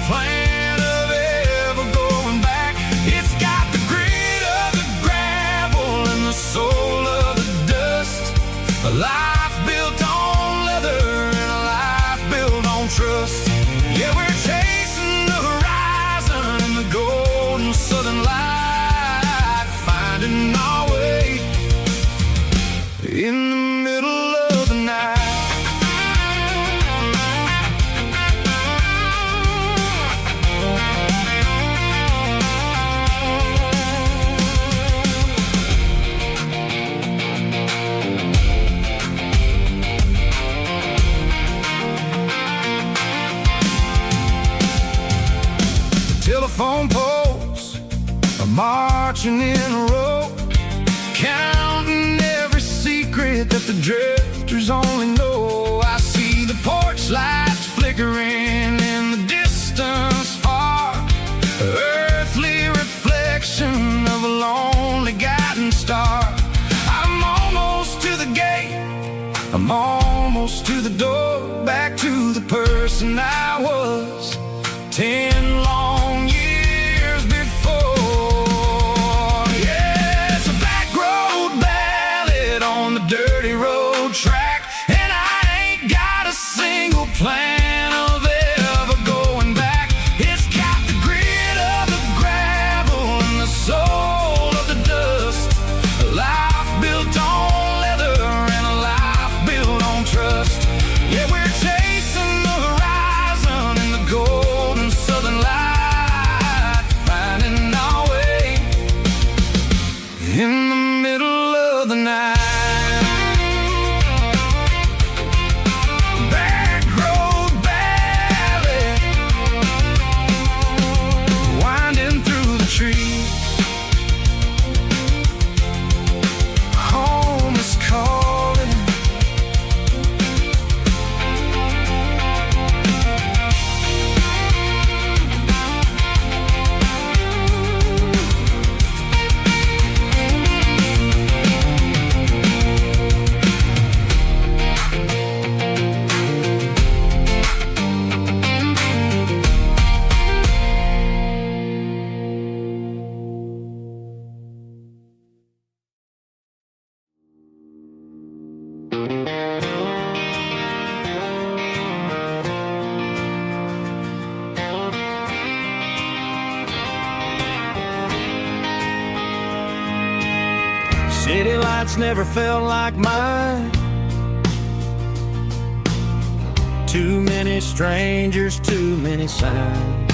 plan of ever going back. It's got the grit of the gravel and the soul of the dust. A life built on leather and a life built on trust. Yeah, we're chasing the horizon and the golden southern light, finding our way in the middle of the night. Telephone poles are marching in a row, counting every secret that the drifters only know. I see the porch lights flickering in the distance far, earthly reflection of a lonely guiding star. I'm almost to the gate, I'm almost to the door, back to the person I was 10 long years before. Yeah, it's a back road ballad on the dirty road track, and I ain't got a single plan of ever going back. It's got the grit of the gravel and the soul of the dust. A life built on leather and a life built on trust. Yeah, we're chasing the horizon and the golden southern light, finding our way in the middle of the night. Back road ballad, winding through the trees. Home is calling. City lights never felt like mine. Too many strangers, too many signs.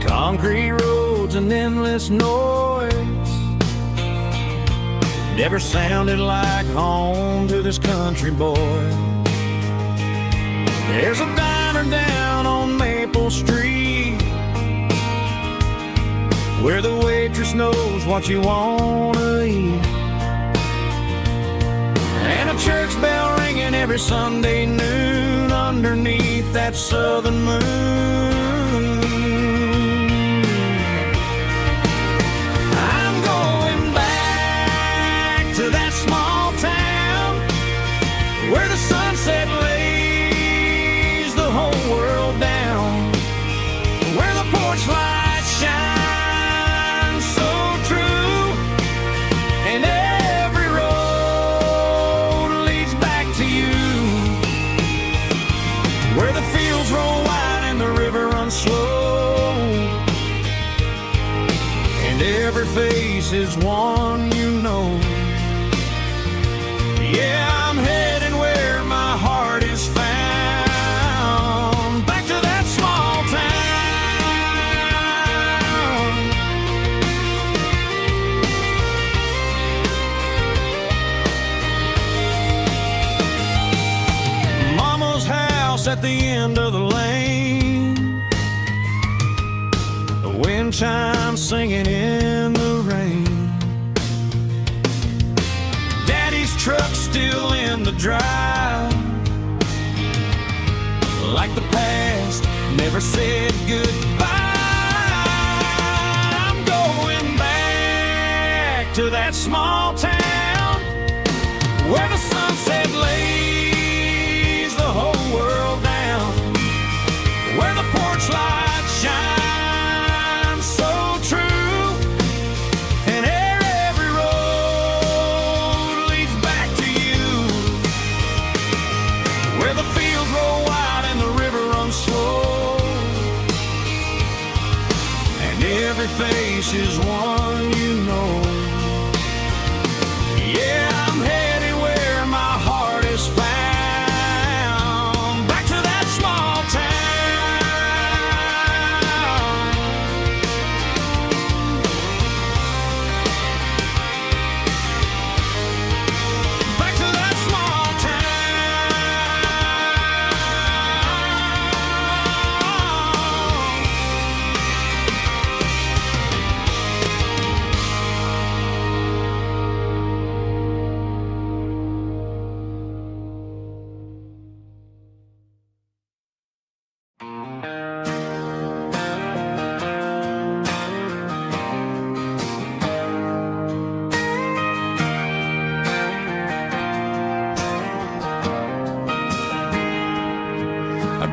Concrete roads and endless noise never sounded like home to this country boy. There's a diner down on Maple Street where the waitress knows what you wanna eat, and a church bell ringing every Sunday noon underneath that southern moon. I'm going back to that small town where the sunset lays the whole world down, where the porch lights shine slow, and every face is one you know. Yeah, I'm heading where my heart is found, back to that small town. Mama's house at the end of the lane, wind chimes singing in the rain. Daddy's truck still in the drive, like the past never said goodbye. I'm going back to that small town where the sunset lays the whole world down, where the face is one you know. Yeah, I'm headed where my heart is found, back to that small town. Back to that small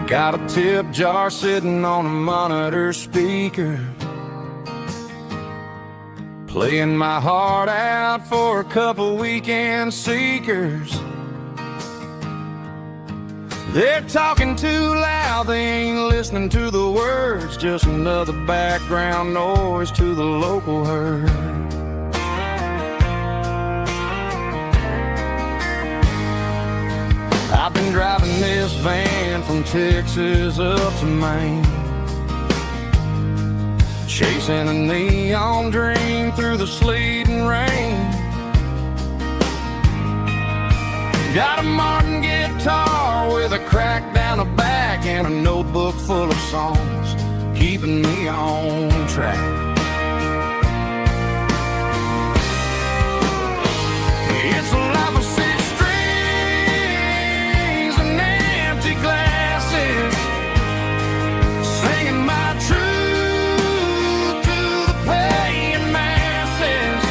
got a tip jar sitting on a monitor speaker, playing my heart out for a couple weekend seekers. They're talking too loud, they ain't listening to the words, just another background noise to the local herd. I've been driving this van from Texas up to Maine, chasing a neon dream through the sleet and rain. Got a Martin guitar with a crack down the back and a notebook full of songs, keeping me on track. It's a life of six strings and empty glasses, singing my truth to the paying masses.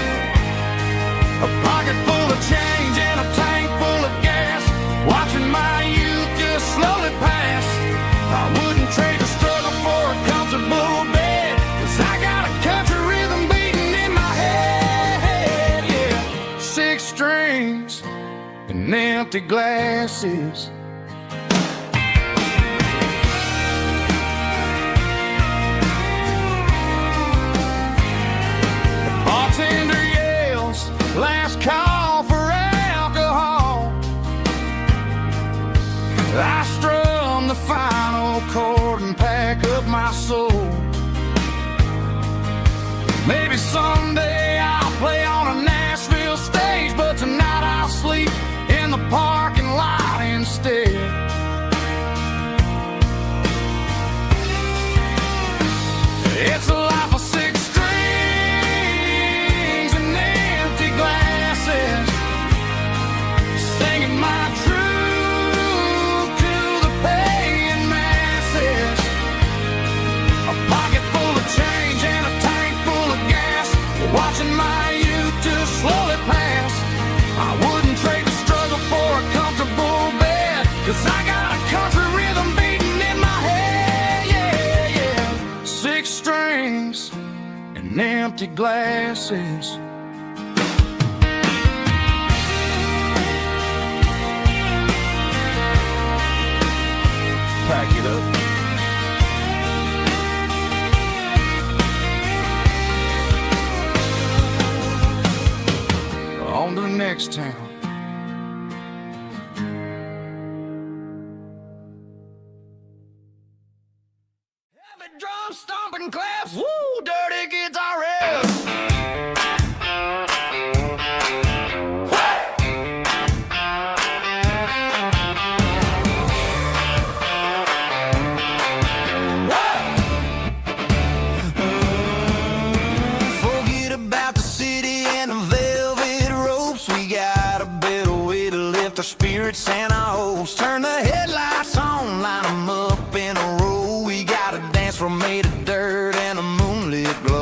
A pocket full of change and a tank full of gas, watching my youth just slowly pass. I wouldn't trade the struggle for a comfortable bed, 'cause I got a country rhythm beating in my head. Yeah, six strings and empty glasses. The bartender yells, last call for alcohol. I strum the final chord and pack up my soul. Maybe someday I'll play on a Nashville stage, but tonight I'll sleep in the parking lot instead. It's a life of six strings and empty glasses, singing my truth to the paying masses. A pocket full of change and a tank full of gas, watching my youth just slowly pass. I wouldn't trade the struggle for a comfortable bed, 'cause I got a country rhythm beating in my head. Yeah, yeah. Six strings and empty glasses. Pack it up. On to the next town. Heavy drum stomping claps, woo, dirty guitar riffs. Forget about the city and the velvet ropes. We got a better way to lift our spirits and our hopes. Turn the headlights on, line them up in a row. We got a dance floor made of dirt and a moonlit glow.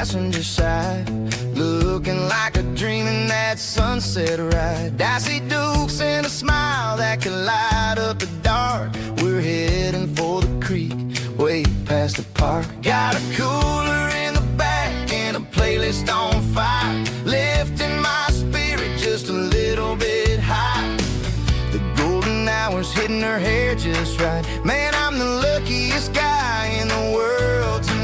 passenger side, looking like a dream in that sunset ride. I see Dukes and a smile that can light up the dark. We're heading for the creek, way past the park. Got a cooler in the back and a playlist on fire, lifting my spirit just a little bit high. The golden hours hitting her hair just right. Man, I'm the luckiest guy in the world tonight.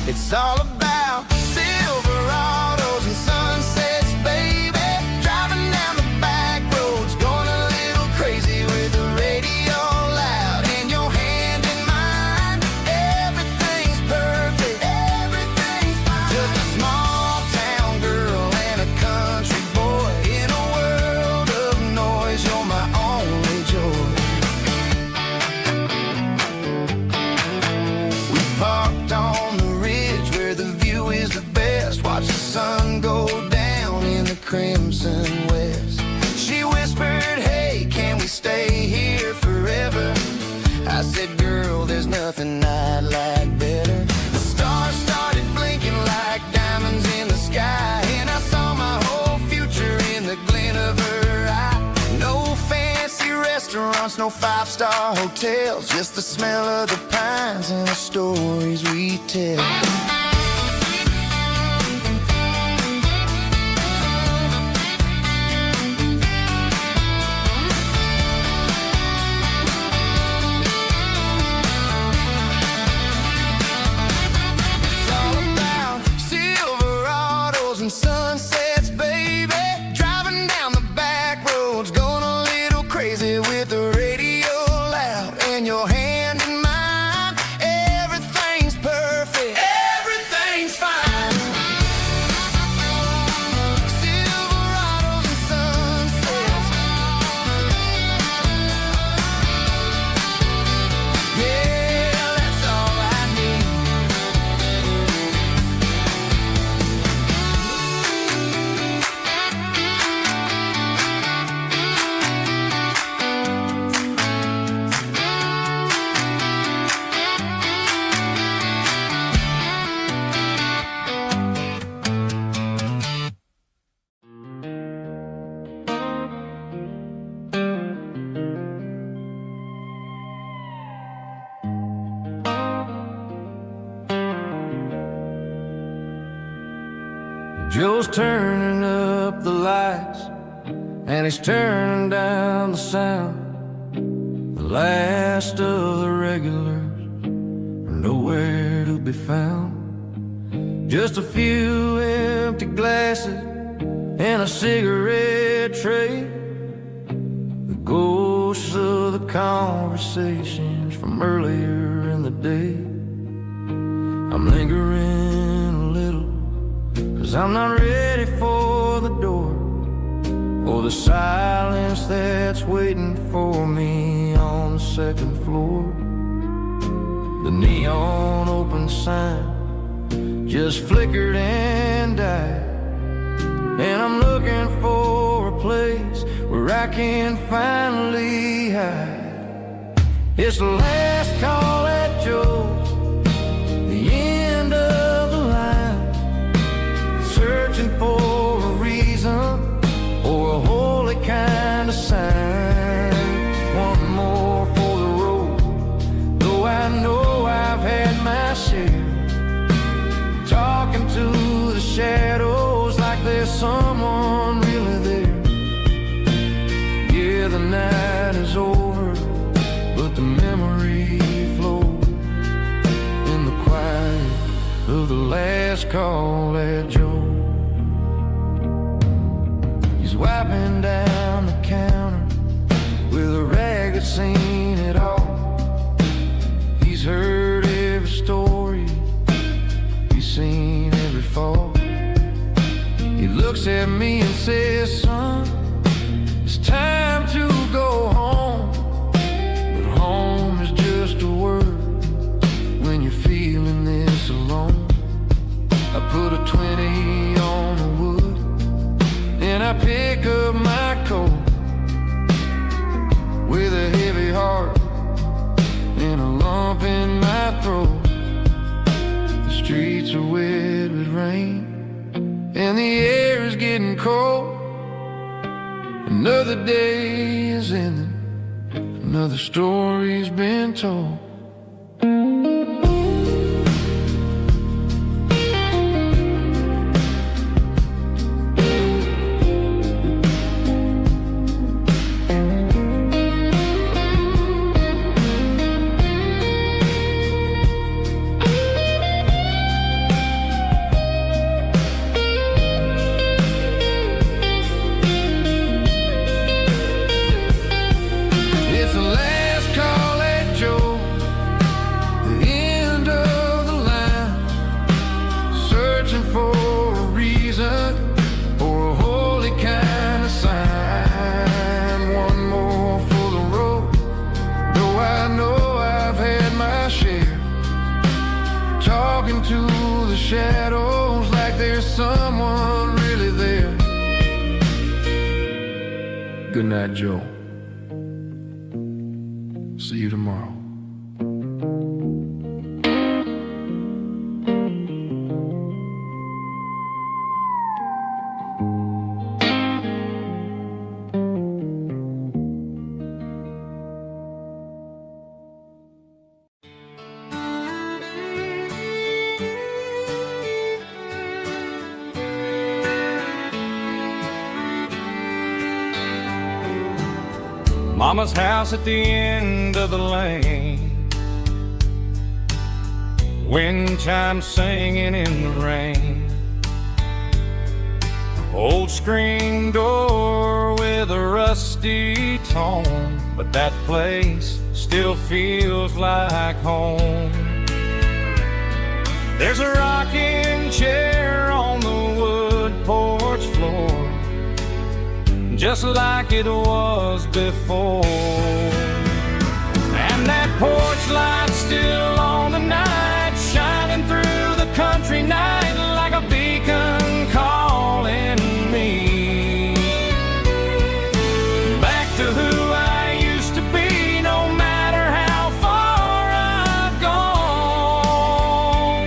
It's all about Silverados and sunsets, baby. Driving down the back roads, going a little crazy with the radio loud and your hand in mine. Everything's perfect, everything's fine. Just a small town girl and a country boy in a world of noise. You're my only joy. We parked on the ridge where the view is the best. Watch the sun go down in the crimson west. She whispered, hey, can we stay here forever? I said, girl, there's nothing I'd like better. The stars started blinking like diamonds in the sky, and I saw my whole future in the glint of her eye. No fancy restaurants, no five-star hotels, just the smell of the pines and the stories we tell. It's all about Silverados and sunsets, baby. Driving down the back roads, going a little crazy with the radio loud and your hand in mine. Everything's perfect, everything's fine. Silverados and sunsets, yeah, that's all I need. Joe's turning up the lights and he's turning down the sound. The last of the regulars are nowhere to be found. Just a few empty glasses and a cigarette tray, the ghosts of the conversations from earlier in the day. I'm lingering a little, 'cause I'm not ready for the door or the silence that's waiting for me on the second floor. The neon open sign just flickered and died, and I'm looking for a place where I can finally hide. It's the last call at Joe's, the end of the line, searching for a reason or a holy kind of sign. One more for the road, though I know I've had my share, talking to the shadows like there's someone really there. Yeah, the night is over, but the memory flows in the quiet of the last call at Joe. He's wiping down the counter with a rag that's seen it all. He's heard every story, he's seen every fall. He looks at me and says, son, it's time to go home. But home is just a word when you're feeling this alone. I put a 20 on the wood and I pick up my coat with a heavy heart and a lump in my throat. The streets streets are wet with rain, and the air is getting cold. Another day is ending, another story's been told. To the shadows like there's someone really there. Good night, Joe. See you tomorrow. Mama's house at the end of the lane, wind chimes singing in the rain. Old screen door with a rusty tone, but that place still feels like home. There's a rocking chair on the wood porch floor, just like it was before. And that porch light's still on tonight, shining through the country night like a beacon calling me back to who I used to be. No matter how far I've gone,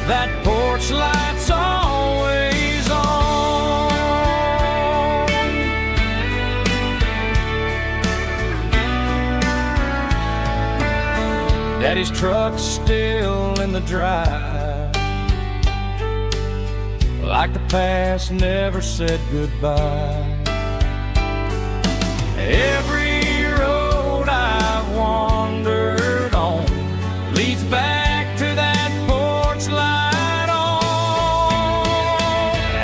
that porch light's always on. Daddy's truck's still in the drive, like the past never said goodbye. Every road I've wandered on leads back to that porch light on.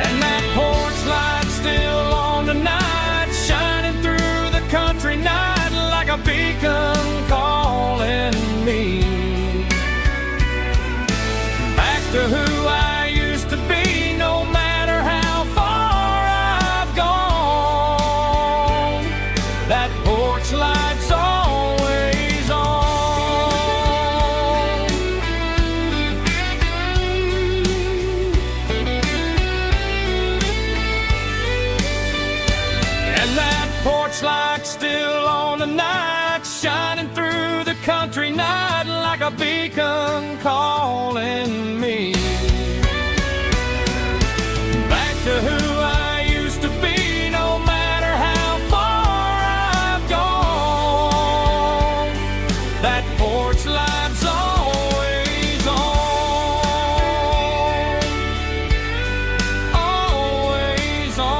And that porch light's still on tonight, shining through the country night like a beacon calling me back to who I used to be. No matter how far I've gone, that porch light's always on. And that porch light's still on tonight, shining through the country night like a beacon calling me back to who I used to be. No matter how far I've gone, that porch light's always on, always on.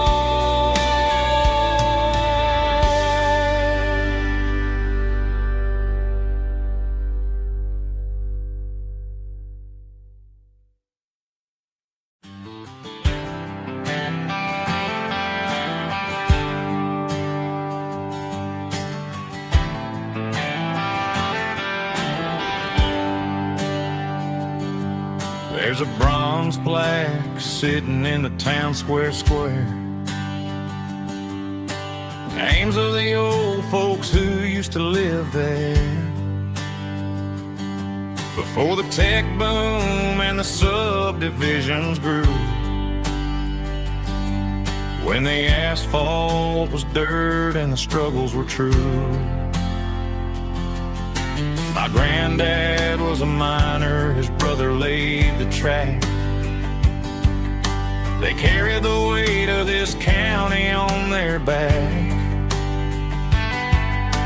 There's a bronze plaque sitting in the town square. Names of the old folks who used to live there before the tech boom and the subdivisions grew, when the asphalt was dirt and the struggles were true. My granddad was a miner, his brother laid the track, They carry the weight of this county on their back.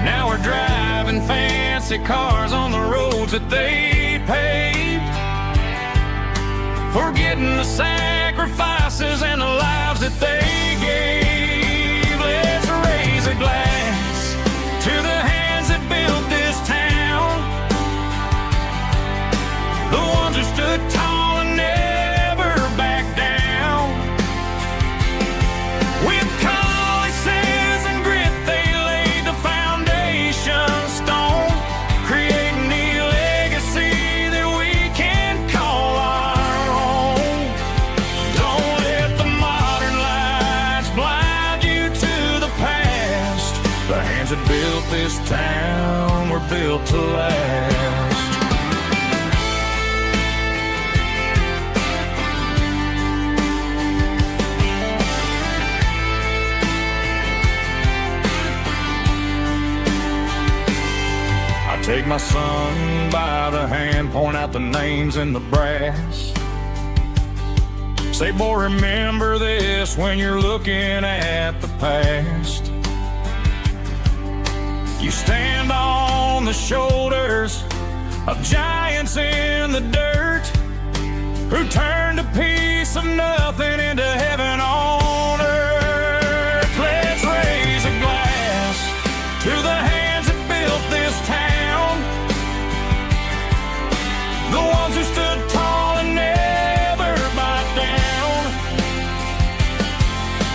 Now we're driving fancy cars on the roads that they paved, forgetting the sacrifices and the lives that they gave. Let's raise a glass to the hands that built this town, the ones who stood tall and never backed down. With calluses and grit they laid the foundation stone, creating the legacy that we can call our own. Don't let the modern lights blind you to the past. The hands that built this town were built to last. Take my son by the hand, point out the names in the brass. Say, boy, remember this when you're looking at the past. You stand on the shoulders of giants in the dirt, who turned a piece of nothing into heaven on earth. Let's raise a glass to the hands that built this town, the ones who stood tall and never backed down.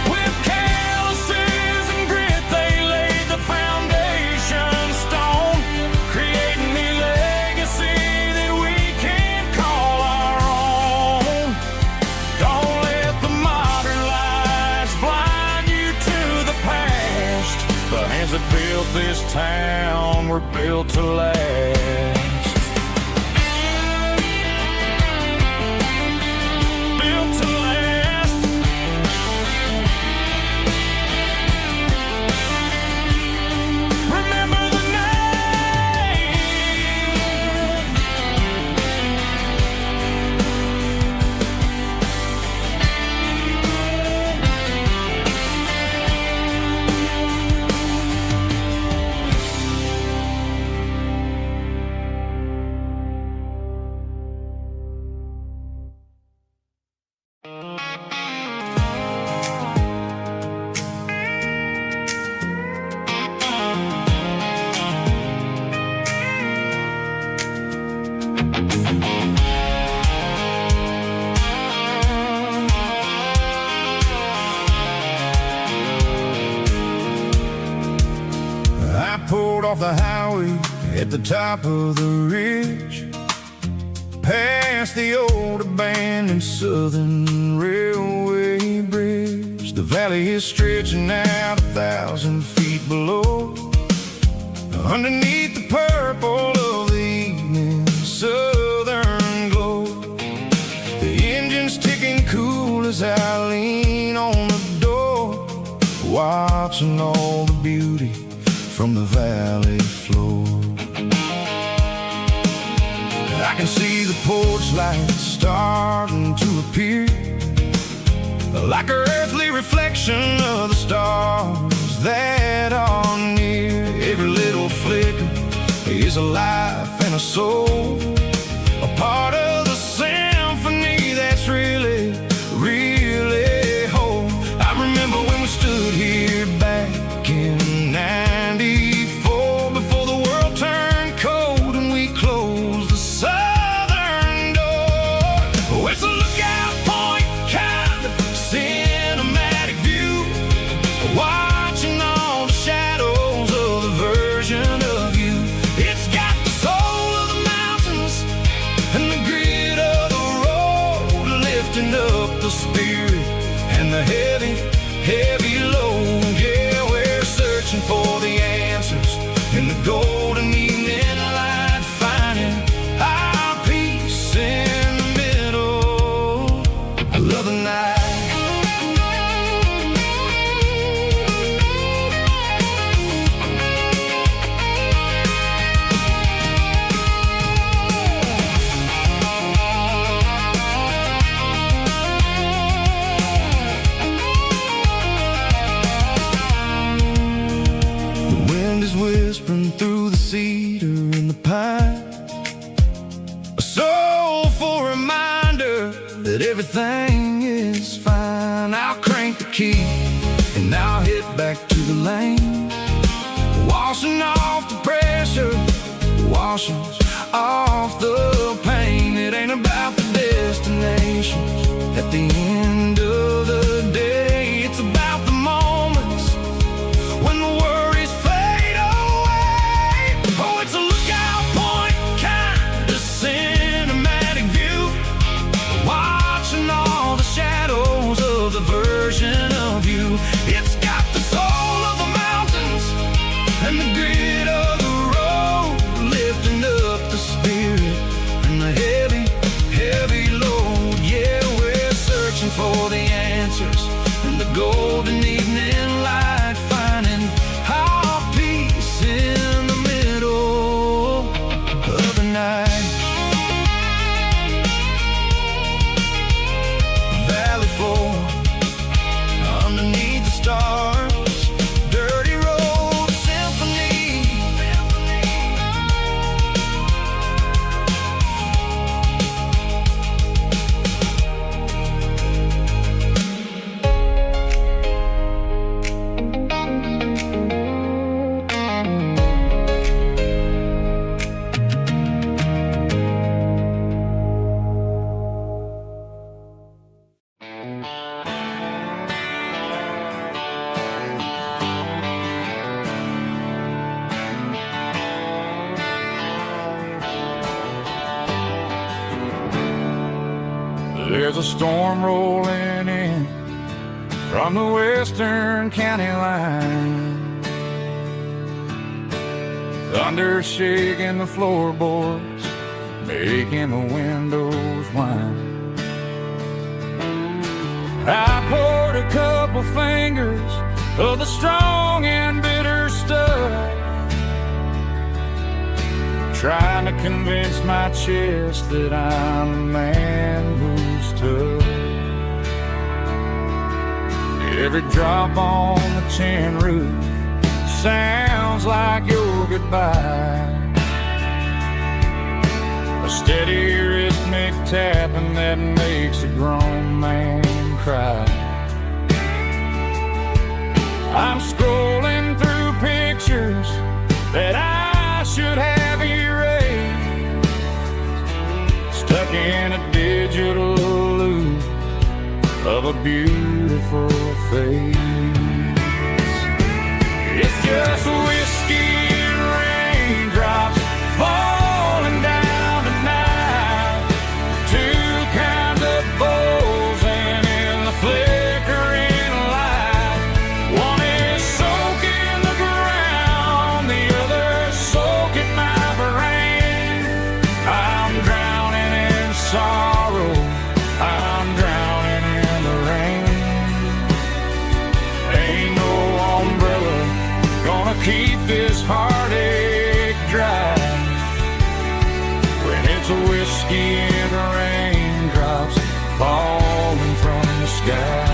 With calluses and grit they laid the foundation stone, creating the legacy that we can call our own. Don't let the modern lights blind you to the past. The hands that built this town were built to last. I pulled off the highway at the top of the ridge, past the old abandoned Southern Railway bridge. The valley is stretching out 1,000 feet below, underneath the purple of the evening southern glow. The engine's ticking cool as I lean on the door, watching all the beauty from the valley floor. I can see the porch lights starting to appear, like an earthly reflection of the stars that are near. Every little flicker is a life and a soul, a part of the symphony that's really, really whole. I remember when we stood here back in '94, before the world turned cold and we closed the southern door. Oh, it's a lookout point, kind of cinematic view, watching all the shadows of the version of you. It's got the soul of the mountains and the grit of the road, lifting up the spirit and the heavy, heavy load. Yeah, we're searching for the answers in the golden evening light, finding our peace in the middle of the night. everything is fine. I'll crank the key and I'll hit back to the lane, washing off the pressure, washing off the pain. It ain't about the destinations at the end of the day. It's about the moments when the worries fade away. Oh, it's a lookout point kind of cinematic view, watching all the shadows of the version of you. It's got the soul of the mountains and the grit of the road, lifting up the spirit and the heavy, heavy load. Yeah, we're searching for the answers in the golden evening light, finding our peace in the middle of the night. Valley floor underneath the stars, dirty road symphony. There's a storm rolling in from the western county line, thunder shaking the floorboards, making the windows whine. I poured a couple fingers of the strong and bitter stuff, trying to convince my chest that I'm a man who's tough. Every drop on the tin roof sounds like your goodbye, a steady rhythmic tapping that makes a grown man cry. I'm scrolling through pictures that I should have erased, stuck in a digital loop of a beautiful face. It's just whiskey and raindrops falling down tonight, two kinds of bowls and in the flickering light. One is soaking the ground, the other soaking my brain. I'm drowning in sorrow, I'm drowning in the rain. Ain't no umbrella gonna keep this heartache dry when it's a whiskey and raindrops falling from the sky.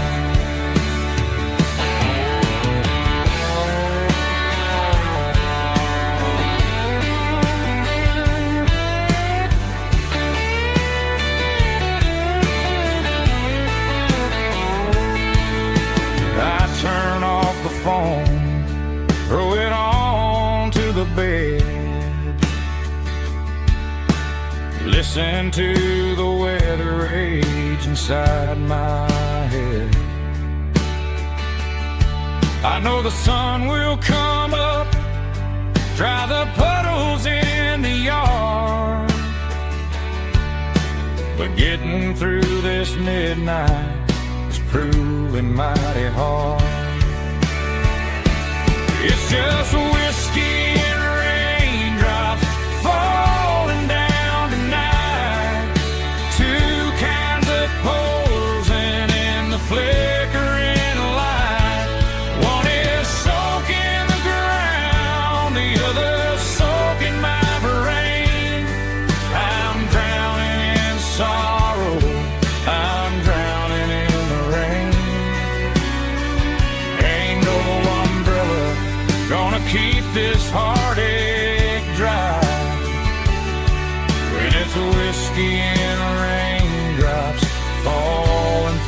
I turn off the phone, throw it on to the bed, listen to the weather rage inside my head. I know the sun will come up, dry the puddles in the yard, but getting through this midnight is proving mighty hard. It's just whiskey and raindrops falling down tonight, two kinds of poles and in the flickering light. One is soaking the ground, the other soaking my brain. I'm drowning in sorrow, I'm drowning in the rain. Ain't no umbrella gonna keep this heartache dry when it's a whiskey and raindrops falling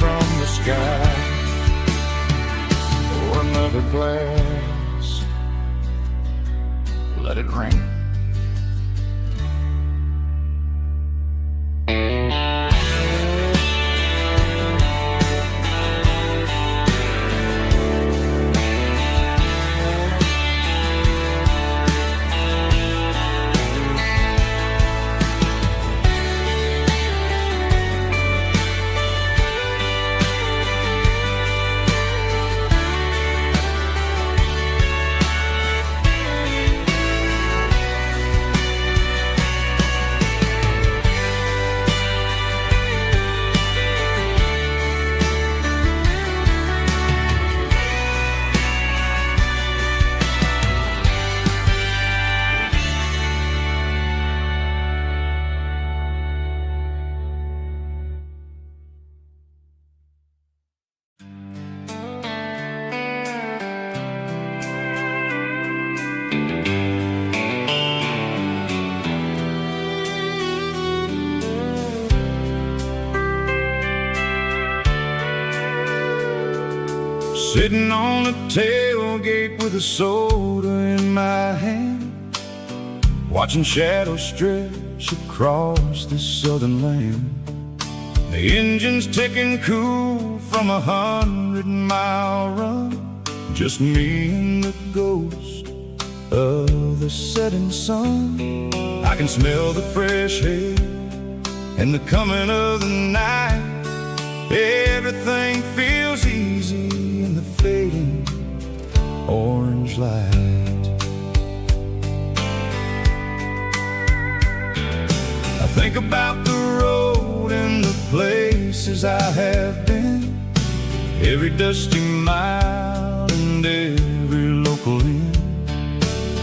Sitting on the tailgate with a soda in my hand, watching shadows stretch across this southern land. The engine's ticking cool from 100-mile run, just me and the ghost of the setting sun. I can smell the fresh air and the coming of the night. Everything feels easy in the fading orange light. I think about the road and the places I have been, every dusty mile and every local inn.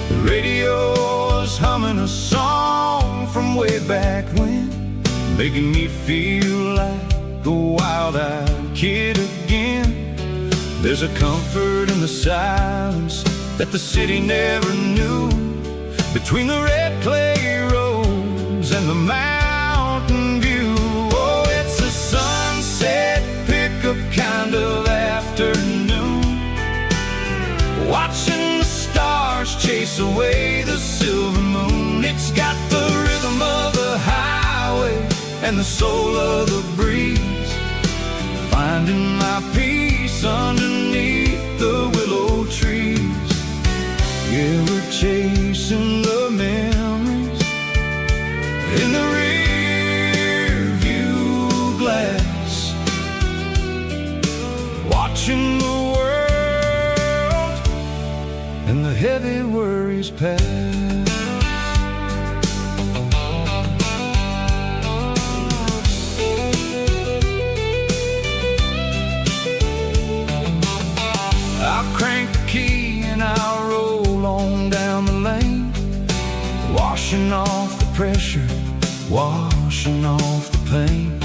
The radio is humming a song from way back when, making me feel like a wild-eyed kid again. There's a comfort in the silence that the city never knew, between the red clay roads and the mountain view. Oh, it's a sunset pickup kind of afternoon, watching the stars chase away the silver moon. It's got the rhythm of the highway and the soul of the breeze, finding my peace underneath the willow trees. Yeah, we're chasing the memories in the rear view glass, watching the world and the heavy worries pass. I'll crank the key and I'll roll on down the lane, washing off the pressure, washing off the pain.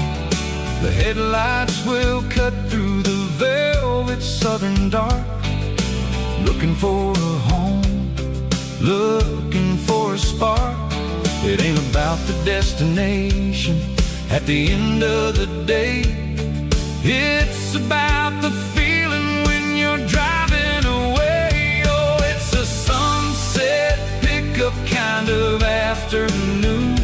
The headlights will cut through the velvet southern dark, looking for a home, looking for a spark. It ain't about the destination at the end of the day, it's about the feeling when you're driving away. Oh, it's a sunset pickup kind of afternoon,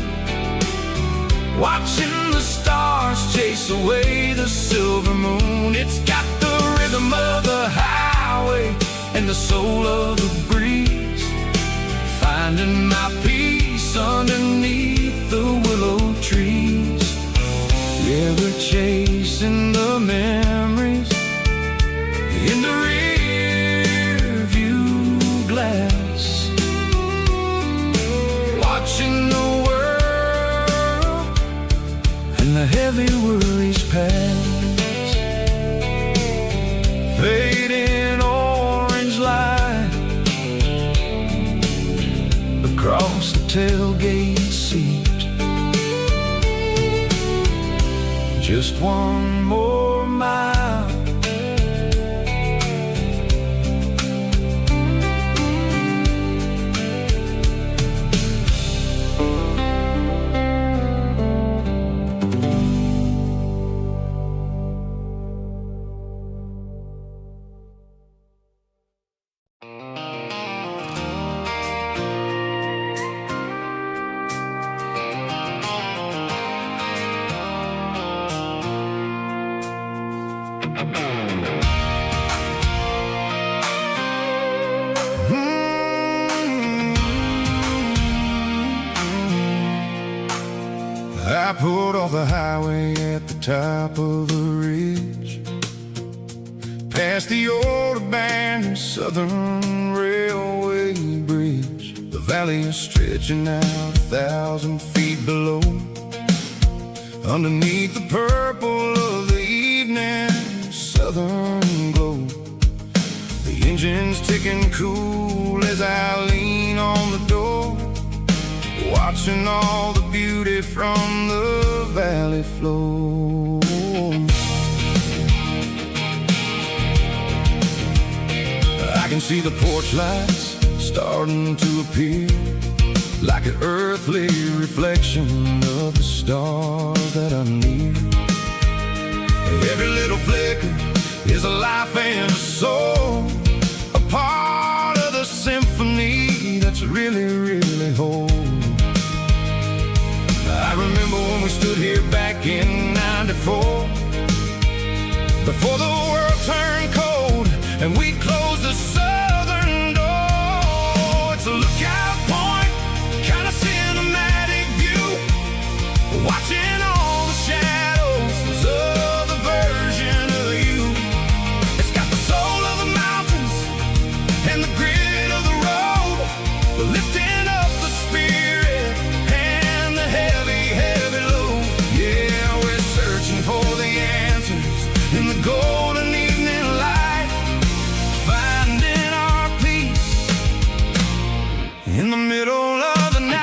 watching the stars chase away the silver moon. It's got the rhythm of the highway and the soul of the breeze, finding my peace underneath the willow trees. Yeah, we're chasing the memories in the rear view glass, watching the world and the heavy worries pass. Fading orange light across the tailgate seat, just one more mile. I pulled off the highway at the top of the ridge, past the old abandoned Southern Railway bridge. The valley is stretching out 1,000 feet below, underneath the purple of the evening southern glow. The engine's ticking cool as I lean on the door, watching all the beauty from the valley flow. I can see the porch lights starting to appear, like an earthly reflection of the stars that are near. Every little flicker is is a life and a soul, a part of the symphony that's really, really whole. I remember when we stood here back in '94, before the world turned cold and we closed the southern door. It's a lookout point, kind of cinematic view, watching all the shadows of the version of you. It's got the soul of the mountains and the grit of the road, lifting up the spirit and the heavy, heavy load. Yeah, we're searching for the answers in the golden evening light, finding our peace in the middle of the night.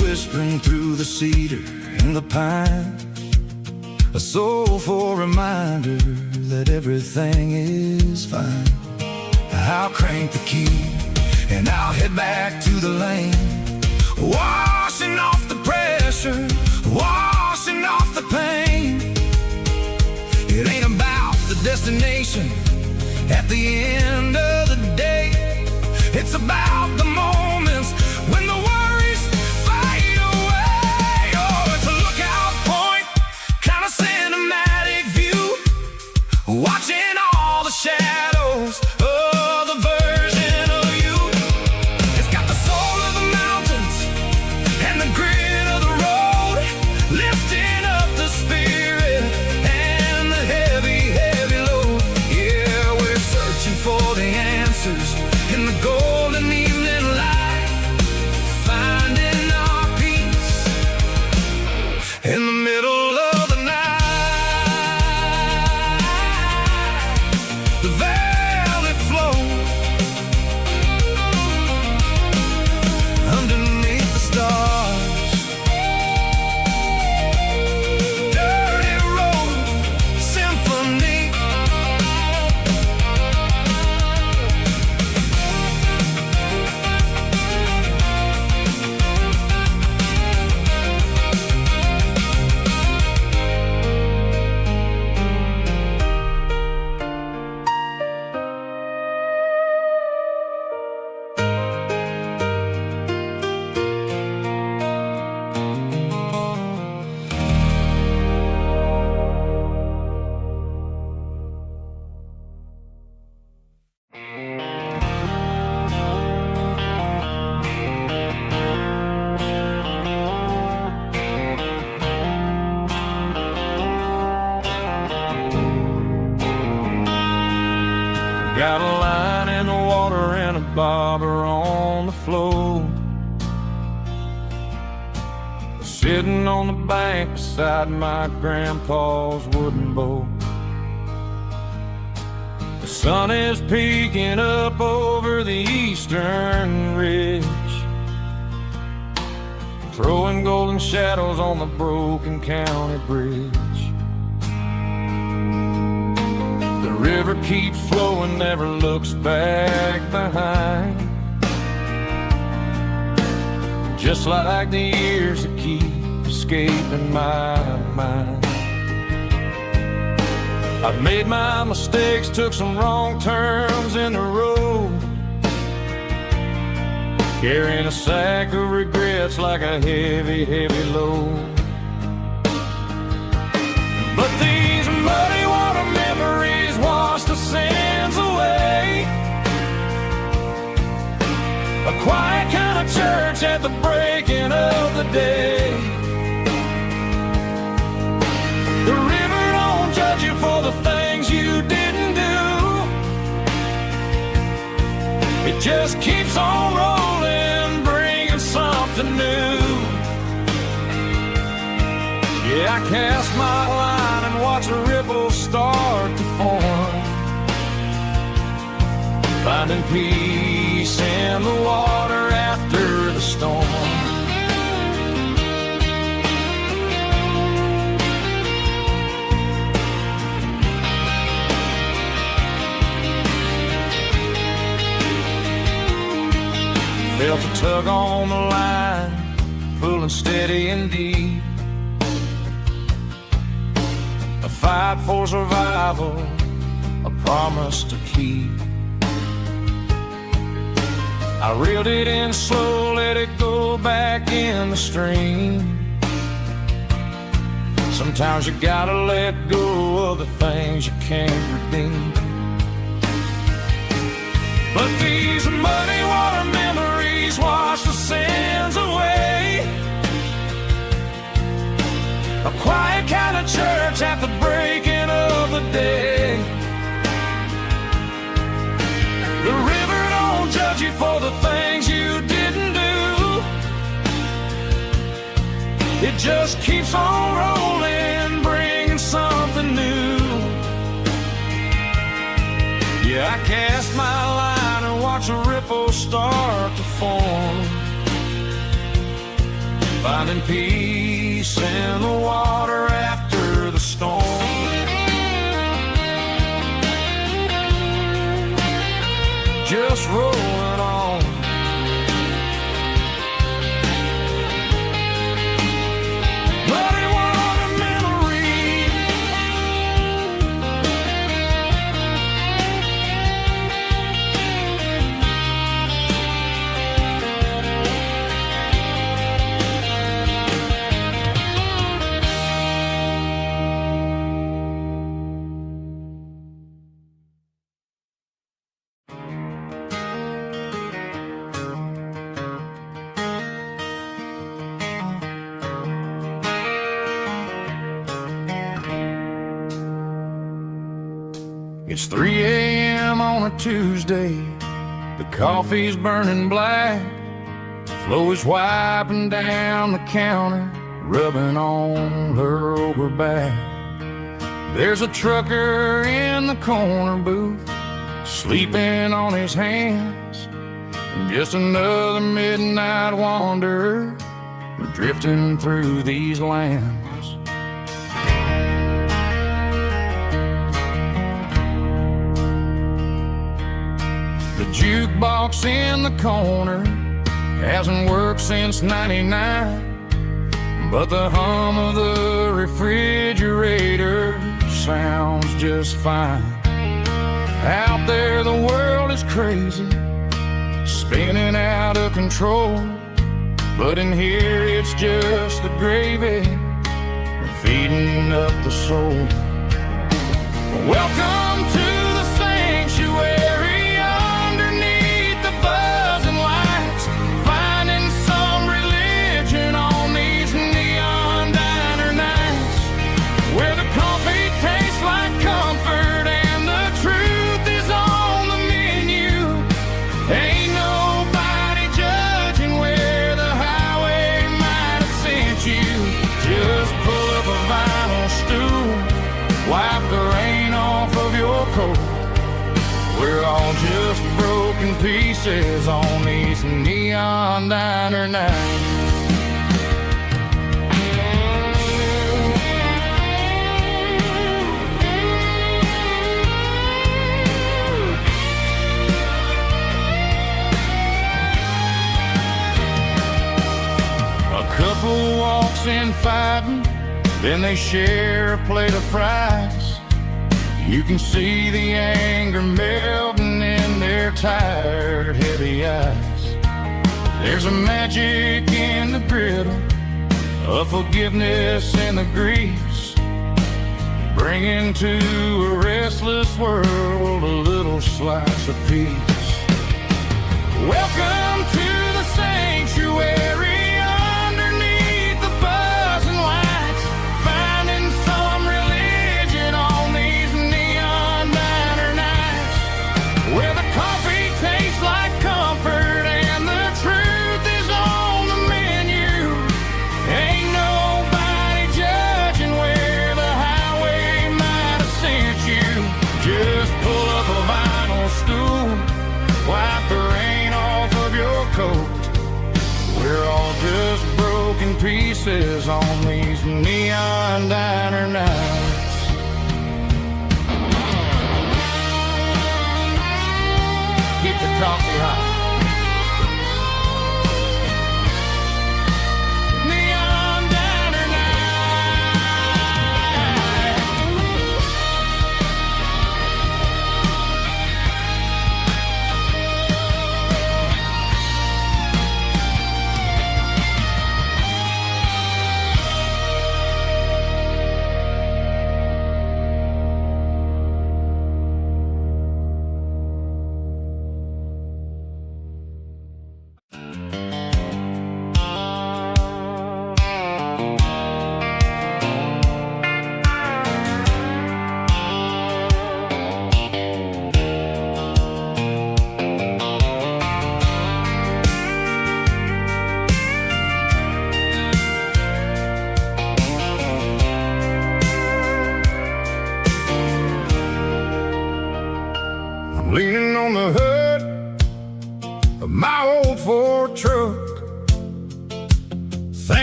Whispering through the cedar and the pine, a soulful reminder that everything is fine. I'll crank the key and I'll head back to the lane, washing off the pressure, washing off the pain. It ain't about the destination at the end of the day, it's about the moments when the worries fade away. Oh, it's a lookout point, kind of cinematic view, watching all the shadows of the version of you. It's got the soul of the mountains and the grit of the road, lifting up the spirit and the heavy, heavy load. Yeah, we're searching for the answers in the golden evening light, finding our peace in the middle of the night. The valley flows underneath the stars, dirty road symphony. Got a line in the water and a bobber on the floor, sitting on the bank beside my grandpa's wooden boat. The sun is peeking up over the eastern ridge, throwing golden shadows on the broken county bridge. The river keeps flowing, never looks back behind, just like the years that keep escaping my mind. I've made my mistakes, took some wrong turns in the road, carrying a sack of regrets like a heavy, heavy load. But these muddy water memories wash the sins away. A quiet kind of church at the breaking of the day. The river don't judge you for the things you didn't do, it just keeps on rolling, bringing something new. Yeah, I cast my line and watch a ripple start to form, finding peace in the water after the storm. tug on the line, pulling steady and deep. A fight for survival, a promise to keep. I reeled it in slow, let it go back in the stream. Sometimes you gotta let go of the things you can't redeem. But these muddy water memories wash the sins away. A quiet kind of church at the breaking of the day. The river don't judge you for the things you didn't do. It just keeps on rolling, bringing something new. Yeah, I cast my line and watch a ripple start to form, finding peace in the water after the storm. Just rolling on. Muddy water memory. It's 3 a.m. on a Tuesday. The coffee's burning black. Flo is wiping down the counter, rubbing on her over back. There's a trucker in the corner booth, sleeping on his hands. Just another midnight wanderer, drifting through these lands. The jukebox in the corner hasn't worked since '99, but the hum of the refrigerator sounds just fine. Out there the world is crazy, spinning out of control, but in here it's just the gravy feeding up the soul. Welcome to the sanctuary underneath the buzzing lights, finding some religion on these neon diner nights, where the coffee tastes like comfort and the truth is on the menu. Ain't nobody judging where the highway might have sent you. Just pull up a vinyl stool, wipe the rain off of your coat. We're all just broken pieces on these neon diner nights. A couple walks in fighting, then they share a plate of fries. You can see the anger melting in their tired, heavy eyes. There's a magic in the griddle, a forgiveness in the grease, bringing to a restless world a little slice of peace. Welcome to the sanctuary. We're all just broken pieces on these neon diner nights. Keep the coffee hot.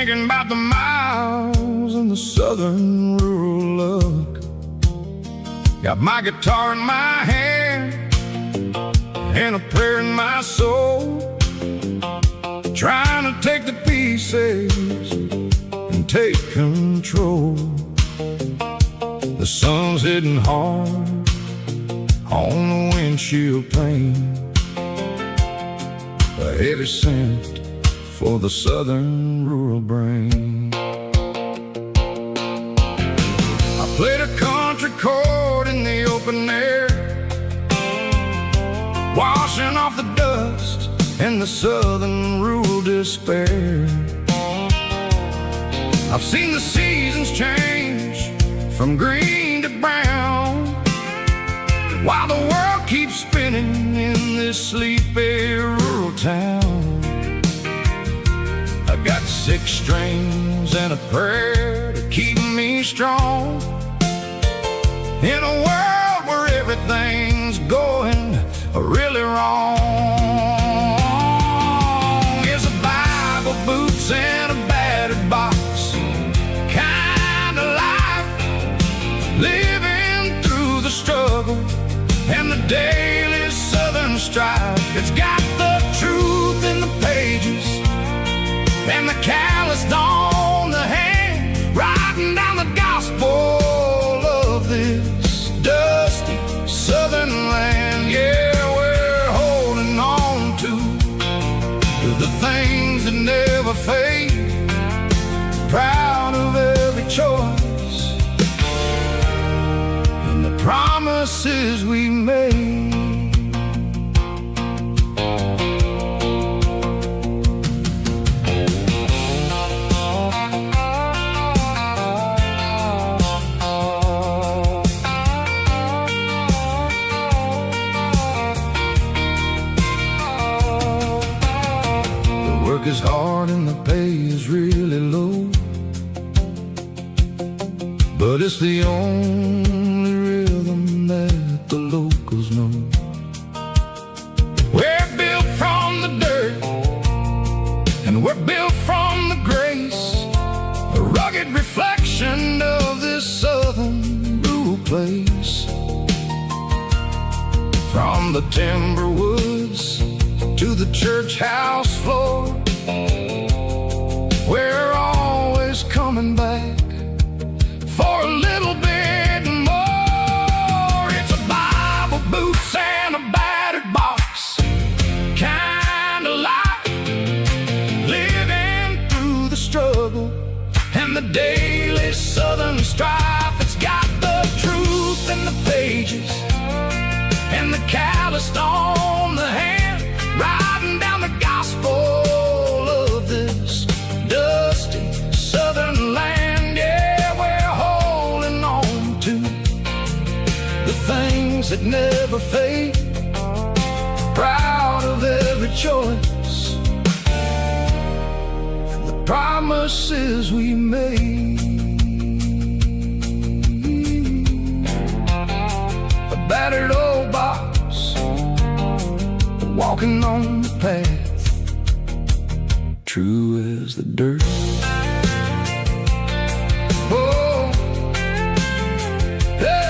thinking about the miles and the southern rural look. Got my guitar in my hand and a prayer in my soul, trying to take the pieces and take control. The sun's hitting hard on the windshield pane, a heavy scent for the southern rural brain. I played a country chord in the open air, washing off the dust and the southern rural despair. I've seen the seasons change from green to brown, while the world keeps spinning in this sleepy rural town. I got 6 strings and a prayer to keep me strong, in a world where everything's going really wrong. Is a Bible, boots, and a battered box kind of life, living through the struggle and the daily southern strife. It's got the truth in the pages and the calloused on the hand, writing down the gospel of this dusty southern land. Yeah, we're holding on to the things that never fade, proud of every choice and the promises we made. Work is hard and the pay is really low, but it's the only rhythm that the locals know. We're built from the dirt and we're built from the grace, a rugged reflection of this southern rural place. From the timber woods to the church house floor, we're always coming back for a little bit more. It's a Bible, boots, and a battered box kind of life, living through the struggle and the daily southern strife. It's got the truth in the pages and the calloused on the hand, writing down the gospel of this dusty southern land. Yeah, we're holding on to the things that never fade, proud of every choice and the promises we made. A battered old box, walking on the path, true as the dirt. Oh, hey.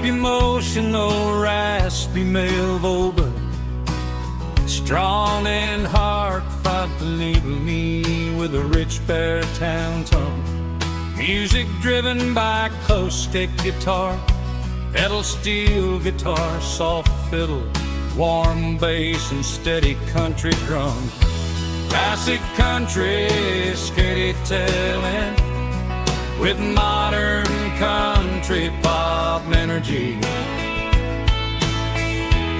Emotional, raspy male vocal, strong and heartfelt, leaving me with a rich baritone tone. Music driven by acoustic guitar, pedal steel guitar, soft fiddle, warm bass, and steady country drum. Classic country storytelling with modern country pop energy.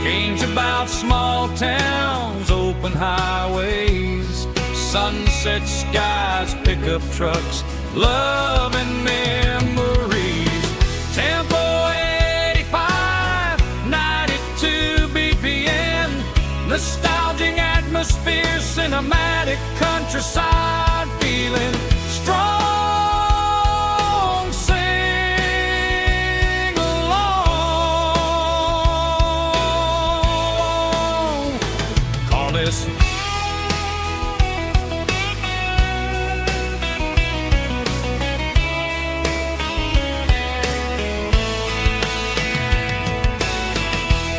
Games about small towns, open highways, sunset skies, pickup trucks, love and memories. Tempo 85, 92 BPM, nostalgic atmosphere, cinematic countryside feeling strong. Sing along. Call this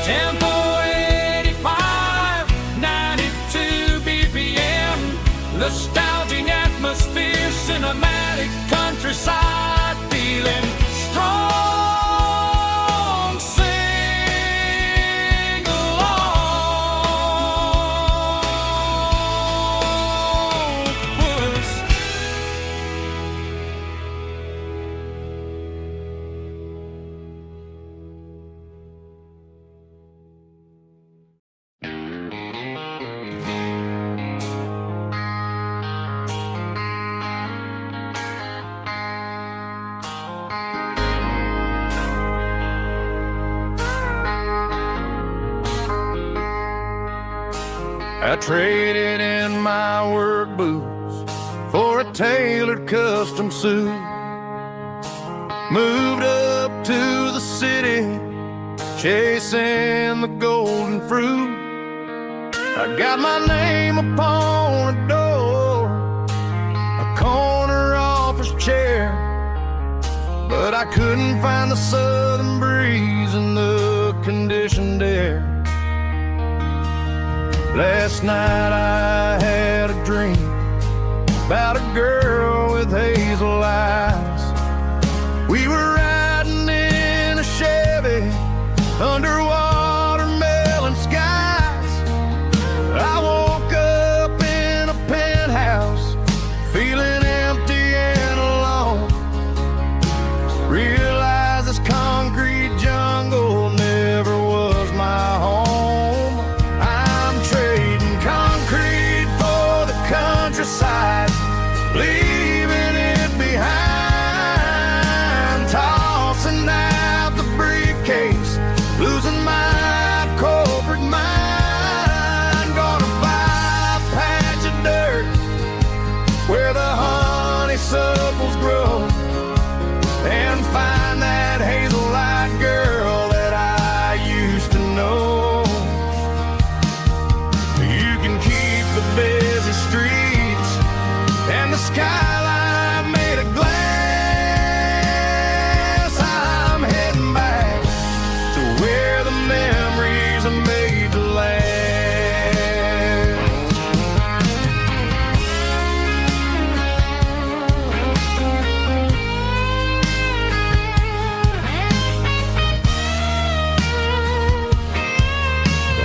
Tempo 85, 92 BPM, nostalgic atmosphere, cinematic countryside feeling strong. Sing along. Puss. I traded in my work boots for a tailored custom suit. Moved up to the city, chasing the golden fruit. I got my name upon a door, a corner office chair, but I couldn't find the southern breeze in the conditioned air. Last night I had a dream about a girl with hazel eyes. We were riding in a Chevy under watermelon skies. I woke up in a penthouse feeling empty and alone. Realized this concrete jungle never was my home. Countryside, leaving it behind, tossing out the briefcase, losing my corporate mind. Gonna buy a patch of dirt where the honeysuckles grow and find that hazel-eyed girl that I used to know. You can keep the busy streets and the skyline made of glass. I'm heading back to where the memories are made to last.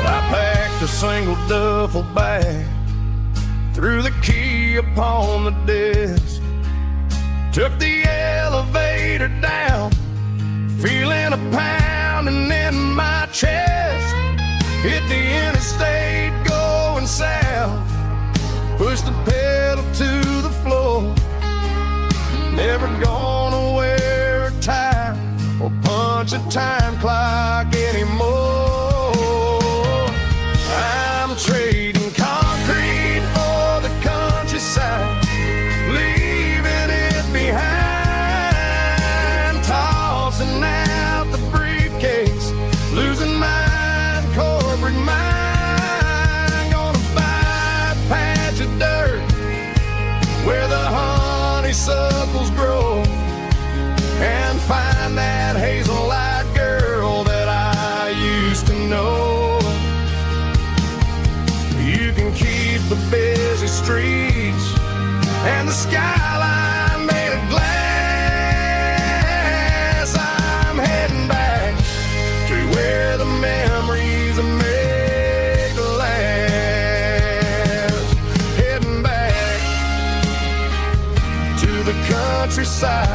I packed a single duffel bag, threw the key upon the desk, took the elevator down, feeling a pounding in my chest. Hit the interstate going south, pushed the pedal to the floor. Never gonna wear a tie or punch a time clock anymore. I'm trading concrete for the countryside, leaving it behind, tossing out the briefcase, losing my corporate mind. Gonna buy a patch of dirt where the honeysuckles grow and find that hazel-eyed girl that I used to know. You can keep the busy streets and the skyline made of glass. I'm heading back to where the memories are made to last. Heading to the countryside.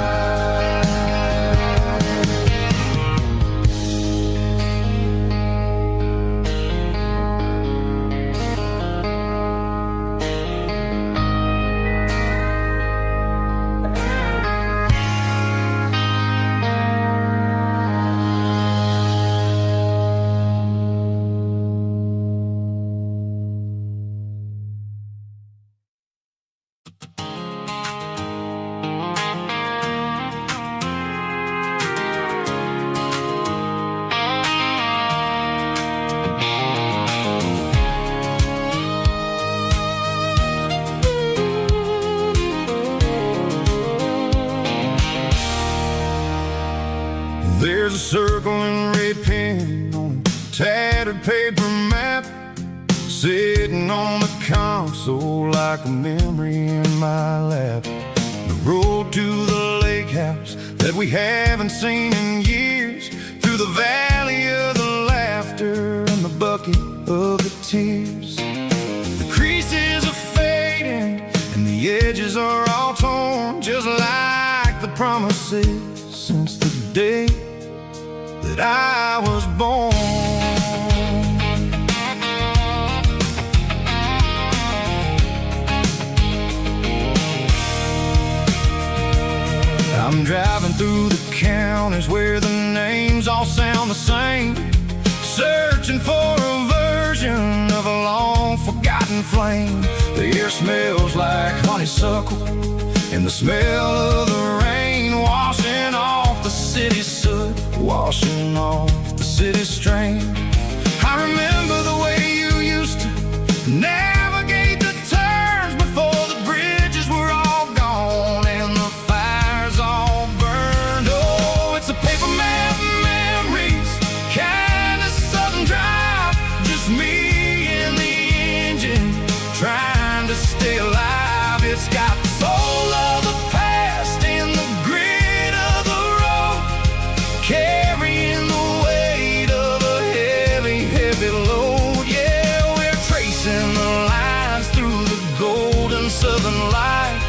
There's a circle in red pen on a tattered paper map, sitting on the console like a memory in my lap. The road to the lake house that we haven't seen in years, through the valley of the laughter and the bucket of the tears. The creases are fading and the edges are all torn, just like the promises since the day that I was born. I'm driving through the counties where the names all sound the same, searching for a version of a long forgotten flame. The air smells like honeysuckle and the smell of the rain washing off the city's soot, washing off the city's strain. I remember the way you used to navigate the turns before the bridges were all gone and the fires all burned. Oh, it's a paper map memories, kind of southern drive, just me and the engine trying to stay alive. It's got the soul of the past and the grit of the road, carrying the weight of a heavy, heavy load. Yeah, we're tracing the lines through the golden southern light,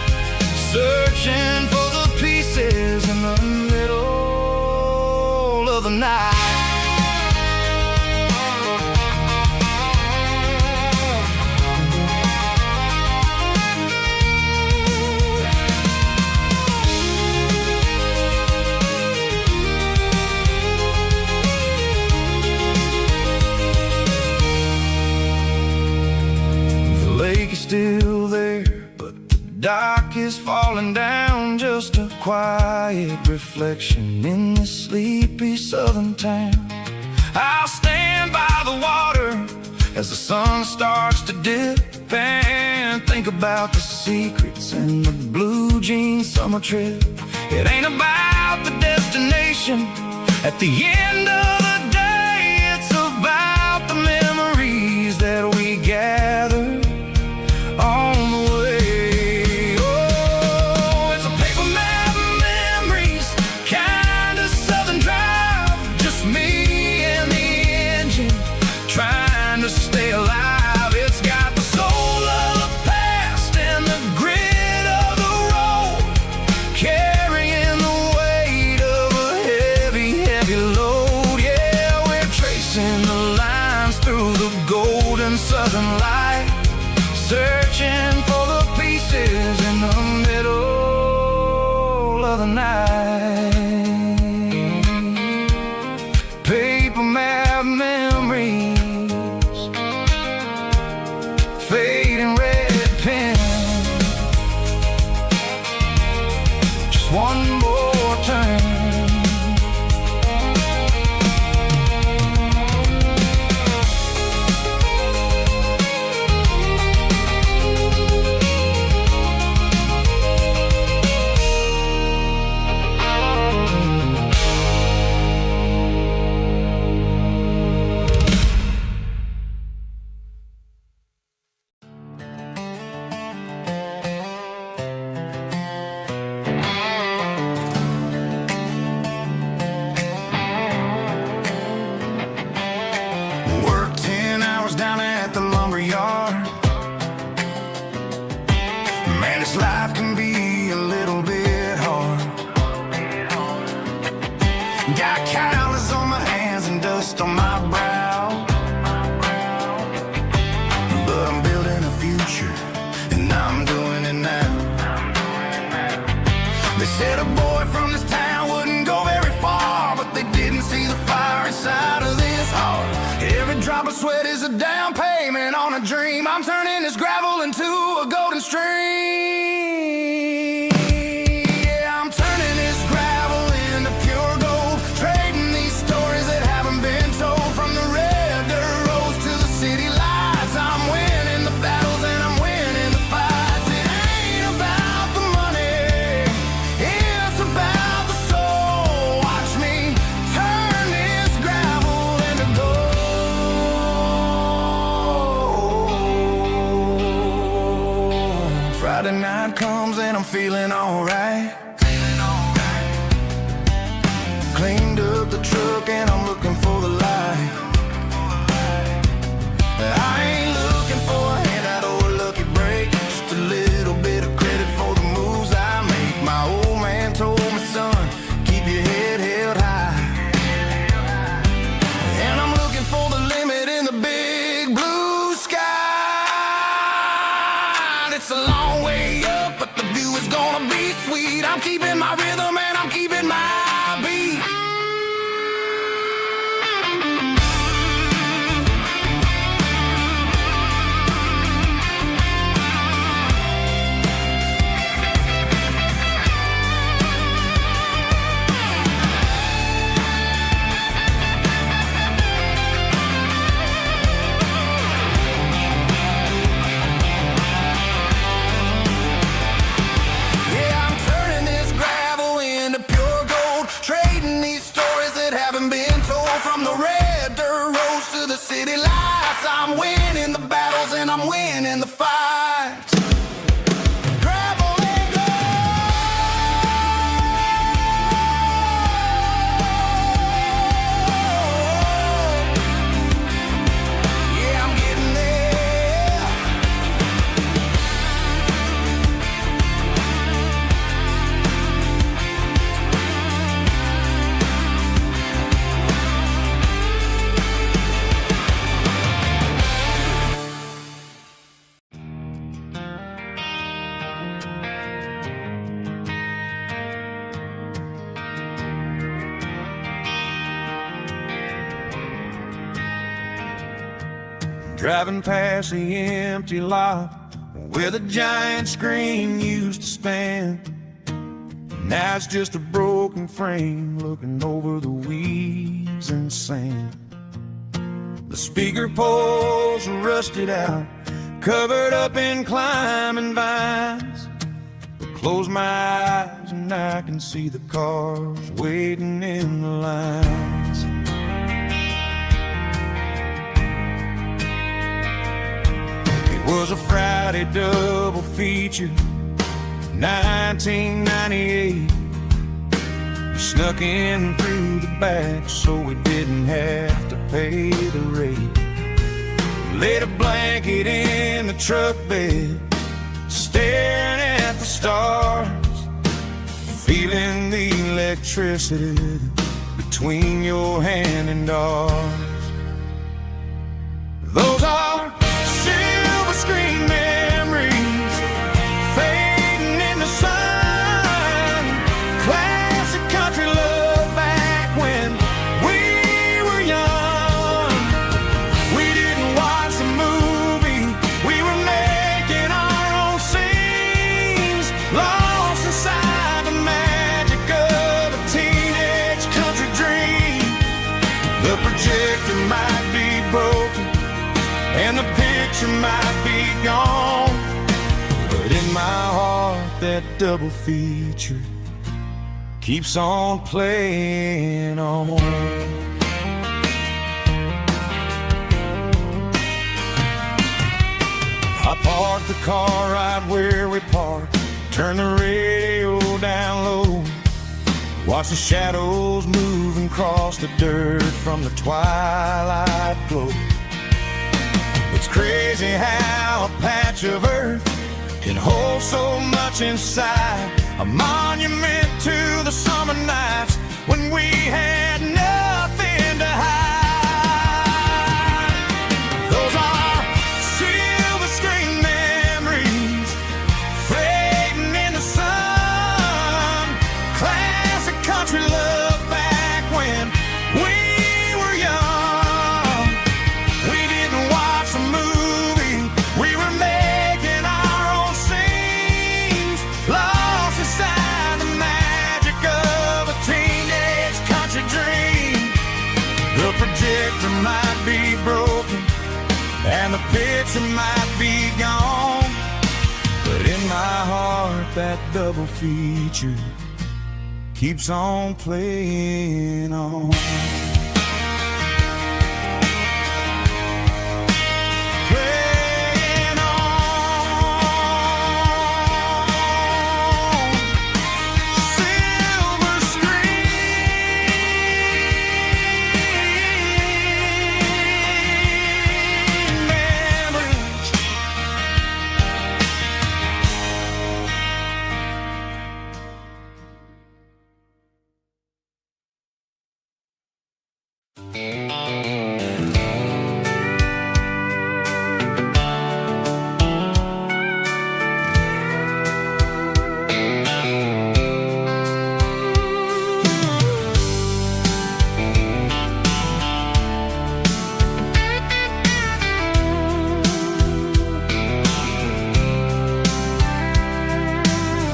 searching for the pieces in the middle of the night. The lake is still there, but the dock is falling down, just a quiet reflection in this sleepy southern town. I'll stand by the water as the sun starts to dip and think about the secrets and the blue jean summer trip. It ain't about the destination at the end of the day, it's about the memories that we gather on the way. Oh, it's a paper map memories, kind of southern drive, just me and the engine trying to stay alive. It's got the soul of the past and the grit of the road, carrying the weight of a heavy, heavy load. Yeah, we're tracing the lines through the golden southern light, searching for the pieces in the middle of the night. Paper map memories, fading red pen, just one more turn. frost on my brow. But I'm building a future, and I'm doing it now. They said a boy from this town wouldn't go very far, but they didn't see the fire inside of this heart. Every drop of sweat is a down payment on a dream. I'm turning this gravel into a golden stream. Yeah, I'm turning this gravel into pure gold, trading these stories that haven't been told. From the red dirt roads to the city lights, I'm winning the battles and I'm winning the fights. It ain't about the money, it's about the soul. Watch me turn this gravel into gold. Friday night comes and I'm feeling alright. Cleaned up the truck and I'm looking for the light. I ain't looking for a handout or a lucky break, just a little bit of credit for the moves I make. My old man told me, son, keep your head held high. And I'm looking for the limit in the big blue sky. It's a long way up, but the view is gonna be sweet. I'm keeping my rhythm and I'm keeping my beat. Yeah, I'm turning this gravel into pure gold, trading these stories that haven't been told. From the red dirt roads to the city lights, I'm winning the battles and I'm winning the fights. Gravel and gold. Yeah, I'm getting there. Driving past the empty lot where the giant screen used to stand. Now it's just a broken frame looking over the weeds and sand. The speaker poles are rusted out, covered up in climbing vines. But close my eyes and I can see the cars waiting in the lines. It was a Friday double feature, 1998. We snuck in through the back so we didn't have to pay the rate. Laid a blanket in the truck bed, staring at the stars, feeling the electricity between your hand and ours. Those are silver screen memories fading in the sun. Classic country love back when we were young. We didn't watch the movie, we were making our own scenes, lost inside the magic of a teenage country dream. The projector might be broken and the picture might be gone, but in my heart that double feature keeps on playing on. I parked the car right where we parked, turned the radio down low, watched the shadows moving across the dirt from the twilight glow. It's crazy how a patch of earth can hold so much inside, a monument to the summer nights when we had nothing to hide. future might be gone, but in my heart that double feature keeps on playing on. Playing on. Silver screen memories.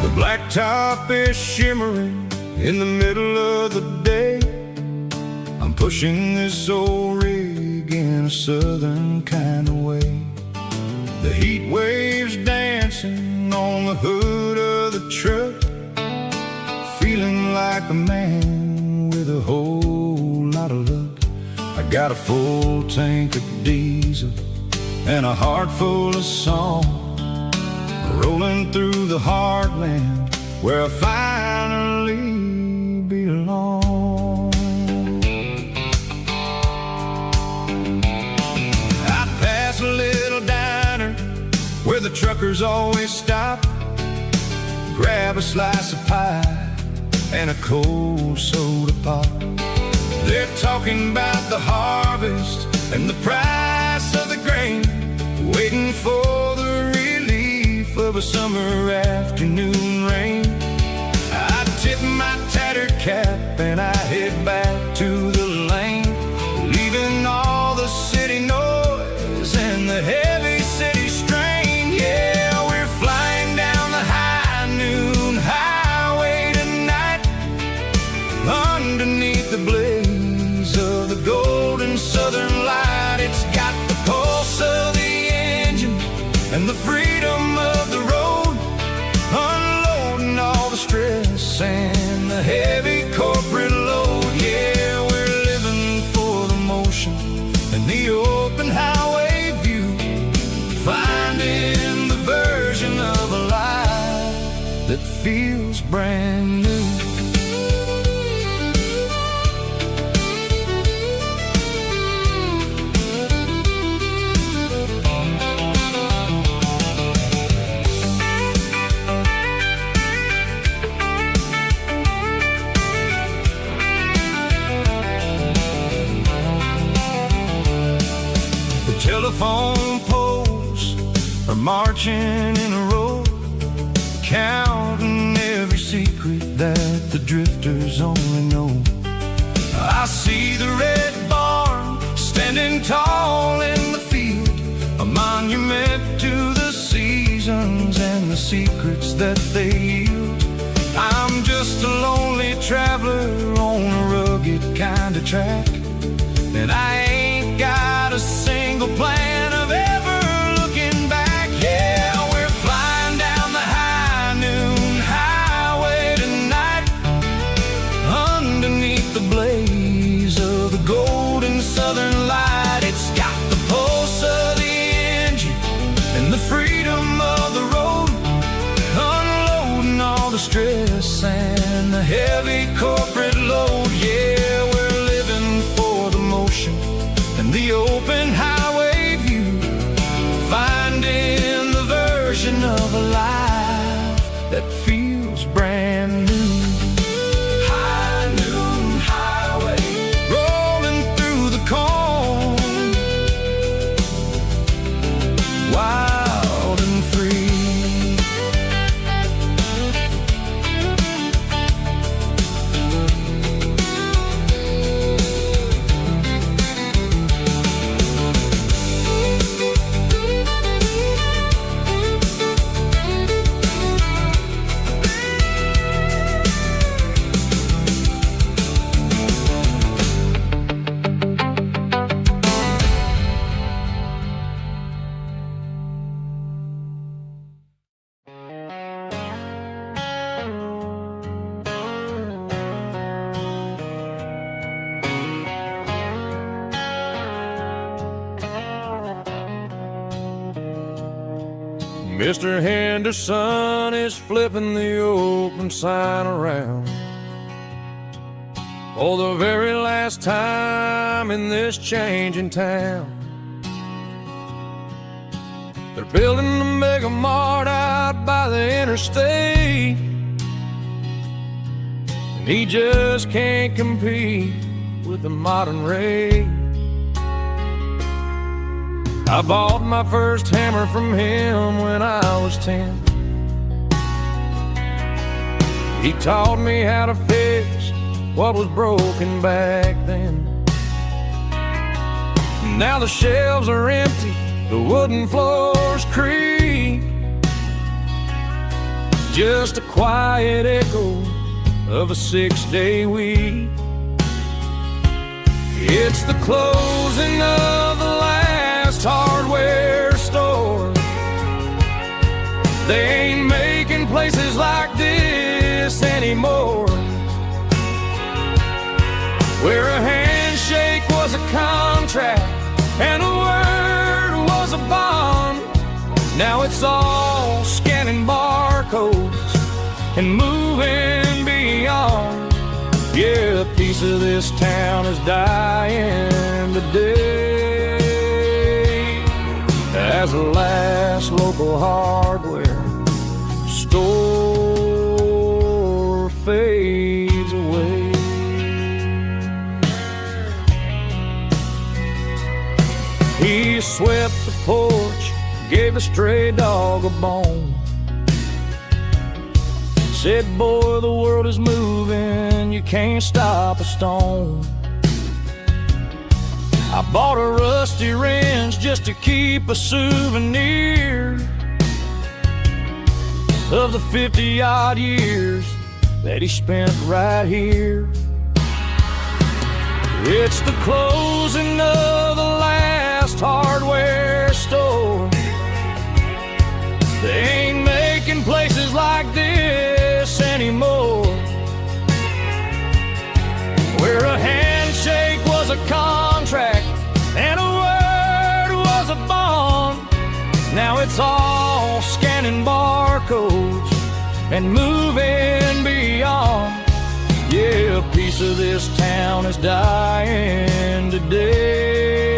The blacktop is shimmering in the middle of the day. I'm pushing this old rig in a southern kind of way. The heat waves dancing on the hood of the truck, feeling like a man with a whole lot of luck. I got a full tank of diesel and a heart full of song, rolling through the heartland where I finally belong. I pass a little diner where the truckers always stop, grab a slice of pie and a cold soda pop. They're talking about the harvest and the price of the grain, waiting for the relief of a summer afternoon rain. I tip my tattered cap and I head back to the lane, leaving all the city noise and the heavy city strain. Yeah, we're flying down the high noon highway tonight, underneath the blaze of the golden southern light. It's got the pulse of the engine and the freedom of the road, unloading all the stress and the heavy corporate load. Yeah, we're living for the motion and the open highway view, finding the version of a life that feels brand new. Telephone poles are marching in a row, counting every secret that the drifters only know. I see the red barn standing tall in the field, a monument to the seasons and the secrets that they yield. I'm just a lonely traveler on a rugged kind of track, and I ain't got a single plan of ever looking back. Yeah, we're flying down the high noon highway tonight, underneath the blaze of the golden southern light. It's got the pulse of the engine and the freedom of the road, unloading all the stress and the heavy corporate load. Yeah, we're living for the motion and the open highway view, finding the version of a life that feels brand new. High noon highway, rolling through the corn, wild and free. Mr. Henderson is flipping the open sign around for the very last time in this changing town. They're building a mega mart out by the interstate, and he just can't compete with the modern rate. I bought my first hammer from him when I was 10. He taught me how to fix what was broken back then. Now the shelves are empty, the wooden floors creak, just a quiet echo of a 6-day week. It's the closing of the last hardware store. They ain't making places like this anymore, where a handshake was a contract and a word was a bond. Now it's all scanning barcodes and moving beyond. Yeah, a piece of this town is dying today as the last local hardware store fades away. He swept the porch, gave a stray dog a bone, said, boy, the world is moving, you can't stop a stone. I bought a rusty wrench just to keep a souvenir of the 50-odd years that he spent right here. It's the closing of the last hardware store. They ain't making places like this anymore, where a handshake was a contract and a word was a bond. Now it's all scanning barcodes and moving beyond. Yeah, a piece of this town is dying today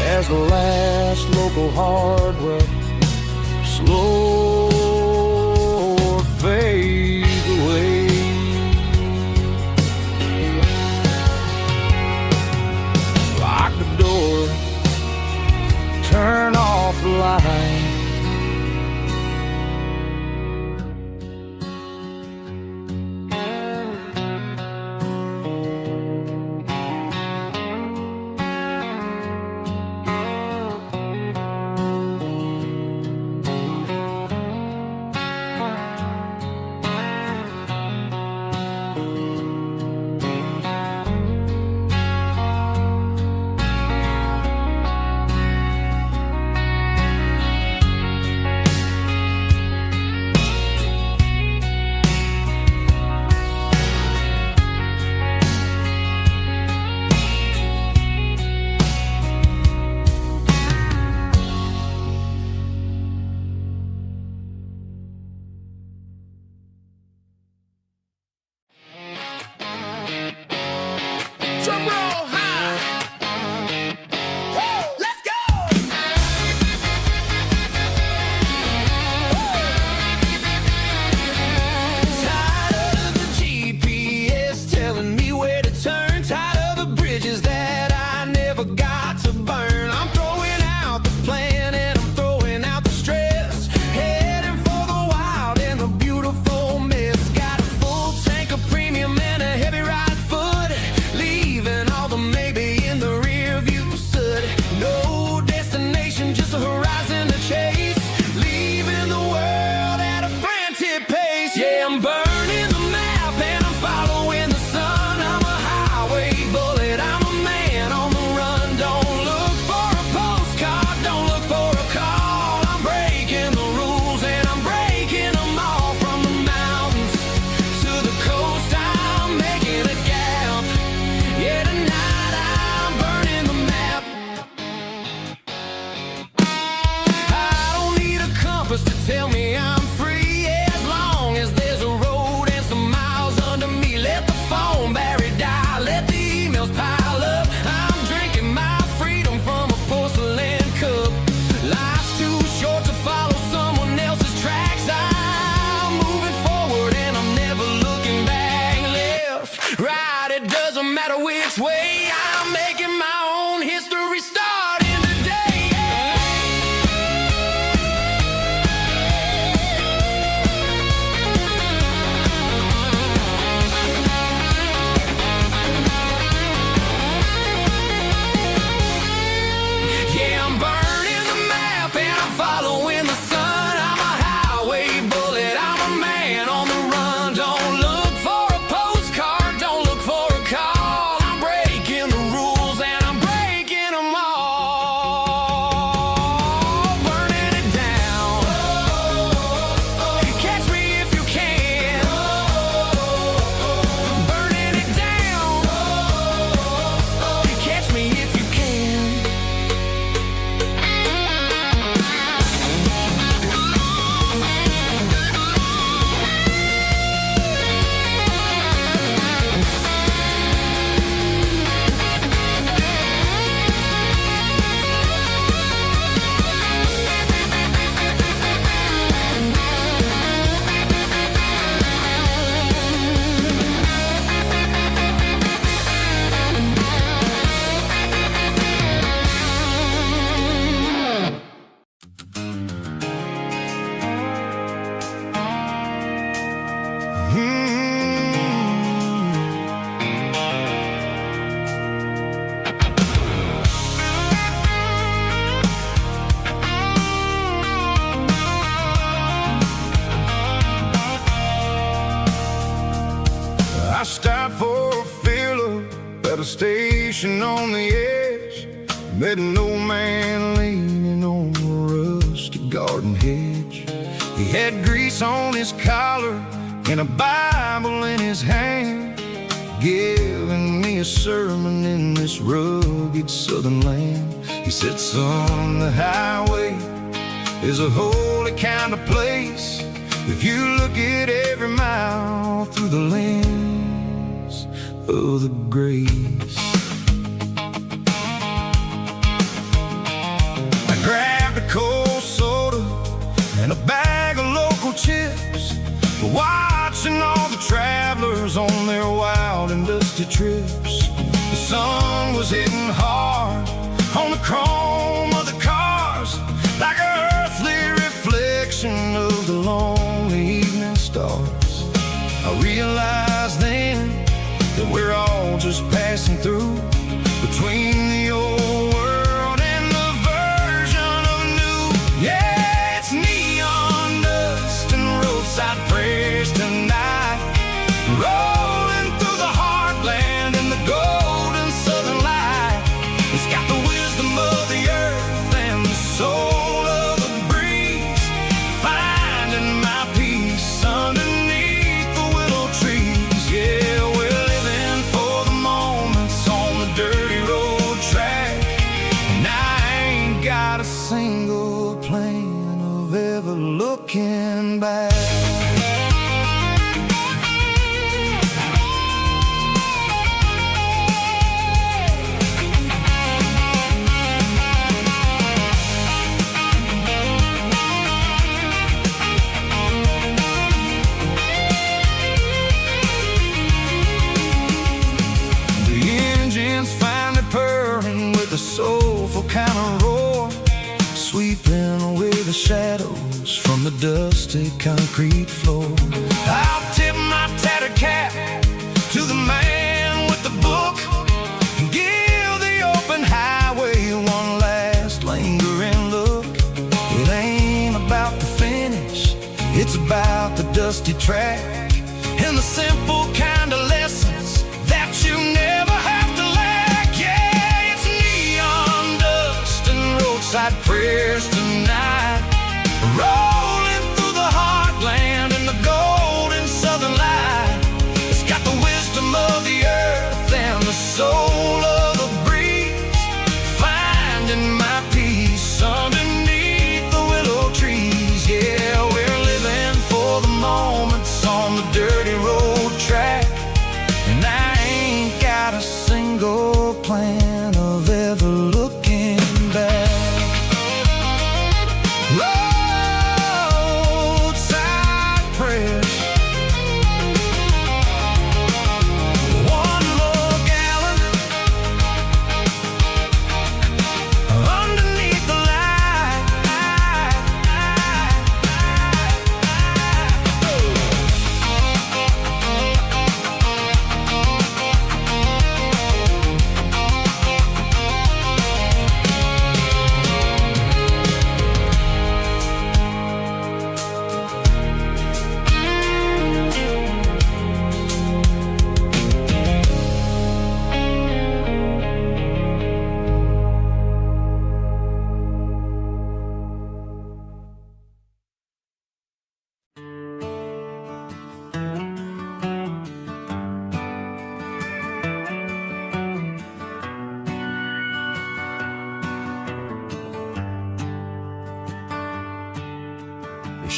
as the last local hardware slow fades away. Lock the door, turn off the light. matter which way, I'm making my own history starting today. Yeah, I'm burning the map and I'm following the sun. I'm a highway bullet, I'm a man on the run. Don't look for a postcard, don't look for a call. I'm breaking the rules and I'm breaking them all. Burning it down. Catch me if you can. Burning it down. Catch me if you can. I stopped for a fill-up at a station on the edge. Met an old man leaning on a rusty garden hedge. He had grease on his collar and a Bible in his hand, giving me a sermon in this rugged southern land. He said, son, the highway is a holy kind of place if you look at every mile through the lens of the grace. I grabbed a cold soda and a bag of local chips, watching all the travelers on their wild and dusty trips. The sun was hitting hard on the chrome of the cars, like an earthly reflection of the lonely evening stars. I realized then that we're all just passing through between the old world and the version of new. Yeah, it's neon dust and roadside prayers tonight, rolling through the heartland in the golden southern light. It's got the wisdom of the earth and the soul of the breeze, finding my peace underneath the willow trees. Yeah, we're living for the moments on the dirty road track, and I ain't got a single plan of ever looking back. The engine's finally purring with a soulful kind of roar, sweeping away the shadows from the dusty concrete floor. I'll tip my tattered cap to the man with the book and give the open highway one last lingering look. It ain't about the finish, it's about the dusty track and the simple kind of lessons that you never have to lack. Yeah, it's neon dust and roadside prayers tonight, rolling through the heartland in the golden southern light. It's got the wisdom of the earth and the soul of the breeze, finding my peace underneath the willow trees. Yeah, we're living for the moments on the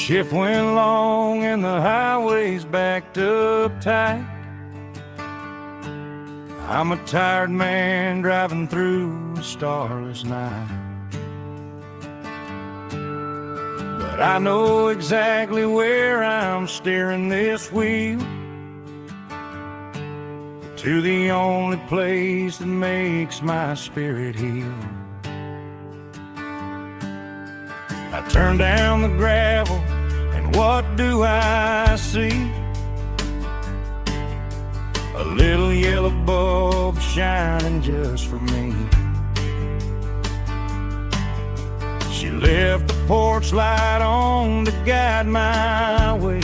Shift went long and the highway's backed up tight. I'm a tired man driving through a starless night. But I know exactly where I'm steering this wheel, to the only place that makes my spirit heal. I turn down the gravel, and what do I see? A little yellow bulb shining just for me. She left the porch light on to guide my way,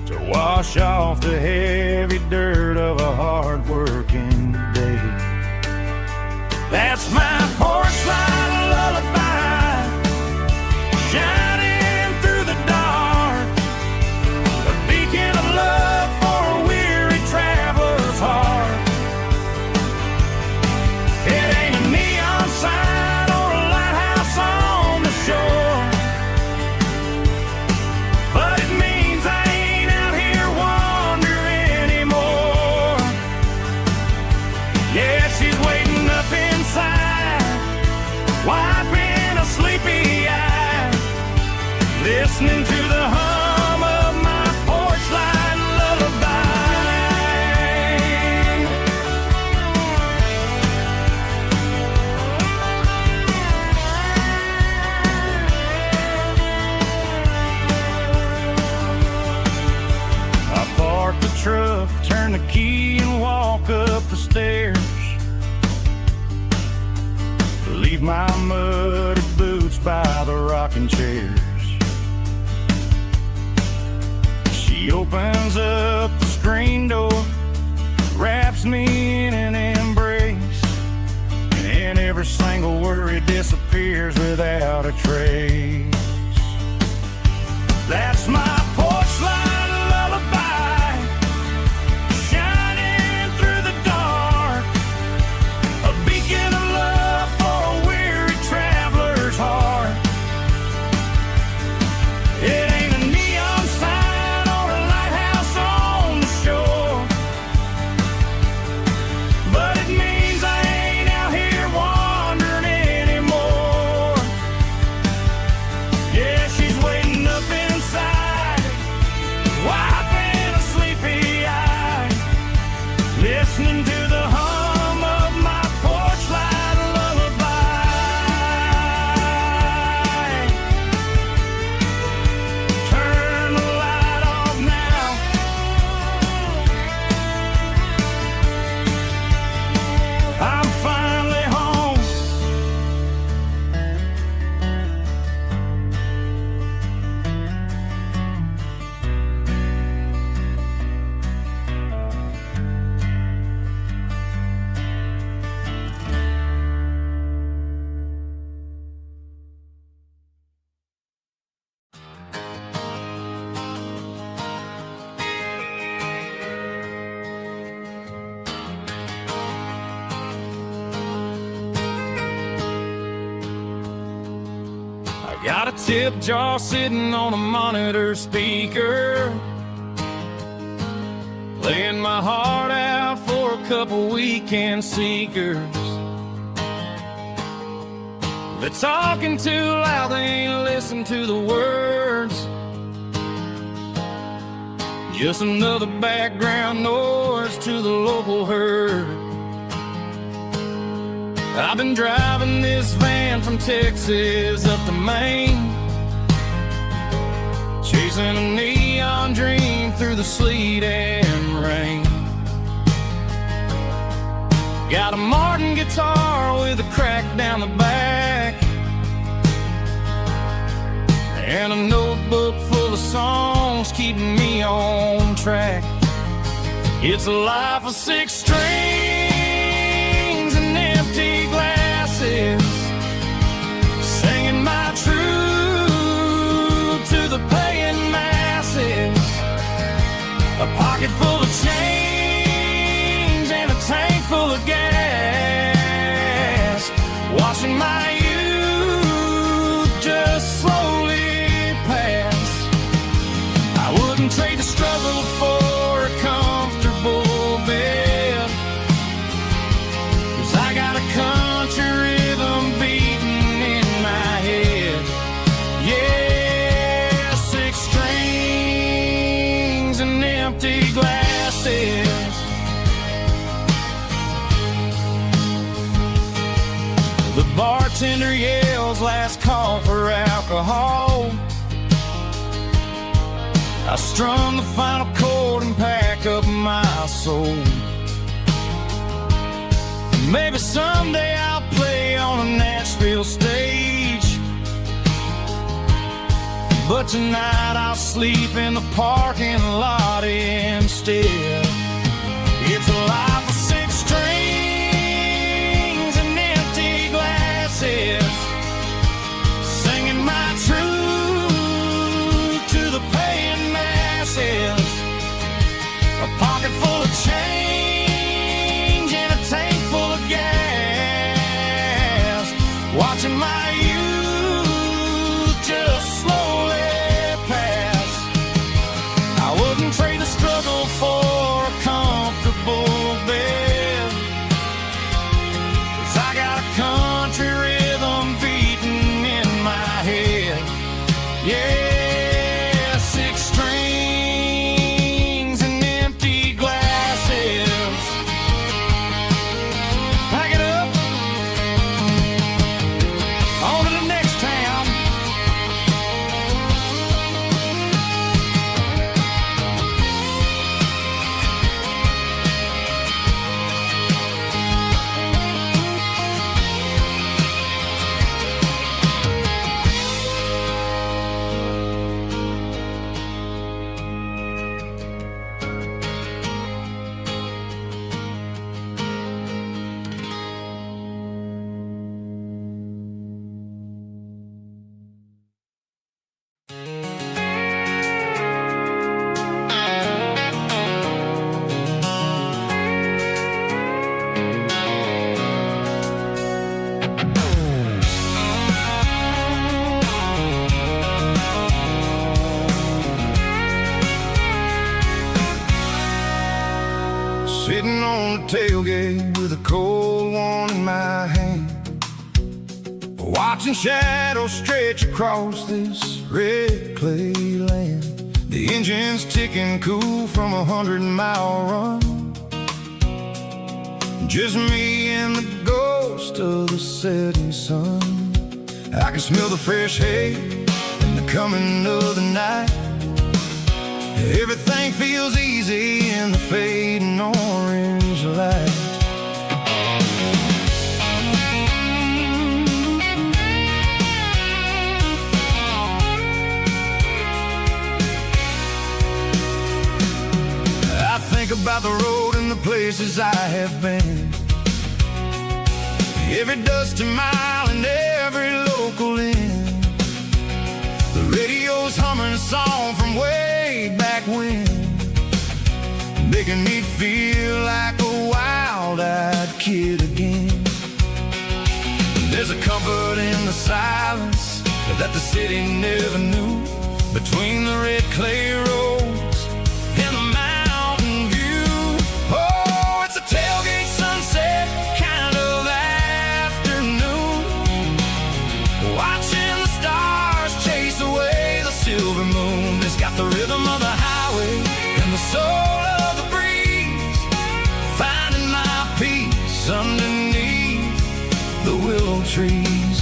to wash off the heavy dirt of a hard-working day. That's my porch light lullaby, shining through the dark, a beacon of love for a weary traveler's heart. It ain't a neon sign or a lighthouse on the shore, but it means I ain't out here wandering anymore. Yeah, she's waiting up inside, wiping a sleepy eye, listening to the hum of my porch light lullaby. I park the truck, turn the key and walk up the stairs, leave my muddy boots by the rocking chairs. She opens up the screen door, wraps me in an embrace, and every single worry disappears without a trace. That's my porch light lullaby, shining through the dark, a beacon of love for a weary traveler's heart. It ain't a neon sign or a lighthouse on the shore, but it means I ain't out here wandering anymore. Yeah, she's waiting up inside, wiping a sleepy eye, listening to the hum of my porch light lullaby. Turn the light off now, I'm finally home. I got a tip jar sitting on a monitor speaker, laying my heart out for a couple weekend seekers. They're talking too loud, they ain't listen to the words, just another background noise to the local herd. I've been driving this van from Texas up to Maine, chasing a neon dream through the sleet and rain. Got a Martin guitar with a crack down the back, and a notebook full of songs keeping me on track. It's a life of 6 strings and empty glasses, singing my truth to the paying masses. A pocket full of change and a tank full of gas, washing my youth just slowly trade the struggle for a comfortable bed, 'cause I got a country rhythm beating in my head. Yeah, six strings and empty glasses. The bartender yells last call for alcohol. I strum the final chord and pack up my soul. Maybe someday I'll play on a Nashville stage, but tonight I'll sleep in the parking lot instead. It's a life of six strings and empty glasses, singing my truth to the paying masses. A pocket full of change and a tank full of gas, watching my youth just slowly pass. I wouldn't trade the struggle for a comfortable bed, 'cause I got a country rhythm beating in my head. Yeah, six strings and empty glasses. Pack it up, on to the next town. Sitting on the tailgate with a cold one in my hand, watching shadows stretch across this red clay land. The engine's ticking cool from a 100-mile run. Just me and the ghost of the setting sun. I can smell the fresh hay and the coming of the night. Everything feels easy in the fading orange light. I think about the road and the places I have been, every dusty mile and every local inn. The radio's humming a song from way back when, making me feel like a wild-eyed kid again. There's a comfort in the silence that the city never knew, between the red clay roads and the mountain view. Oh, it's a tailgate sunset kind of afternoon, watching the stars chase away the silver moon. It's got the rhythm of the highway and the soul of the breeze, finding my peace underneath the willow trees.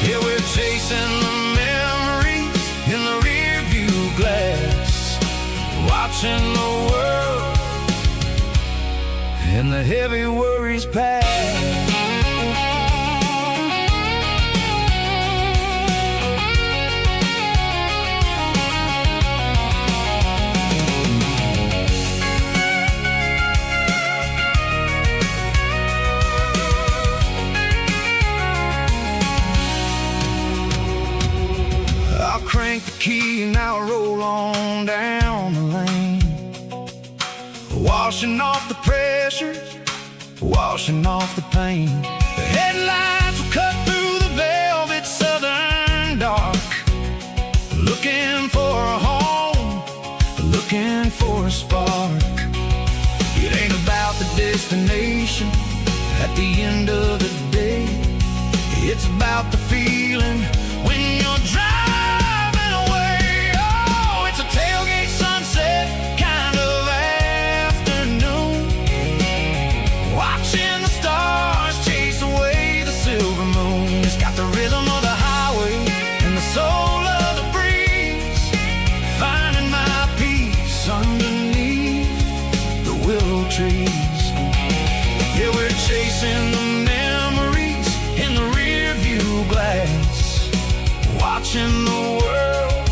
Yeah, we're chasing the memories in the rear view glass, watching the world and the heavy worries pass. Crank the key and I'll roll on down the lane, washing off the pressure, washing off the pain. The headlights will cut through the velvet southern dark, looking for a home looking for a spark. It ain't about the destination at the end of the day. It's about the feeling when you're driving away. Oh, it's a tailgate sunset kind of afternoon, watching the stars chase away the silver moon. It's got the rhythm of the highway and the soul of the breeze, finding my peace underneath the willow trees. Yeah, we're chasing the memories in the rear view glass, watching the world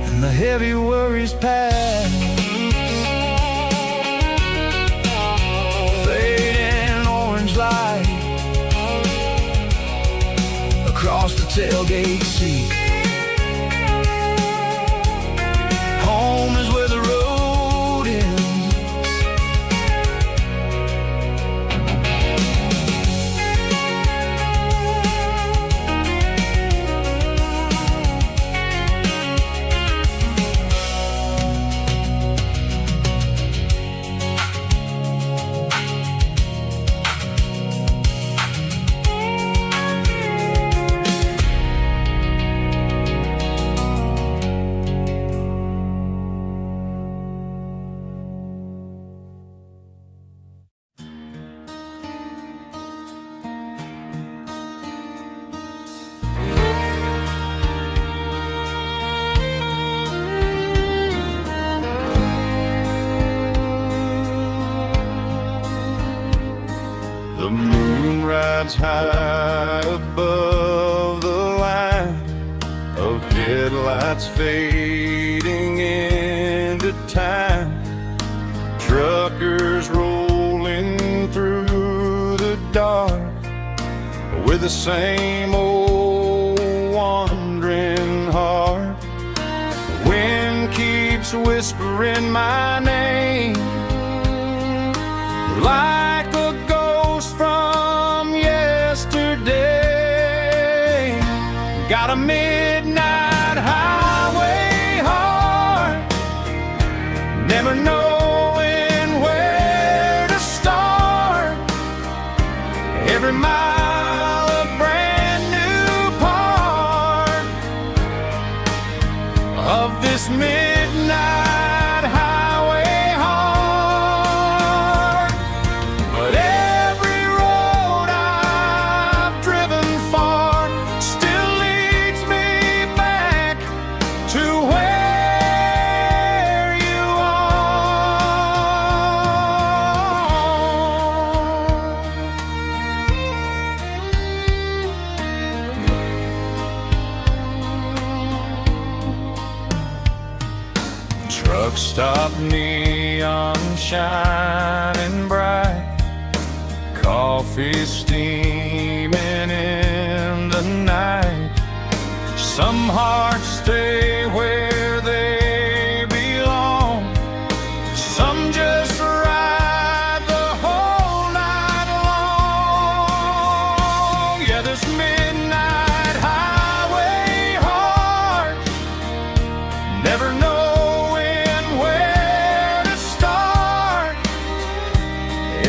and the heavy worries pass. Fading orange light across the tailgate seat. Home is where the road ends. The moon rides high above the line of headlights fading into time. Truckers rolling through the dark with the same old wandering heart. The wind keeps whispering my name like a ghost from yesterday. Got a midnight highway heart, never knowing where to start. Every mile a brand new part of this midnight highway heart. But every road I've driven far still leads me back to where you are. Truck stop, neon shining bright, coffee steaming in the night. Some hearts stay where they belong, some just ride the whole night long. Yeah, this midnight highway heart, never knowing where to start.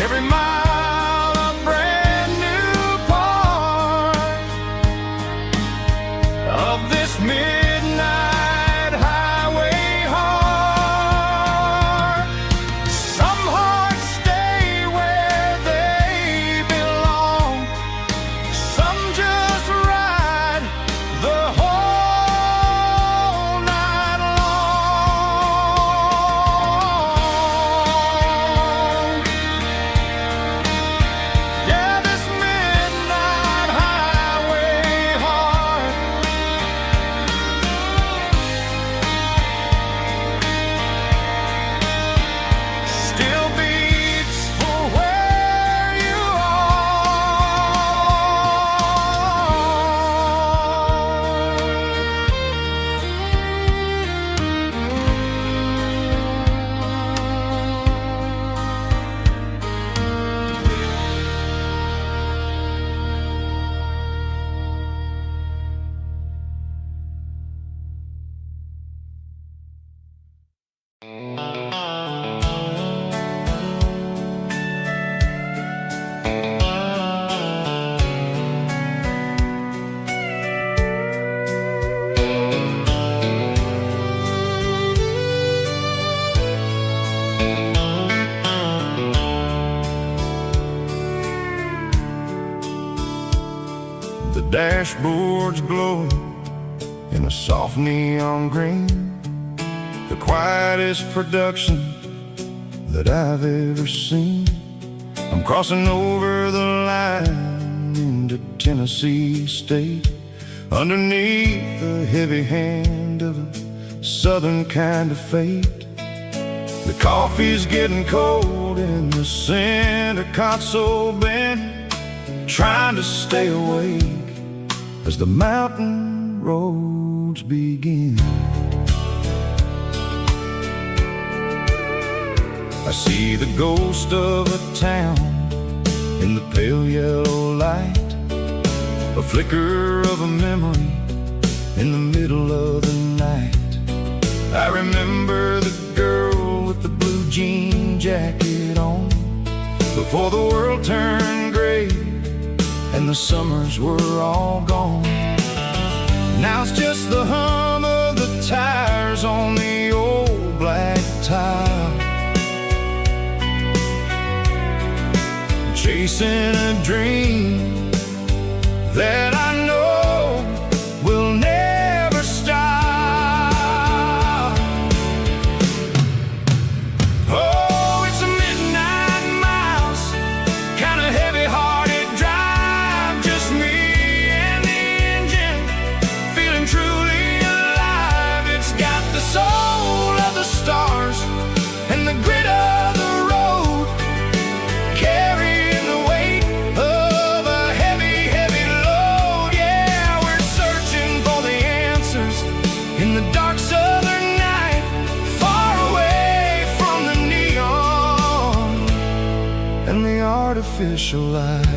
Every mile a brand new part of this midnight dashboard's glowing in a soft neon green, the quietest production that I've ever seen. I'm crossing over the line into Tennessee State, underneath the heavy hand of a southern kind of fate. The coffee's getting cold in the center console bin, trying to stay awake as the mountain roads begin. I see the ghost of a town in the pale yellow light, a flicker of a memory in the middle of the night. I remember the girl with the blue jean jacket on, before the world turned gray and the summers were all gone. Now it's just the hum of the tires on the old black tile, chasing a dream that I know will never stop. Oh, it's a midnight miles, kind of heavy-hearted drive, just me and the engine, feeling truly alive. It's got the soul of the stars and the grit of the road, carrying the weight of a heavy, heavy load. Yeah, we're searching for the answers in the dark southern night, far away from the neon and the artificial light.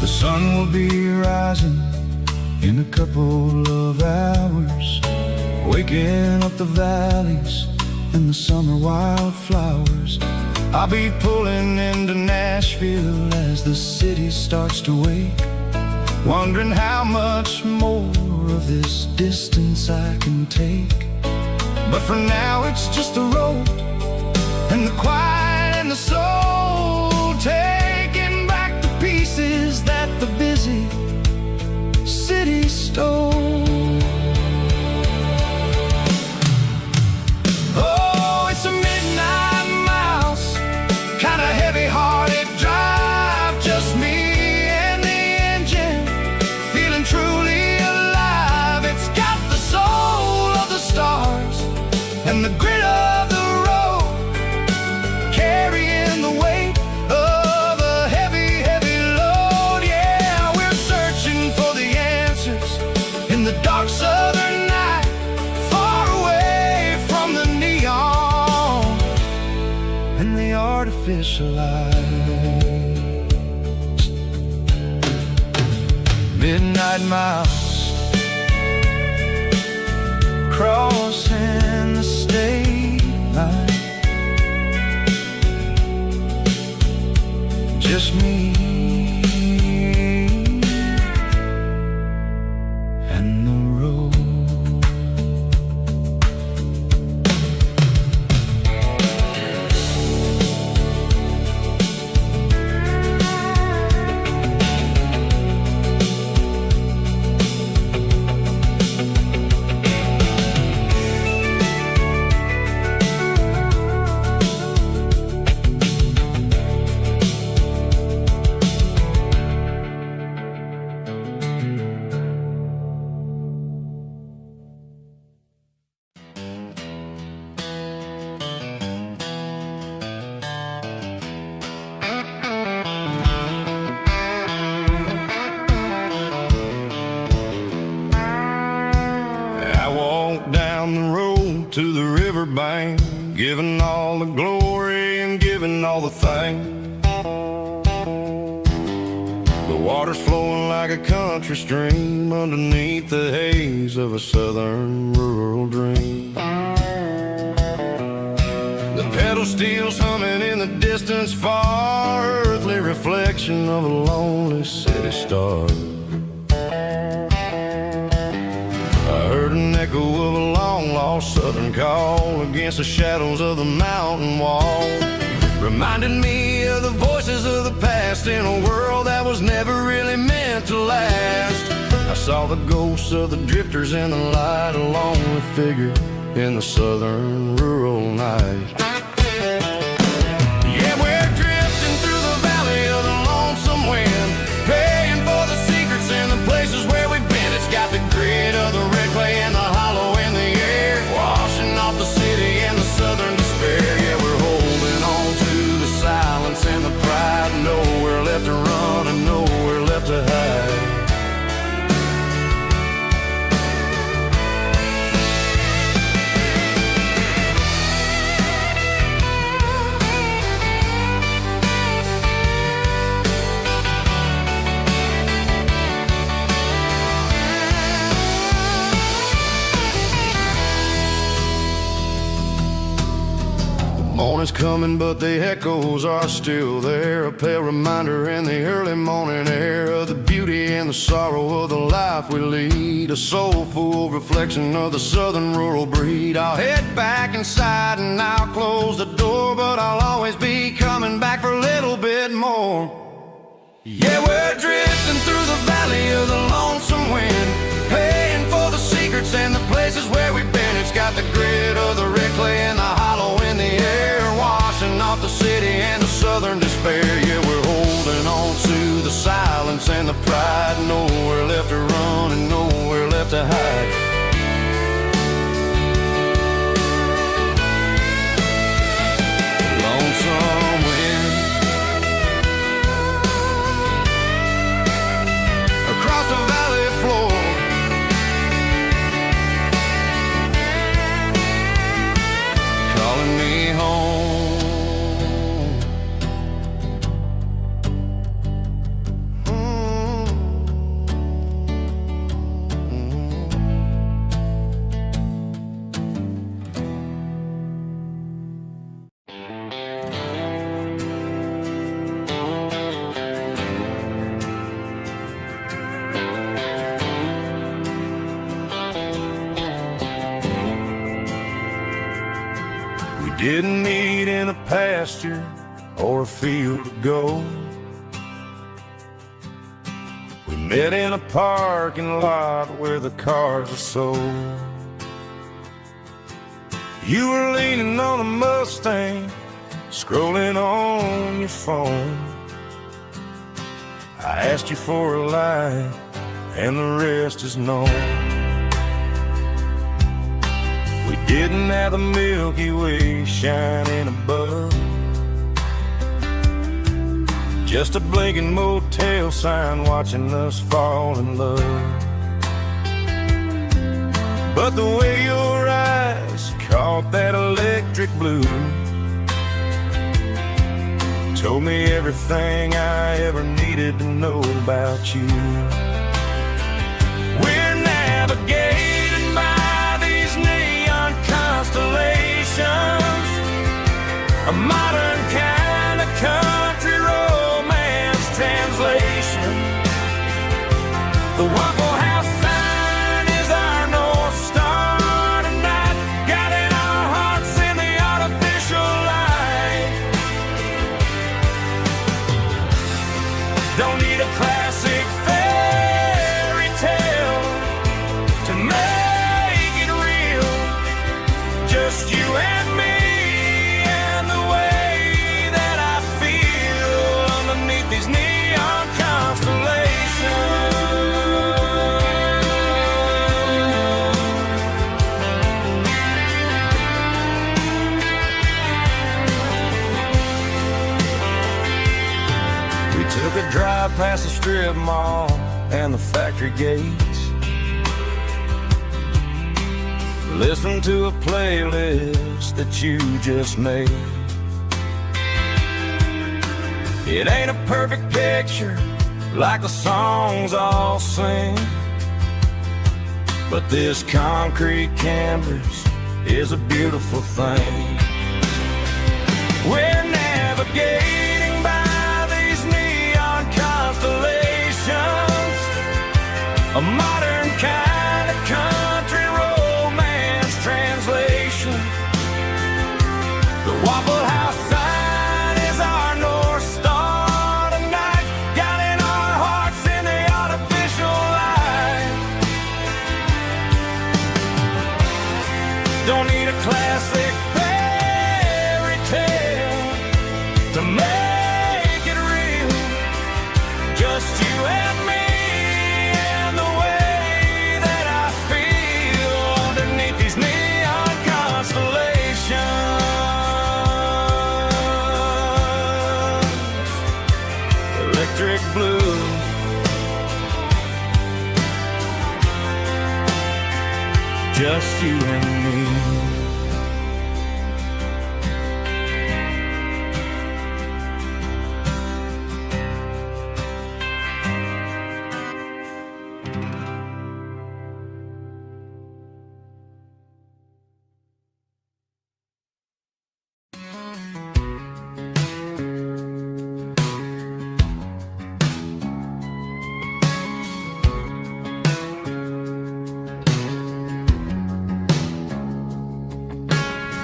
The sun will be rising in a couple of hours, waking up the valleys and the summer wildflowers. I'll be pulling into Nashville as the city starts to wake, wondering how much more of this distance I can take. But for now it's just the road and the quiet and the soul, taking back the pieces that the busy city stole. Oh, it's a midnight miles, kind of heavy-hearted drive, just me and the engine, feeling truly alive. It's got the soul of the stars and the grit of the road, carrying the weight of a heavy, heavy load. Yeah, we're searching for the answers in the dark southern night, far away from the neon and the artificial lights. Midnight miles, crossing the state line, just me and the road. Down the road to the riverbank, giving all the glory and giving all the thanks. But water's flowing like a country stream underneath the haze of a southern rural dream. The pedal steel's humming in the distance far, earthly reflection of a lonely city star. I heard an echo of a long-lost southern call against the shadows of the mountain wall. Reminded me of the voices of the past in a world that was never really meant to last. I saw the ghosts of the drifters in the light, a lonely figure in the southern rural night. Yeah, we're drifting through the valley of the lonesome wind, paying for the secrets and the places where we've been. It's got the grit of the red clay and the hollow in the air, washing off the city and the southern despair. Yeah, we're holding on to the silence and the pride, nowhere left to run and nowhere left to hide. Morning's coming, but the echoes are still there, a pale reminder in the early morning air of the beauty and the sorrow of the life we lead, a soulful reflection of the southern rural breed. I'll head back inside and I'll close the door, but I'll always be coming back for a little bit more. Yeah, we're drifting through the valley of the lonesome wind, paying for the secrets and the places where we've been. It's got the grit of the red clay and the hollow in the air, washing off the city and the southern despair. Yeah, we're holding on to the silence and the pride, nowhere left to run and nowhere left to hide. Lonesome wind across the valley floor, calling me home. Didn't meet in a pasture or a field of gold. We met in a parking lot where the cars are sold. You were leaning on a Mustang, scrolling on your phone. I asked you for a light, and the rest is known. We didn't have the Milky Way shining above, just a blinking motel sign watching us fall in love. But the way your eyes caught that electric blue told me everything I ever needed to know about you. We're navigating by these neon constellations, a modern kind of country romance translation. The Waffle House sign is our North Star tonight, guiding our hearts in the artificial light. Don't need a classic fairy tale to make it real, just you and me and the way that I feel underneath these neon constellations. We took a drive past the strip mall and the factory gates, listen to a playlist that you just made. It ain't a perfect picture, like the songs all sing. But this concrete canvas is a beautiful thing. We're navigating by these neon constellations, a modern kind of country romance translation. The Waffle House sign is our North Star tonight, guiding our hearts in the artificial light. Don't need a classic fairy tale to make it real. Just you and me and the way that I feel underneath these neon constellations. Electric blue, just you and me.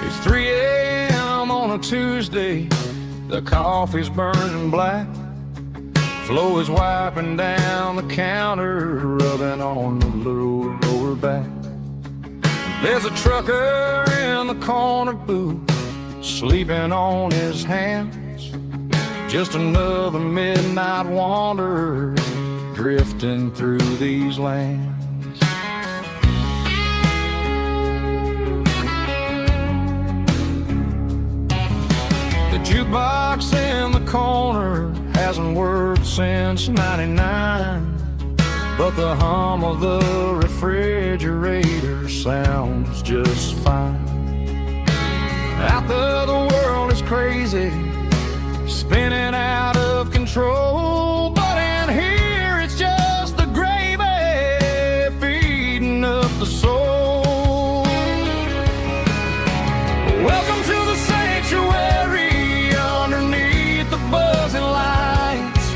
It's 3 a.m. on a Tuesday, the coffee's burning black. Flo is wiping down the counter, rubbing on the lower back. There's a trucker in the corner booth, sleeping on his hands. Just another midnight wanderer, drifting through these lands. The jukebox in the corner hasn't worked since '99, but the hum of the refrigerator sounds just fine. Out there the world is crazy, spinning out of control, but in here it's just the gravy feeding up the soul. Welcome to the sanctuary underneath the buzzing lights,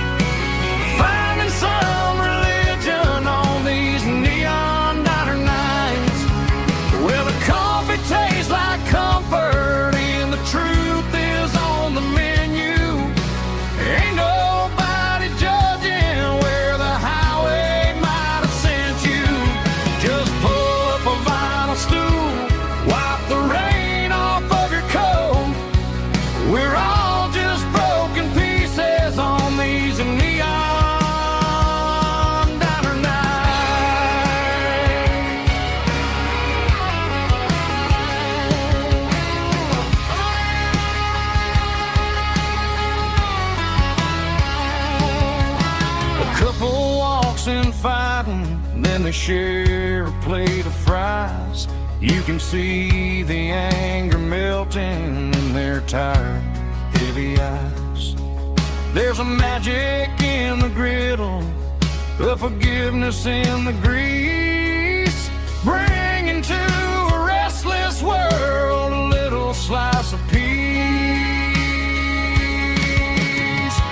finding some religion on these neon diner nights, where the coffee tastes like comfort and the truth is on the menu. Ain't nobody judging where the highway might have sent you. Just pull up a vinyl stool, wipe the rain off of your coat. We're all just broken pieces on these neon diner nights. A couple walks in fighting, then they share a plate of fries. You can see the anger melting in their tired, heavy eyes. There's a magic in the griddle, a forgiveness in the grease, bringing to a restless world a little slice of peace.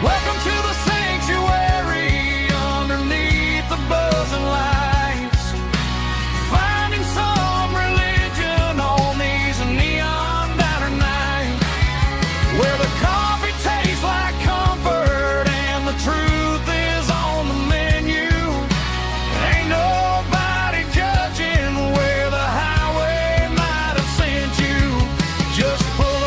Welcome to the sanctuary underneath the buzzing lights, finding some religion on these neon diner nights, where the coffee tastes like comfort and the truth is on the menu. Ain't nobody judging where the highway might have sent you. Just pull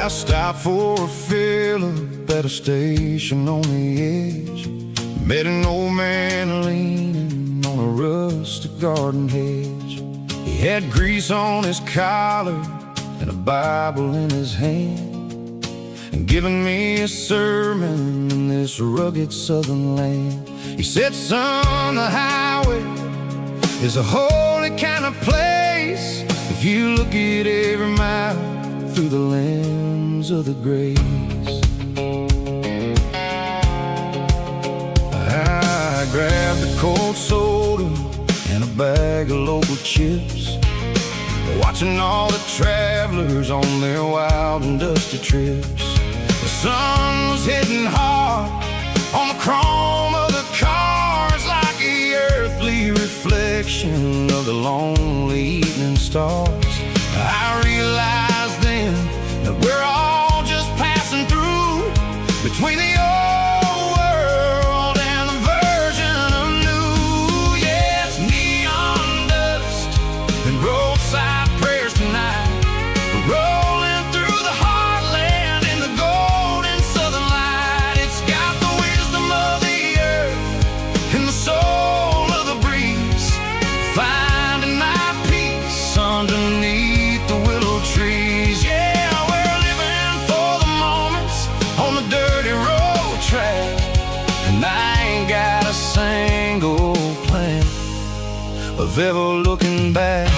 I stopped for a fill-up at a station on the edge. Met an old man leaning on a rustic garden hedge. He had grease on his collar and a Bible in his hand, and giving me a sermon in this rugged southern land. He said, son, the highway is a holy kind of place if you look at every mile through the lens of the grace. I grabbed a cold soda and a bag of local chips, watching all the travelers on their wild and dusty trips. The sun was hitting hard on the chrome of the cars, like the earthly reflection of the lonely evening stars. I realized then that we're all just passing through between the old world and the version of new. Yeah, it's neon dust and roadside prayers tonight, rolling through the heartland in the golden southern light. It's got the wisdom of the earth and the soul of the breeze, finding my peace underneath the willow trees. Yeah, we're living for the moments on the dirty road track, and I ain't got a single plan of ever looking back.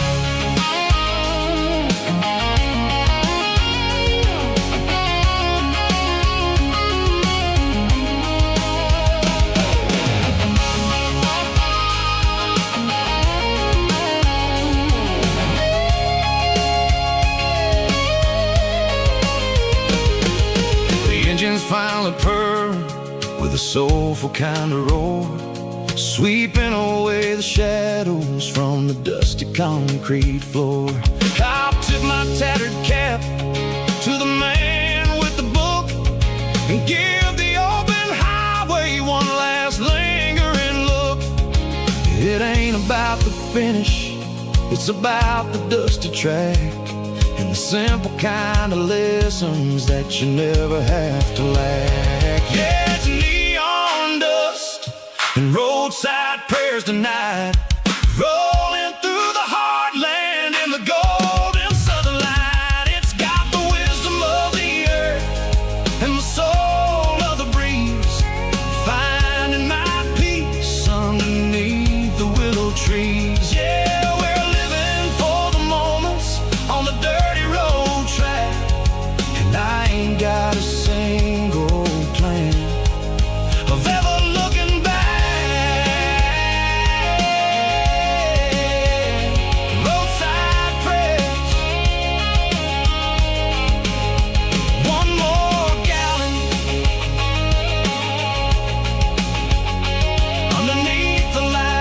Engines finally purr with a soulful kind of roar, sweeping away the shadows from the dusty concrete floor. I'll tip my tattered cap to the man with the book and give the open highway one last lingering look. It ain't about the finish, it's about the dusty track and the simple kind of lessons that you never have to lack. Yeah, it's neon dust and roadside prayers tonight, rolling through the heartland in the golden southern light. It's got the wisdom of the earth and the soul of the breeze, finding my peace underneath the willow trees. Yeah, we're living for the moments on the dirty road track, and I ain't got a single plan of ever looking back. Roadside prayers, one more gallon underneath the light.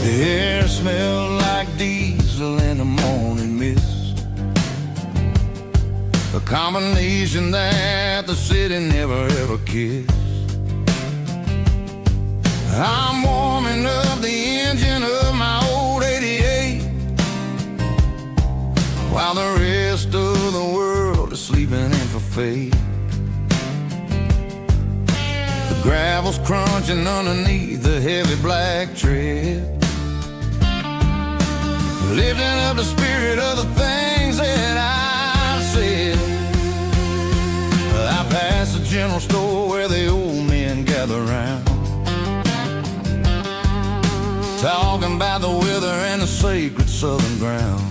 The air smelled like diesel in the morning mist, a combination that the city never ever kissed. I'm warming up the engine of my old 88, while the rest of the world is sleeping in for fate. The gravel's crunching underneath the heavy black tread, lifting up the spirit of the things that I said. I passed the general store where the old men and gather round, talking about the weather and the sacred southern ground.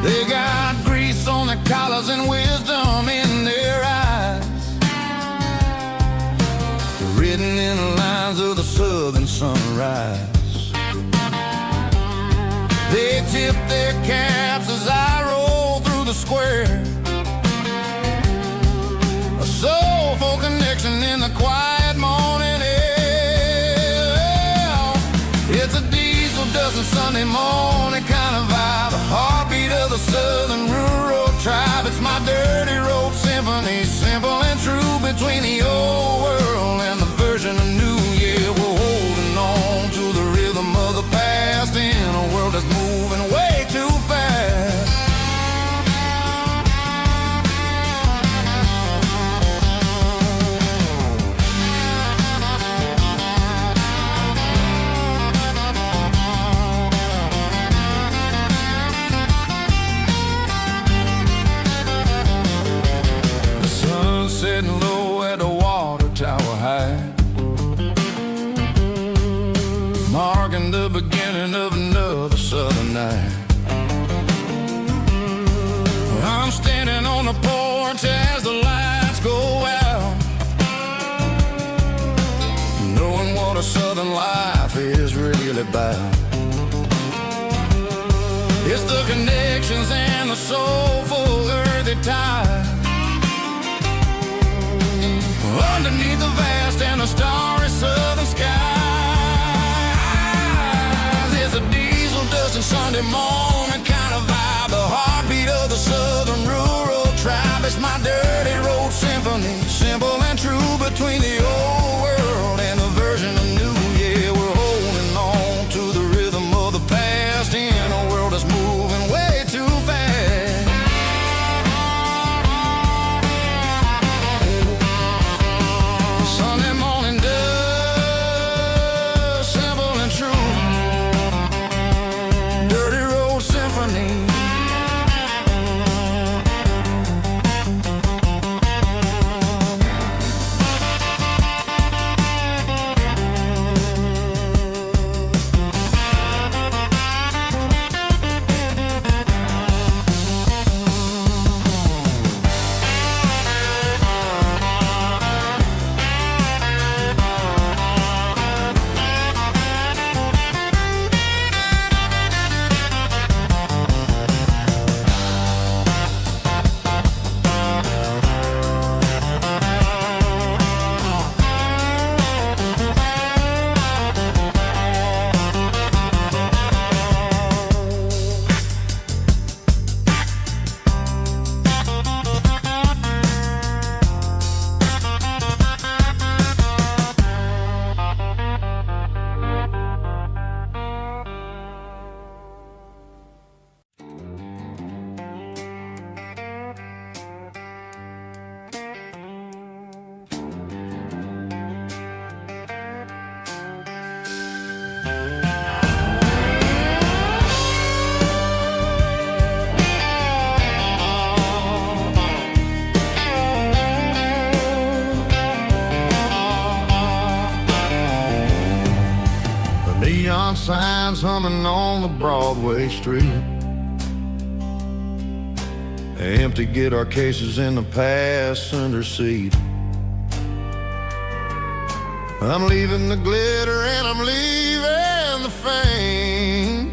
They got grease on their collars and wisdom in their eyes, written in the lines of the southern sunrise. They tip their caps as I roll through the square, a soulful connection in the quiet morning air. It's a diesel dozen Sunday morning kind of vibe, a heartbeat of the southern rural tribe. It's my dirty road symphony, simple and true, between the old world and the version of new. Yeah, we're holding on to the rhythm of the past in a world that's moving way too fast. The sun setting low at the water tower high, marking the beginning of another southern night. I'm standing on the porch as the lights go out, knowing what a southern life is really about. It's the connections and the soulful earthy tide, underneath the vast and the starry southern skies. It's a diesel dusting Sunday morning kind of vibe, the heartbeat of the southern rural tribe. It's my dirty road symphony, simple and true, between the old world and the version of new. Yeah, we're holding on to the rhythm of the past in a world that's moving way too fast. Sunday morning dust, simple and true, dirty road symphony. Neon signs humming on the Broadway street, empty guitar cases in the passenger seat. I'm leaving the glitter and I'm leaving the fame,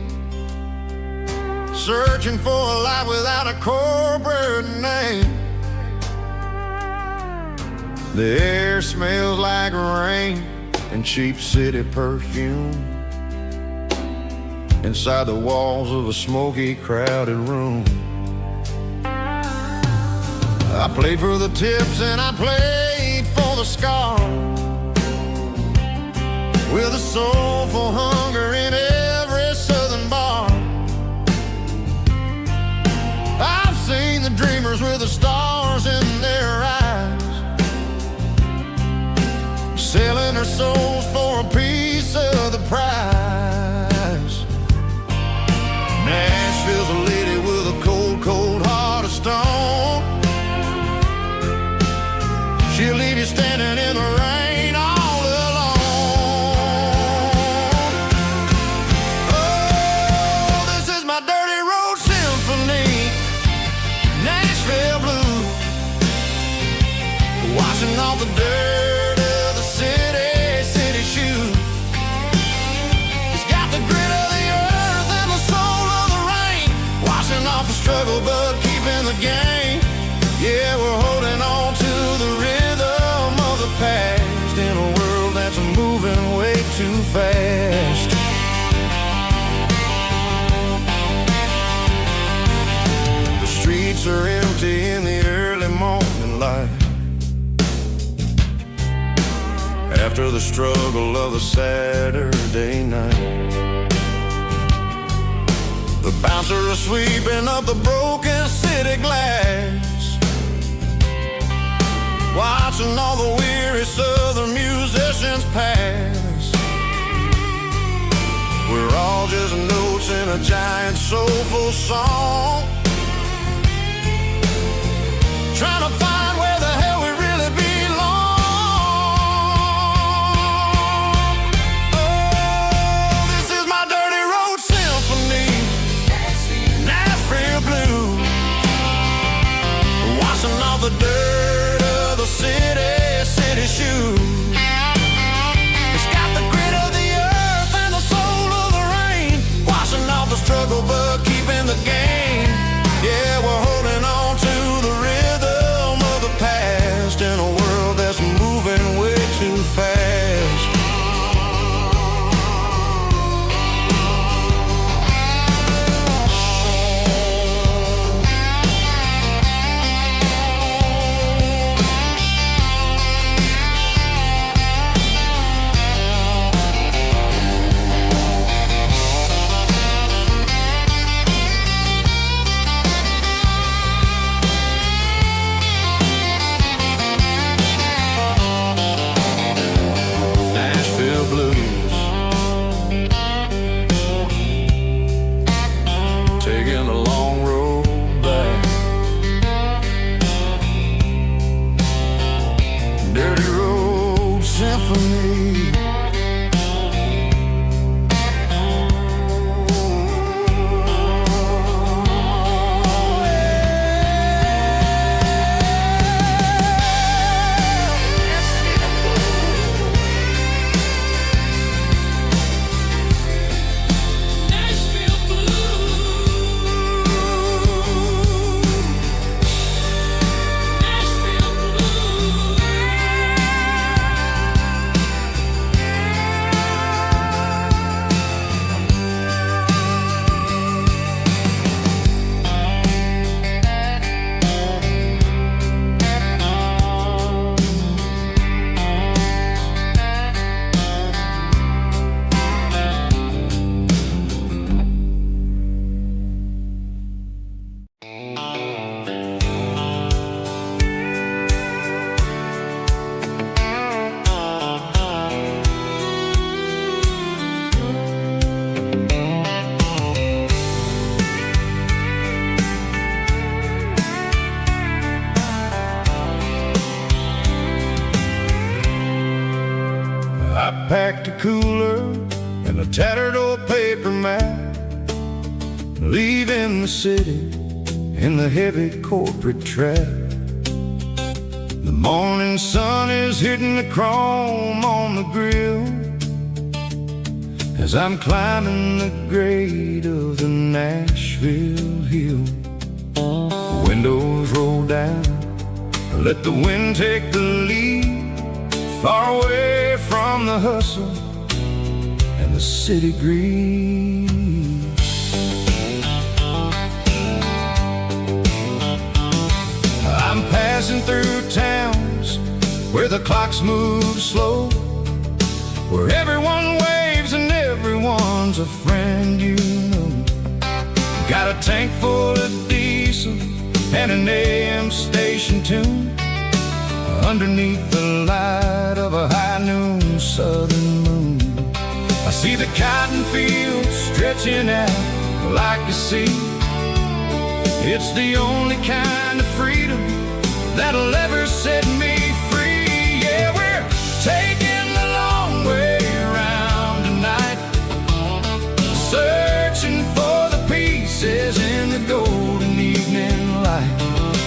searching for a life without a corporate name. The air smells like rain and cheap city perfume inside the walls of a smoky, crowded room. I played for the tips and I played for the scar, with a soulful hunger in every southern bar. I've seen the dreamers with the stars in their eyes, selling their souls for a piece of the prize. Nashville's a lady with a cold, cold heart of stone. She'll leave you standing washing off the dirt of the city shoes. He's got the grit of the earth and the soul of the rain, washing off the struggle but keeping the game. Yeah, we're holding on to the rhythm of the past in a world that's moving way too fast. The streets are empty in the early morning light, after the struggle of the Saturday night. The bouncers are sweeping up the broken city glass, watching all the weary southern musicians pass. We're all just notes in a giant soulful song, trying to find where the hell we really belong. Oh, this is my dirty road symphony, Nashville blues, washing off the dirt of the city shoes. It's got the grit of the earth and the soul of the rain, washing off the struggle but keeping the game. Yeah, we're holding on to the rhythm of the past in a world that's moving way too fast. Taking a long road back, dirty road symphony. I packed a cooler and a tattered old paper map, leaving the city in the heavy corporate trap. The morning sun is hitting the chrome on the grill as I'm climbing the grade of the Nashville hill. The windows roll down, let the wind take the lead, far away from the hustle and the city greed. I'm passing through towns where the clocks move slow, where everyone waves and everyone's a friend you know. Got a tank full of diesel and an AM station tune underneath the light of a high noon southern moon. I see the cotton fields stretching out like a sea. It's the only kind of freedom that'll ever set me free. Yeah, we're taking the long way around tonight, searching for the pieces in the golden evening light.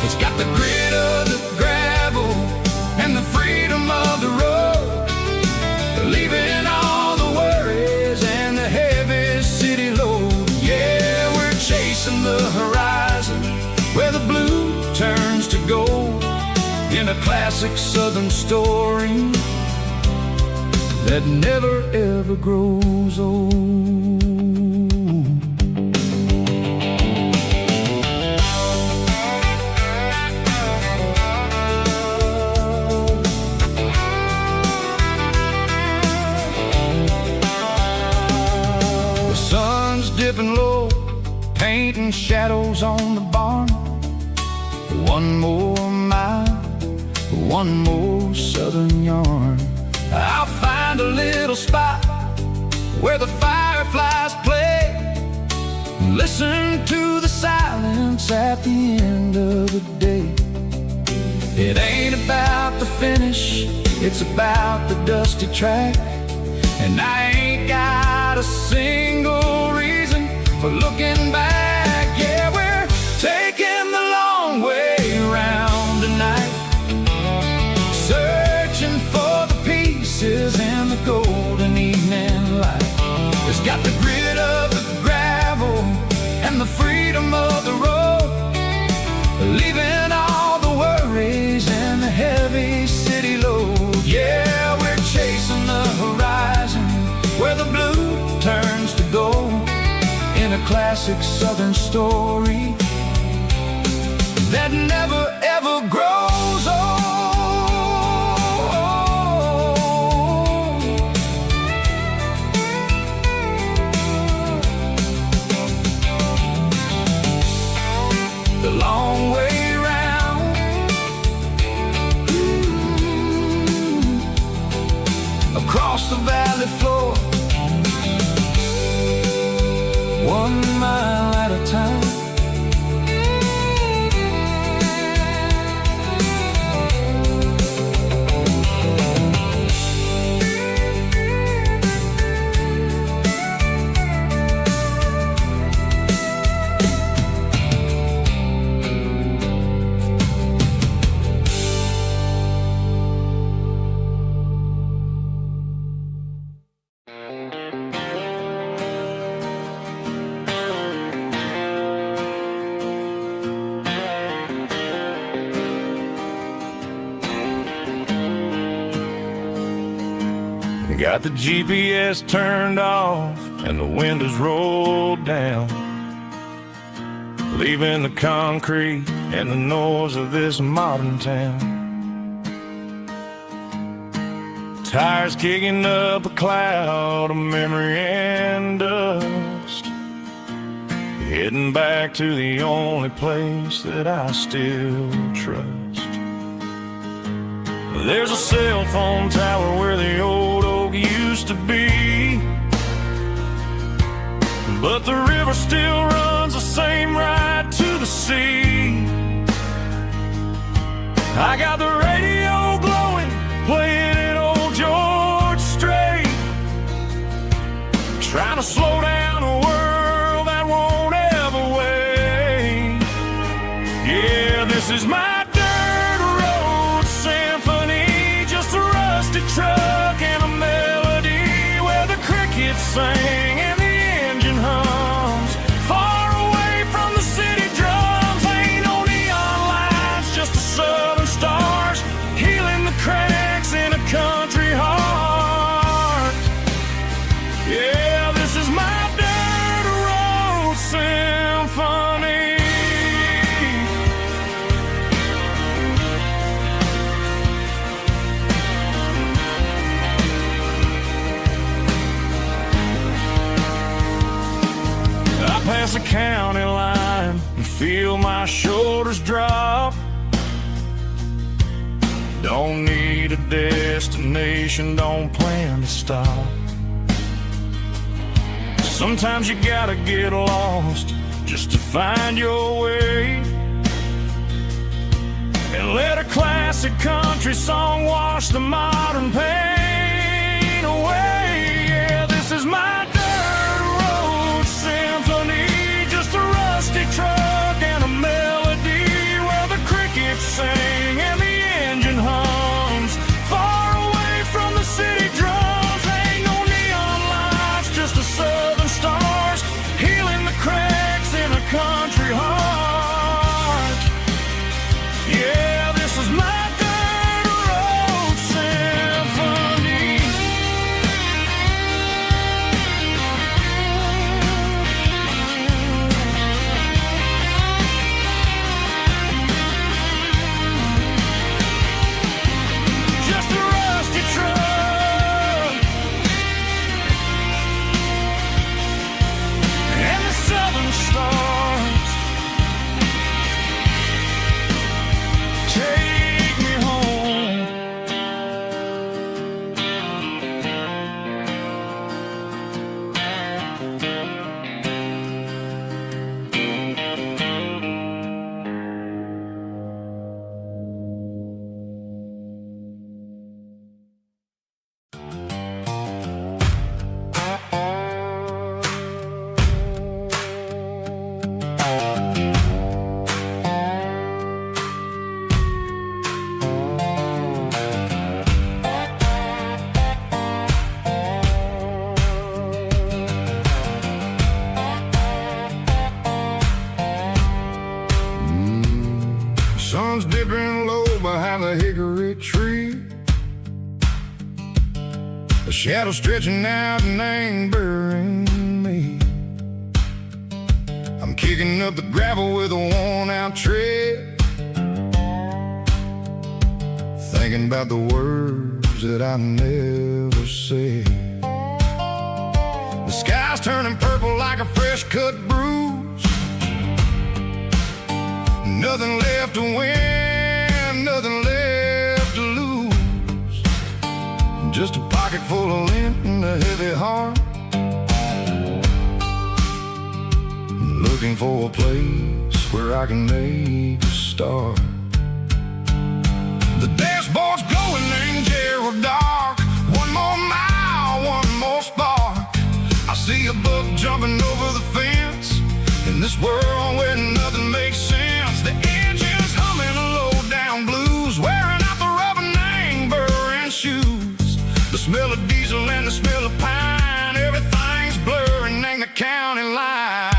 It's got the grit of the gravel and the in a classic southern story that never ever grows old. The sun's dipping low, painting shadows on the barn. One more mile, one more southern yarn. I'll find a little spot where the fireflies play, listen to the silence at the end of the day. It ain't about the finish, it's about the dusty track. And I ain't got a single reason for looking back. Yeah, we're taking the long way around tonight, searching for the pieces in the golden evening light. It's got the grit of the gravel and the freedom of the road, leaving all the worries and the heavy city load. Yeah, we're chasing the horizon where the blue turns to gold, in a classic southern story that never ever grows old. The long way round, across the valley floor, 1 mile at a time. Got the GPS turned off and the windows rolled down, leaving the concrete and the noise of this modern town. Tires kicking up a cloud of memory and dust, heading back to the only place that I still trust. There's a cell phone tower where the old oak used to be, but the river still runs the same right to the sea. I got the radio glowing, playing an old George Strait, trying to slow down a world that won't ever wait. Yeah, this is my truck and a melody where the crickets sing and the engine hums, far away from the city drums. Ain't no neon lights, just the southern stars healing the cracks in a country heart. Yeah, this is my dirt road symphony. Past the county line and feel my shoulders drop. Don't need a destination, don't plan to stop. Sometimes you gotta get lost just to find your way, and let a classic country song wash the modern pain away. Yeah, this is my truck and a melody where the crickets sing and the engine hums, far away from the city drums. Ain't no neon lights, just the southern stars healing the cracks in a country heart. Yeah, this is my dirt sun's dipping low behind the hickory tree. The shadow stretching out and ain't burying me. I'm kicking up the gravel with a worn-out tread, thinking about the words that I never said. The sky's turning purple like a fresh-cut bruise. Nothing left to win, nothing left to lose. Just a pocket full of lint and a heavy heart, looking for a place where I can make a start. The dashboard's glowing in Gerald dark. One more mile, one more spark. I see a buck jumping over the fence in this world where nothing makes sense. The engine's humming a low-down blues, wearing out the rubber name burring shoes. The smell of diesel and the smell of pine, everything's blurring, ain't the county line.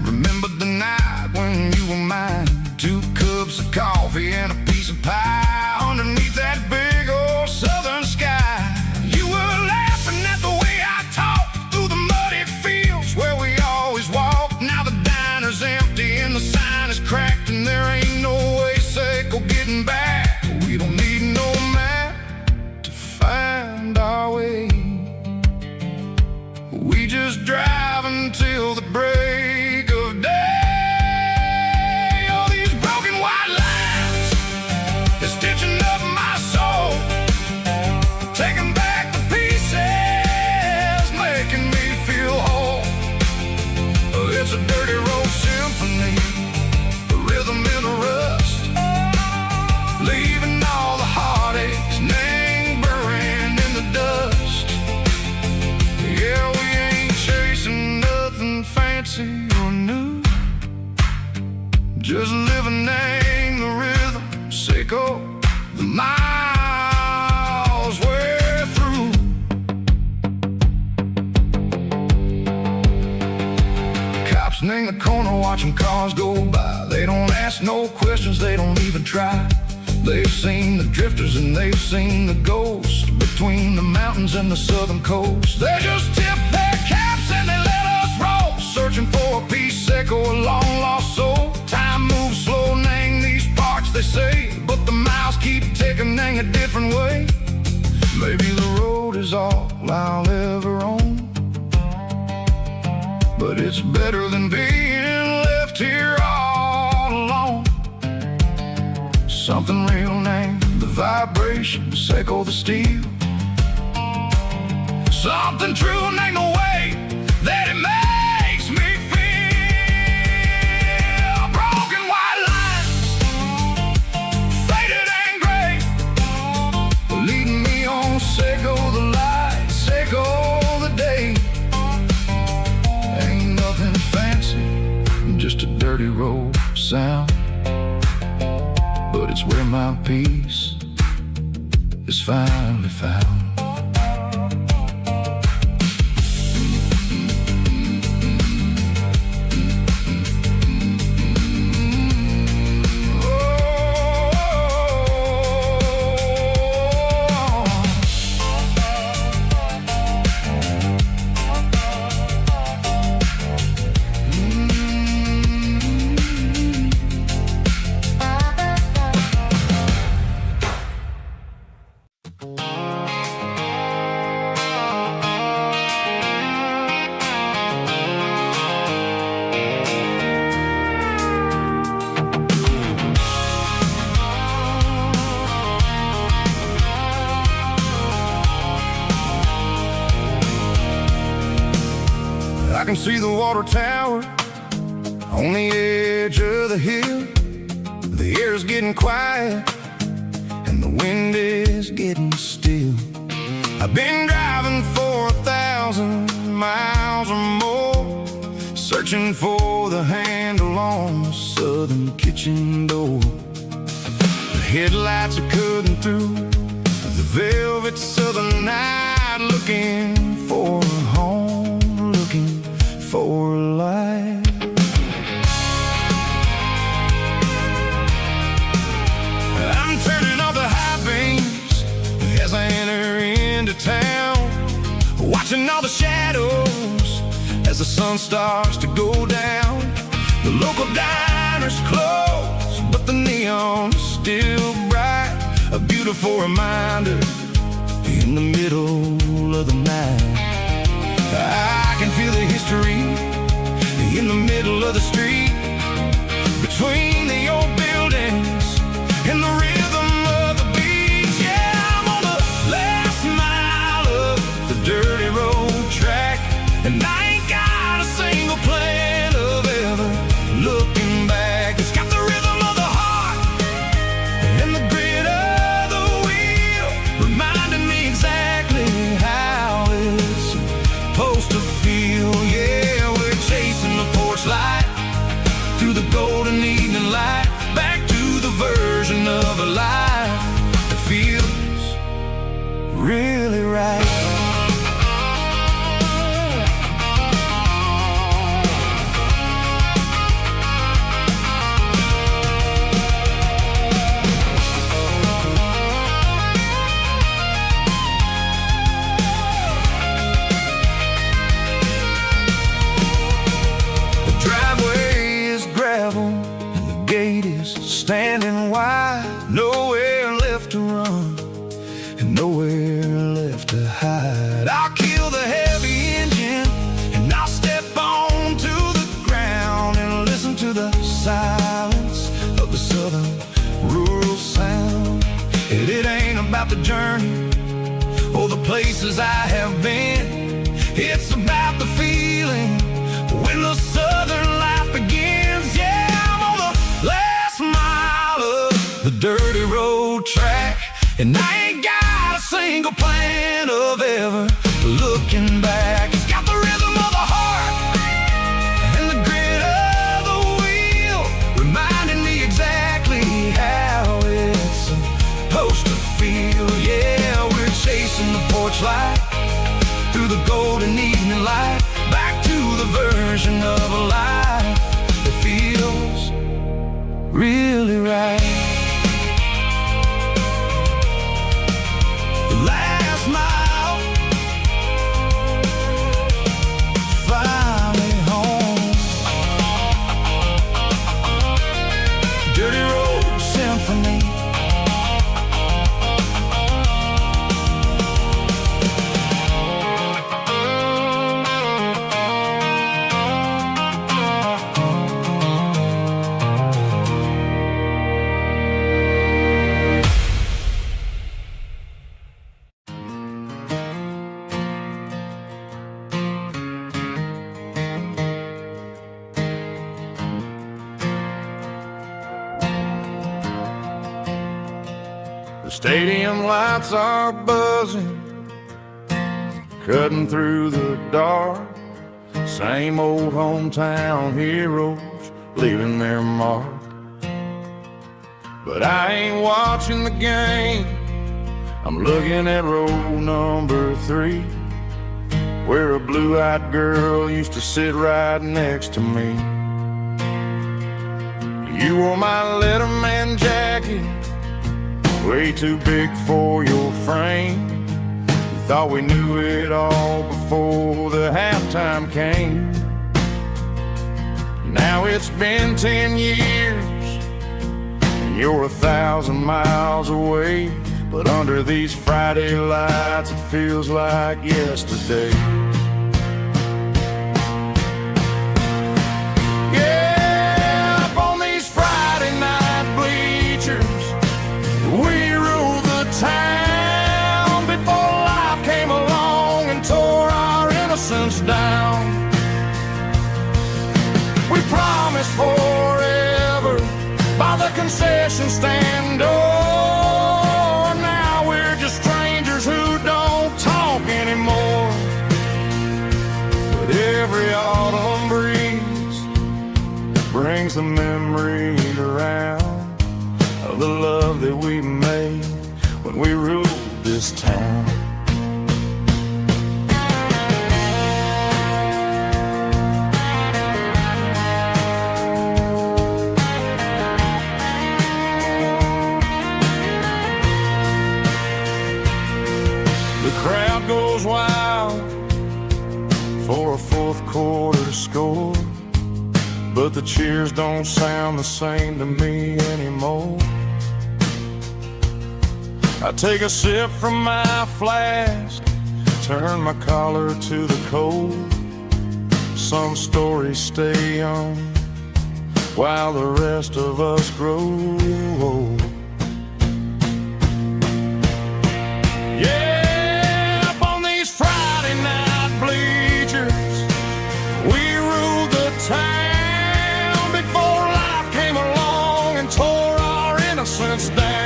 Remembered the night when you were mine. 2 cups of coffee and a piece of pie underneath that big old southern sky. You were laughing at the way I talked through the muddy fields where we always walked. Now the diner's empty and the sign is cracked, and there ain't no way Seiko getting back. We don't need no map to find our way. We just drive until the break of day. All these broken white lines is stitching up my soul, taking back the pieces, making me feel whole. It's a dirty road symphony, a rhythm in a rust, leaving all the heartaches, name burning in the dust. Yeah, we ain't chasing nothing fancy or new, just living name the rhythm, Seiko, the miles we're through. Cops in the corner watching cars go by. They don't ask no questions, they don't even try. They've seen the drifters and they've seen the ghosts between the mountains and the southern coast. They just tip their caps and they let us roll, searching for a piece, Seiko, a long lost soul. Time moves slow, nang these parts they say, but the miles keep ticking, nang a different way. Maybe the road is all I'll ever own, but it's better than being left here all alone. Something real named the vibration, Seiko the steel. Something true named the way that it makes me feel. Broken white lines, faded and gray, leading me on, Seiko the light, Seiko the day. Ain't nothing fancy, just a dirty road sound, but it's where my peace is finally found. I can see the water tower on the edge of the hill. The air's getting quiet and the wind is getting still. I've been driving for 1,000 miles or more, searching for the handle on the southern kitchen door. The headlights are cutting through the velvet southern night, looking for a home, looking for a life. I'm turning off the high beams as I enter into town, watching all the shadows as the sun starts to go down. The local diner's closed, but the neon is still bright, a beautiful reminder in the middle of the night. I can feel the history in the middle of the street, between the old buildings and the rhythm of the beat. Yeah, I'm on the last mile of the dirty road track, and I ain't got a single plan of ever looking back. It's got the rhythm of the heart and the grit of the wheel, reminding me exactly how it's supposed to feel. Yeah, we're chasing the porch light through the golden evening light, back to the version of a life that feels really right. Standing wide, nowhere left to run and nowhere left to hide. I'll kill the heavy engine and I'll step onto the ground and listen to the silence of the southern rural sound. And it ain't about the journey or the places I have been, it's about the feeling when the southern life begins. Yeah, I'm on the last mile of the dirty road track, and I ain't got a single plan of ever looking back. It's got the rhythm of the heart and the grit of the wheel, reminding me exactly how it's supposed to feel. Yeah, we're chasing the porch light through the golden evening light, back to the version of a life that feels really right. The last mile, finally home. Dirty road symphony. The stadium lights are buzzing, cutting through the dark. Same old hometown heroes leaving their mark. But I ain't watching the game, I'm looking at row number 3, where a blue-eyed girl used to sit right next to me. You wore my Letterman jacket, way too big for your frame. We thought we knew it all before the halftime came. Now it's been 10 years and you're 1,000 miles away, but under these Friday lights it feels like yesterday. Yeah, up on these Friday night bleachers, we ruled the town before life came along and tore our innocence down. We promised forever by the concession stand door. Now we're just strangers who don't talk anymore. But every autumn breeze brings the memory around of the love that we we ruled this town. The crowd goes wild for a fourth quarter score, but the cheers don't sound the same to me anymore. I take a sip from my flask, turn my collar to the cold. Some stories stay young while the rest of us grow old. Yeah, up on these Friday night bleachers, we ruled the town before life came along and tore our innocence down.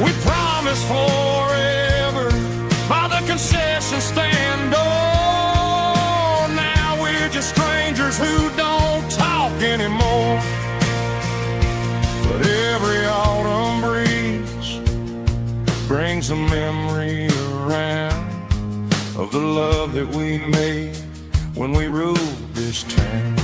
We promised forever by the concession stand. Oh, now we're just strangers who don't talk anymore. But every autumn breeze brings a memory around of the love that we made when we ruled this town.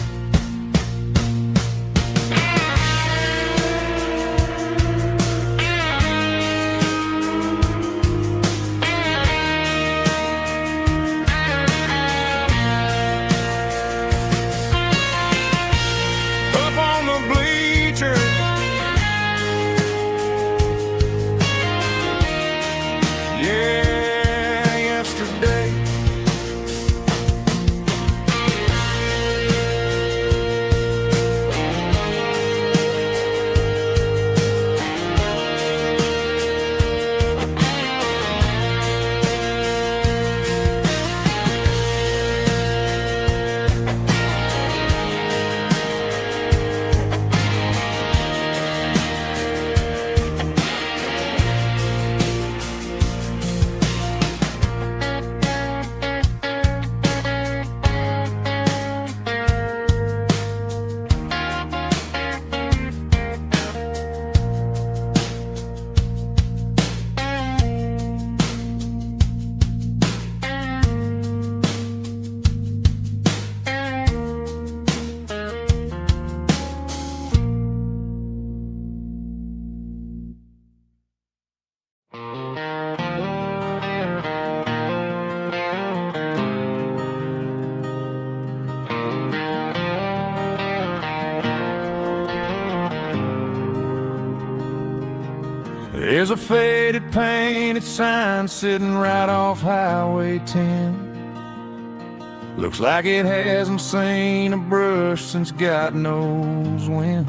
There's a faded painted sign sitting right off Highway 10. Looks like it hasn't seen a brush since God knows when.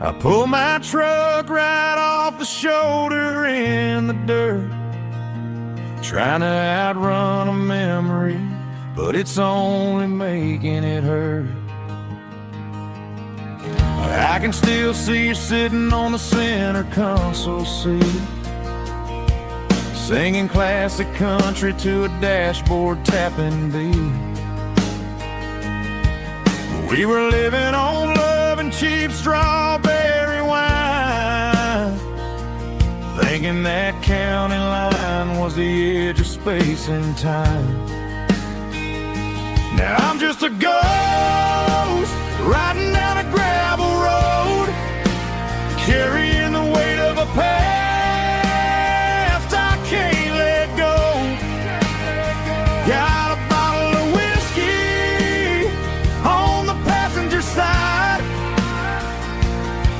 I pull my truck right off the shoulder in the dirt, trying to outrun a memory, but it's only making it hurt. I can still see you sitting on the center console seat, singing classic country to a dashboard tapping beat. We were living on love and cheap strawberry wine, thinking that county line was the edge of space and time. Now I'm just a ghost riding down a gravel road, carrying the weight of a past I can't let go. Got a bottle of whiskey on the passenger side,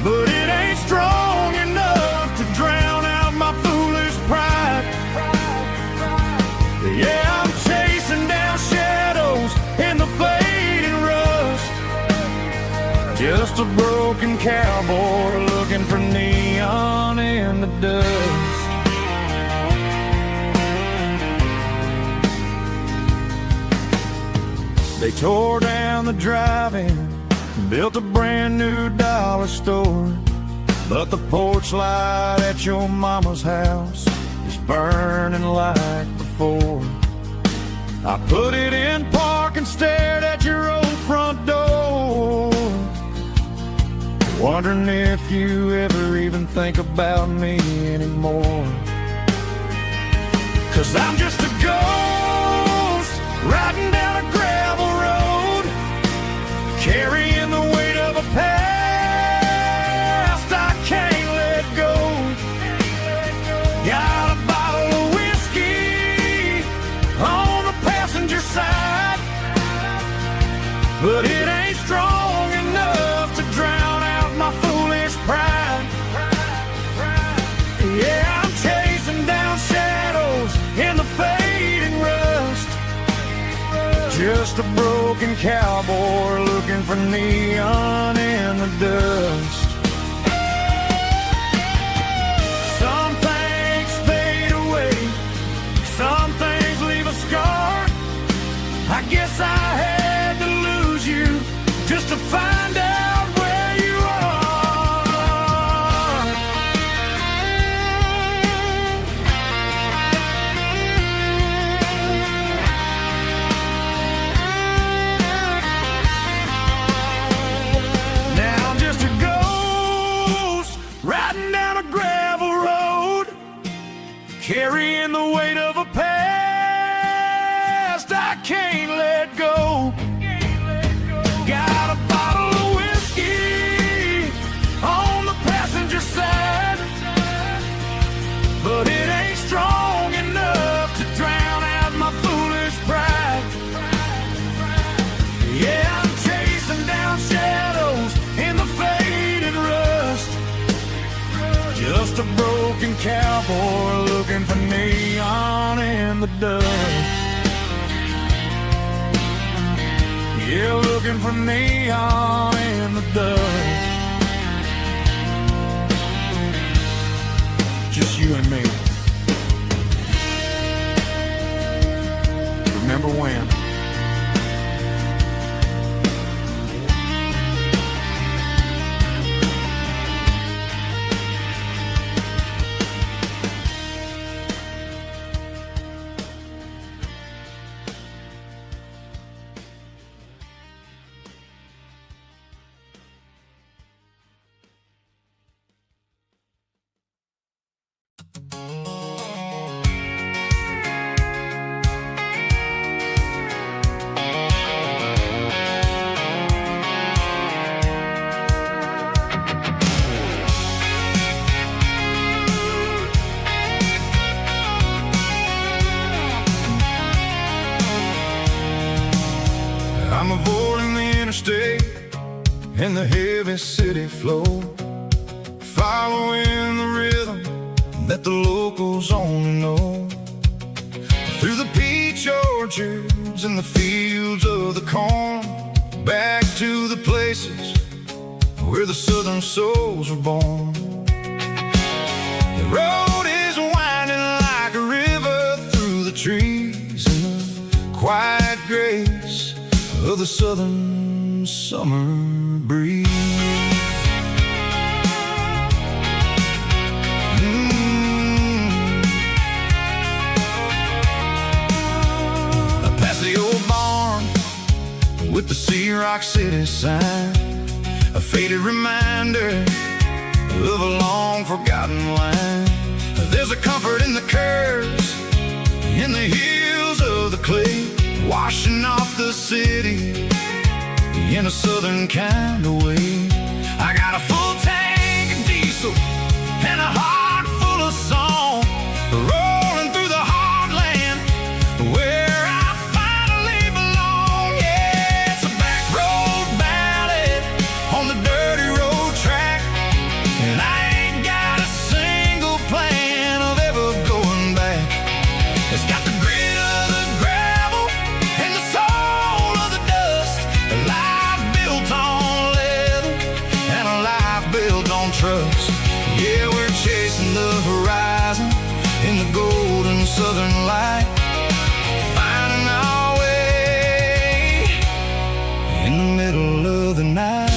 but it ain't strong enough to drown out my foolish pride. Yeah, I'm chasing down shadows in the fading rust, just a broken cowboy looking for neon in the dust. They tore down the drive-in, built a brand new dollar store, but the porch light at your mama's house is burning like before. I put it in park and stared at your old front door, wondering if you ever even think about me anymore. 'Cause I'm just a ghost riding down a gravel road, carrying the weight of a past I can't let go. Got a bottle of whiskey on the passenger side, but it ain't strong enough to drown out my foolish pride. Yeah, I'm chasing down shadows in the fading rust, just a broken cowboy looking for neon in the dust. Some things fade away, some things leave a scar. I guess I had to lose you just to find out where you are. Now I'm just a ghost riding down a gravel road, carrying the weight of a past I can't let go. Got a bottle of whiskey on the passenger side, but it ain't strong enough to drown out my foolish pride. Yeah, I'm chasing down shadows in the faded rust, just a broken cowboy looking for neon in the dust. Yeah, looking for neon in the dust. Just you and me. Remember when? I'm avoiding the interstate and the heavy city flow, following the rhythm that the locals only know. Through the peach orchards and the fields of the corn, back to the places where the southern souls were born. The road is winding like a river through the trees in the quiet grace of the southern summer breeze. I pass the old barn with the Sea Rock City sign, a faded reminder of a long forgotten line. There's a comfort in the curves, in the hills of the clay, washing off the city in a southern kind of way. I got a full tank of diesel and a heart full of song, rolling through the heartland where I finally belong. Yeah, it's a back road ballad on the dirty road track, and I ain't got a single plan of ever going back. It's got the grit of the gravel and the soul of the dust, a life built on leather and a life built on trust. Yeah, we're chasing the horizon in the golden southern light, finding our way in the middle of the night.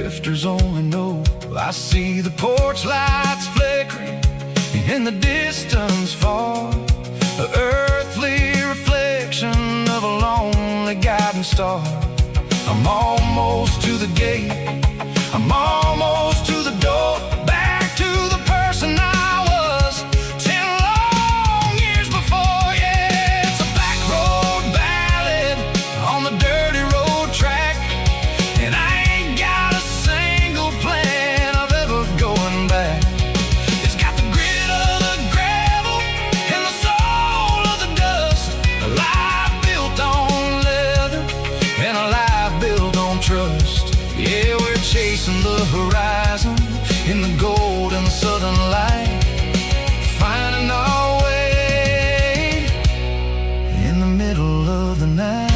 drifters only know. I see the porch lights flickering in the distance far, an earthly reflection of a lonely guiding star. I'm almost to the gate, I'm almost to the door, back to the person I was 10 long years before. Yeah, it's a back road ballad on the dirty road track, and I ain't got a single plan of ever going back. It's got the grit of the gravel and the soul of the dust, a life built on leather and a life built on trust. Yeah, we're chasing the horizon in the golden southern light, finding our way in the middle of the night.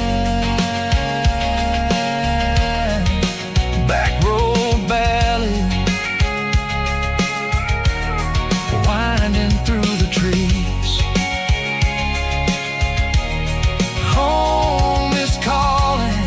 Back road ballad, winding through the trees. Home is calling.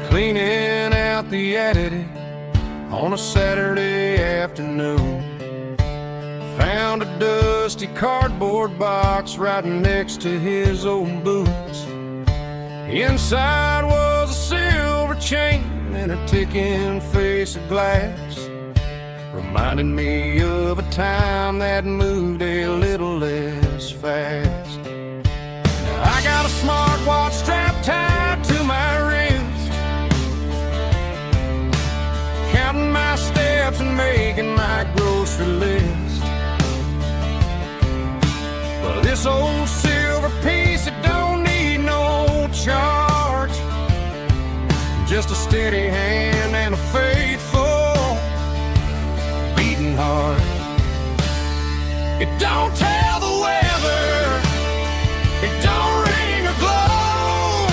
Cleaning out the attic on a Saturday afternoon, found a dusty cardboard box right next to his old boots. Inside was a silver chain and a ticking face of glass, reminding me of a time that moved a little less fast. Now I got a smartwatch strapped tied to my wrist, counting my steps and making my grocery list. But this old silver piece, it don't need no charge, just a steady hand and a faithful beating heart. It don't tell the weather, it don't ring or glow,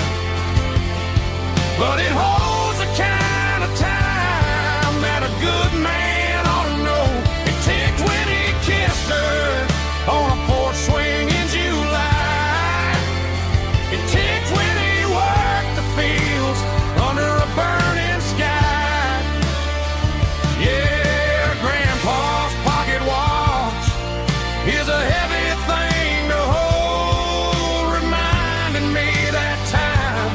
but it holds the kind of time that a good man ought to know. It ticked when he kissed her on a porch swing in July. It ticked when he worked the fields under a burning sky. Yeah, Grandpa's pocket watch is a heavy thing to hold, reminding me that time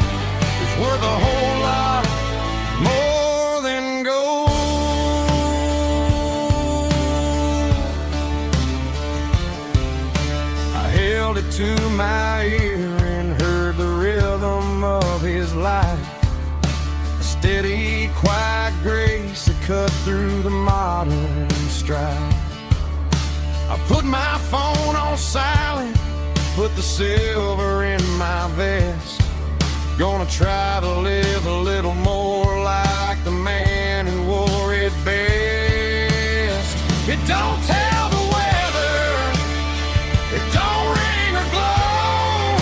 is worth a whole lot more than gold. I held it to my ear and heard the rhythm of his life, a steady, quiet grace that cut through the modern strife. I put my phone on silent, put the silver in my vest, gonna try to live a little more like the man who wore it best. It don't tell the weather, it don't ring or glow,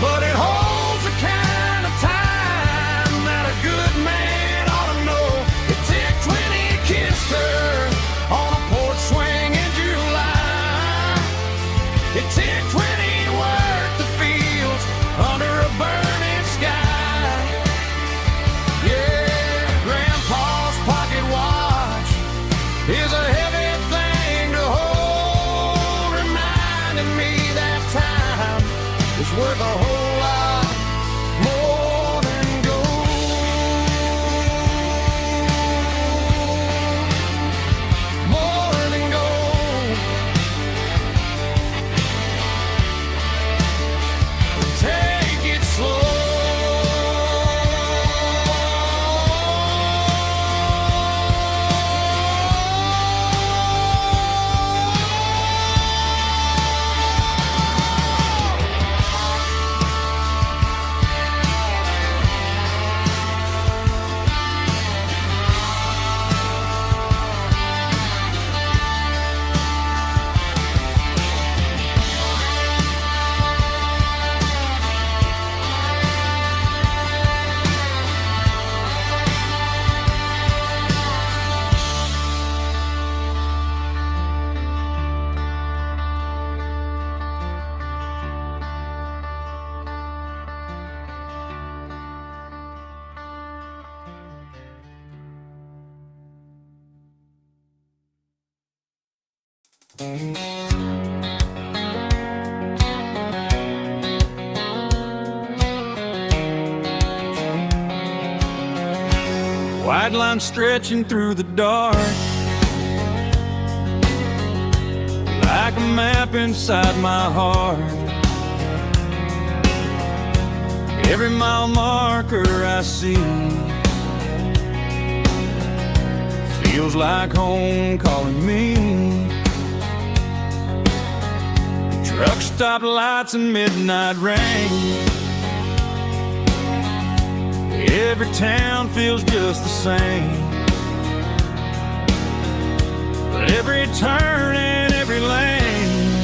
but it holds the kind of time that a good man ought to know. It ticked when he kissed her on a porch swing in July. It ticked when he worked the fields under a burning sky. Yeah, Grandpa's pocket watch is a heavy thing to hold, reminding me that time is worth a whole lot more than gold. More than gold. Take it slow. White line stretching through the dark, like a map inside my heart. Every mile marker I see feels like home calling me. Truck stop lights and midnight rain. Every town feels just the same, but every turn and every lane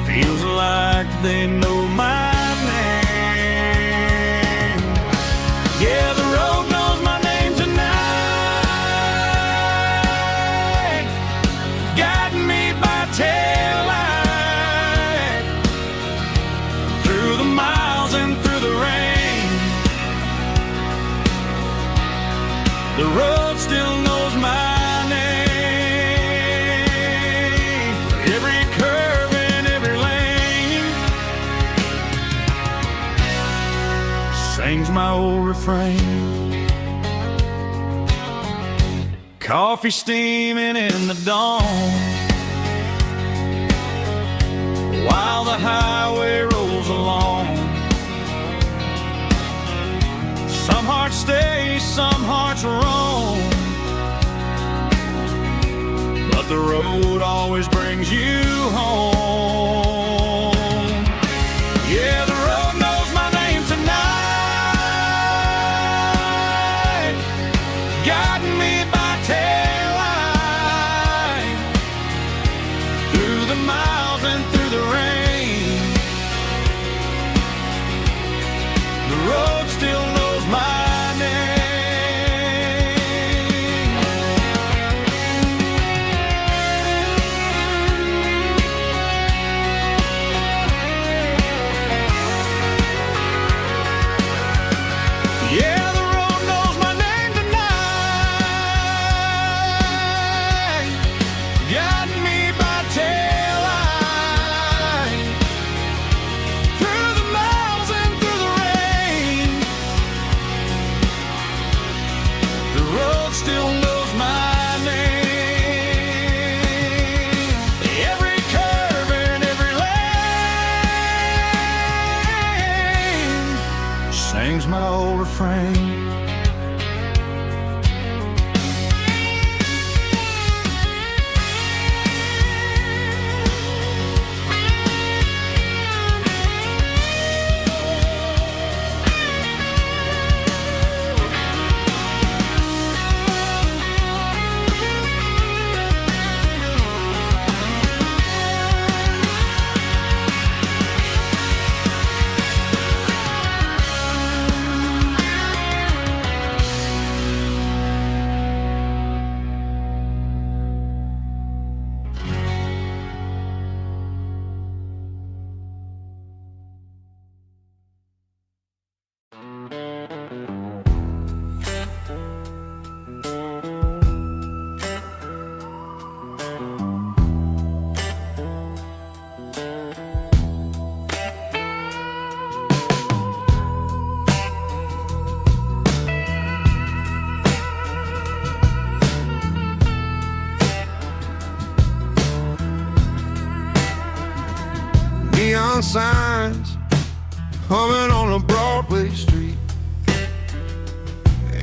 feels like they know my name. Yeah, the road knows my name tonight, guiding me by taillight through the miles and through the rain. The road still knows my name. Every curve and every lane sings my old refrain. Coffee steaming in the dawn, while the highway rolls along. Some hearts stay, some hearts roam, but the road always brings you home. Yeah, the road knows my name tonight, guiding me by taillight through the miles and through the rain. The road still knows my name. Yeah, the road knows my name tonight, guiding me by taillight through the miles and through the rain. The road still knows my name. Every curve and every lane sings my old refrain. Neon signs humming on a Broadway street,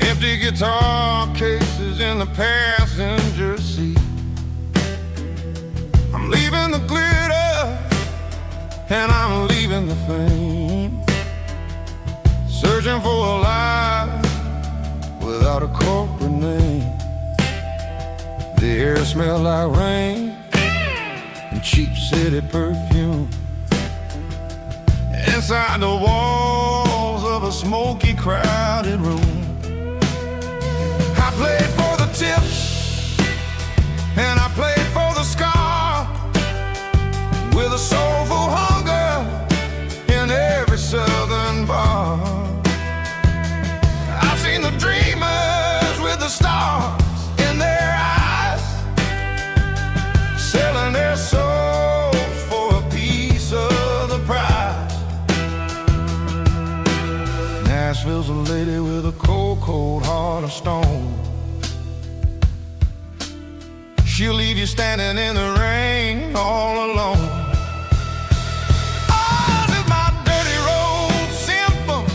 empty guitar cases in the passenger seat. I'm leaving the glitter and I'm leaving the fame, searching for a life without a corporate name. The air smells like rain and cheap city perfume. Inside the walls of a smoky, crowded room, I played for the tips and I played for the scar, with a soulful hunger in every southern bar. I've seen the dreamers with the stars in their eyes, leave you standing in the rain all alone. Oh, this is my dirty road symphony.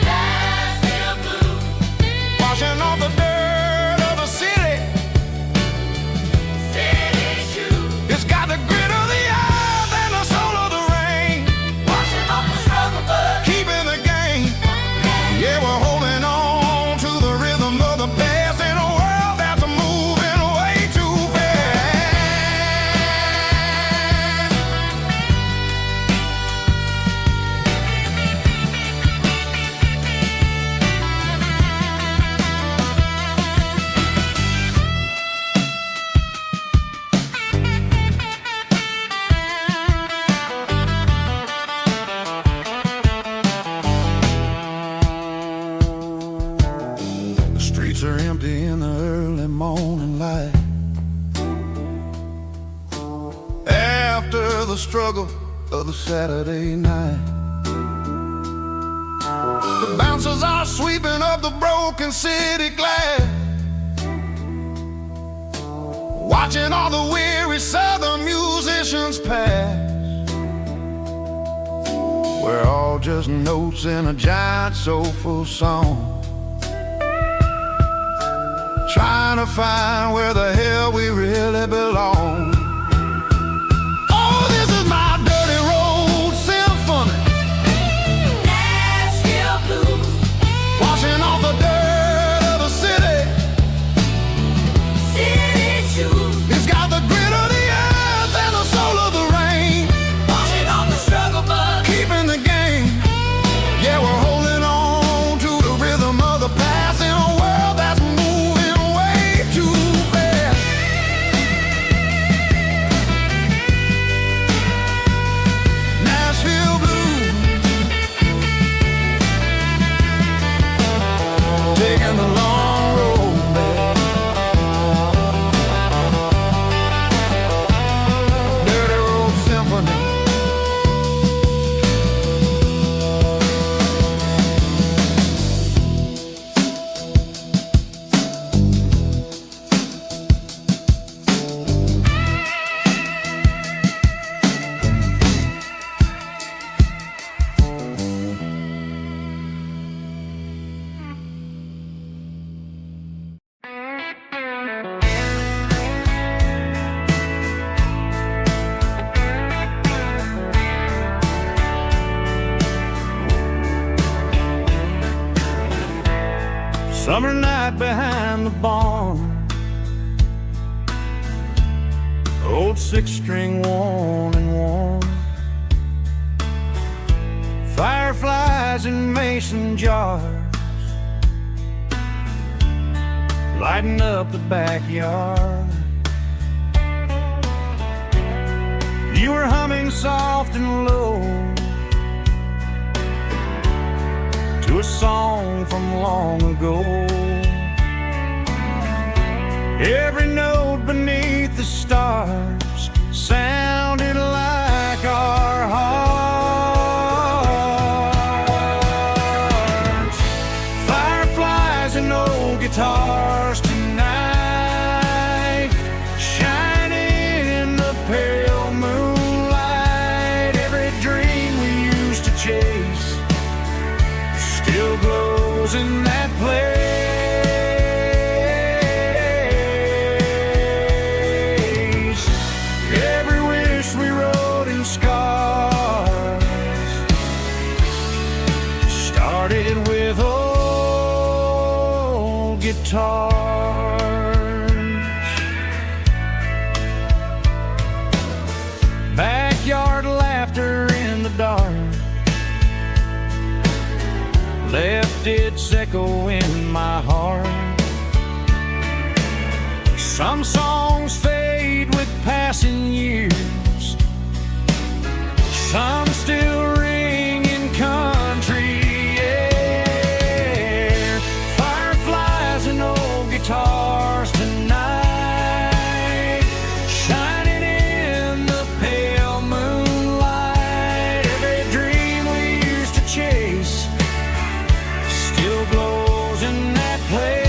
Nashville blues. Washing off the dirt of the city. City shoes. It's got the grit of the earth and the soul of the rain. Washing off the struggle, but keeping the game. Yeah, we're holding on to the rhythm of the past in a world that's moving way too fast. The streets are empty in the early morning light. After the struggle of the Saturday night, the bouncers are sweeping up the broken city glass, watching all the weary southern musicians pass. We're all just notes in a giant soulful song, trying to find where the hell we really belong. Oh, this is my dirty road symphony. Nashville blues. Washing off the dirt of the city. City shoes. It's got the grit of the earth and the soul of the rain. Washing off the struggle, but keeping the game. Yeah, we're holding on to the rhythm of the past in a world that's moving way too fast. Nashville blues, taking the long road back. Dirty road symphony. Summer night behind the barn, old six-string worn and worn, fireflies in mason jars, lighting up the backyard. You were humming soft and low to a song from long ago. Every note beneath the stars sounded like our hearts. Fireflies and old guitars tonight, shining in the pale moonlight. Every dream we used to chase still glows in that place. Every wish we wrote in scars started with old guitars. Backyard laughter in the dark left its echo in my heart. Some songs fade with passing years, some still ring in country air. Fireflies and old guitars tonight, shining in the pale moonlight. Every dream we used to chase still glows in that place.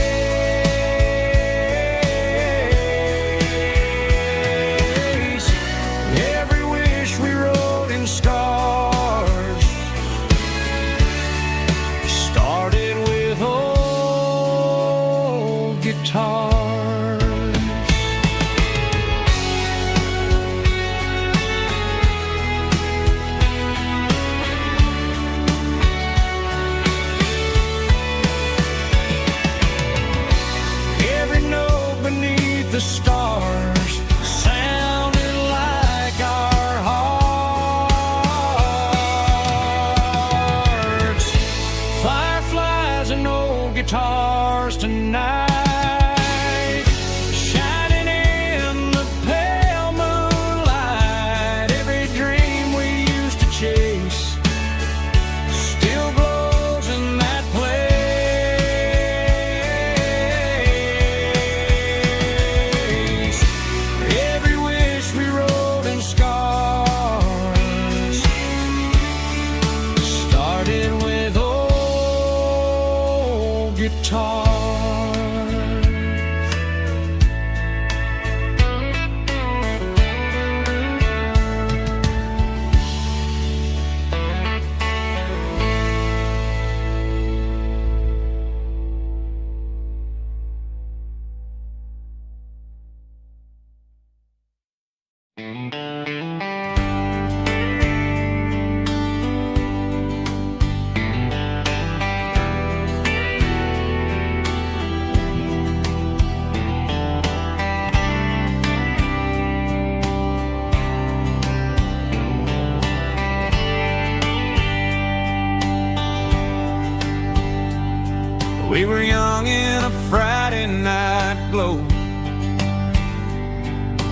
We were young in a Friday night glow,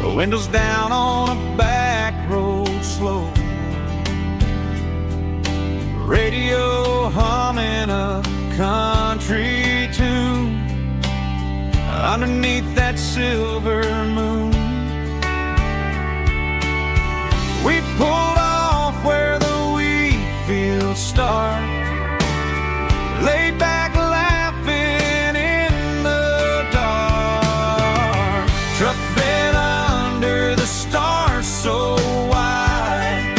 the windows down on a back road slow, radio humming a country tune underneath that silver moon. We pulled off where the wheat fields start, laid back laughing in the dark. Truck bed under the stars so wide,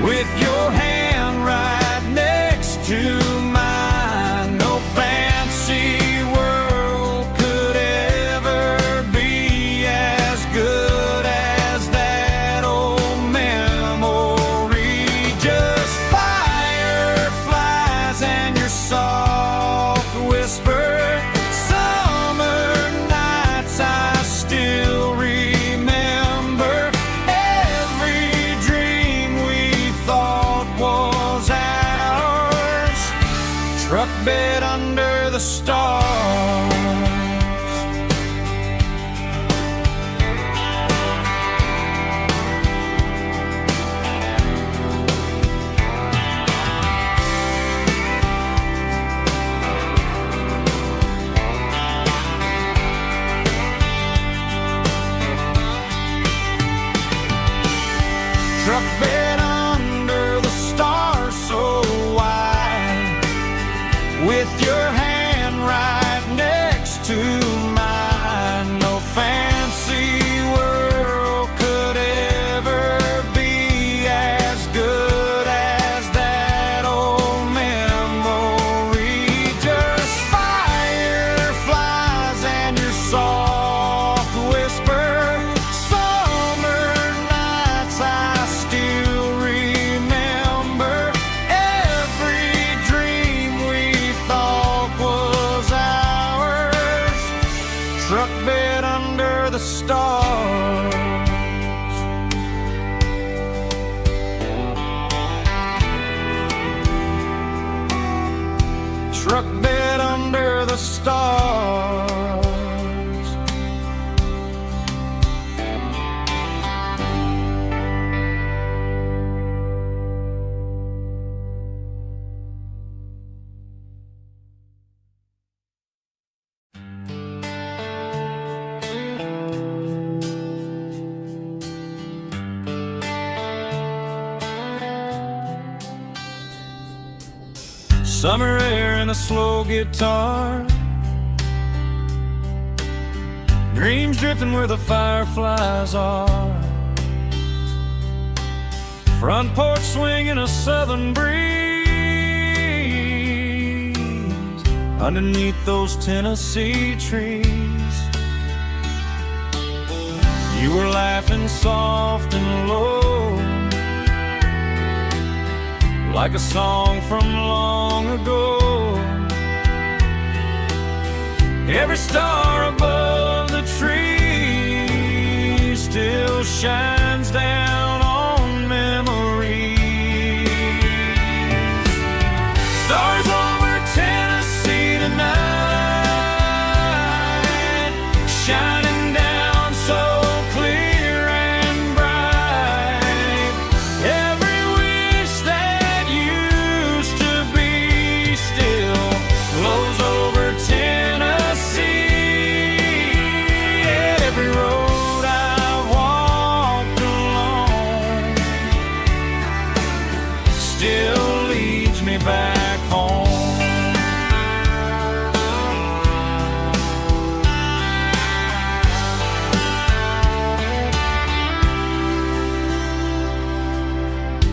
with your hand right next to mine. No fancy world could ever be as good as that old memory. Just fireflies and your soft whisper. Summer nights I still remember. Every dream we thought was ours. Truck bed under the stars. Truck bed under the stars so wide, with your hand right next to mine. No fancy world could ever be as good as that old memory. Just fireflies and your soft whisper. Summer nights I still remember. Every dream we thought was ours. Truck bed under the stars. Truck bed under the stars. Summer air and a slow guitar, dreams drifting where the fireflies are. Front porch swinging a southern breeze underneath those Tennessee trees. You were laughing soft and low, like a song from long ago. Every star above the tree still shines down on memories. Stars over Tennessee tonight, shining down so clear and bright. Every wish that used to be still flows over Tennessee. Every road I've walked along still leads me back home.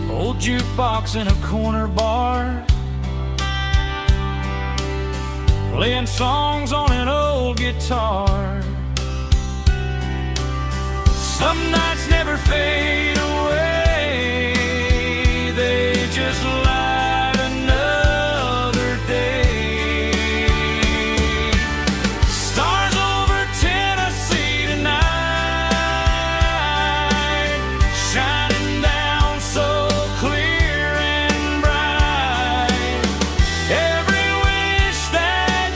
Old jukebox in a corner bar, playing songs on an old guitar. Some nights never fade away, they just light another day. Stars over Tennessee tonight, shining down so clear and bright. Every wish that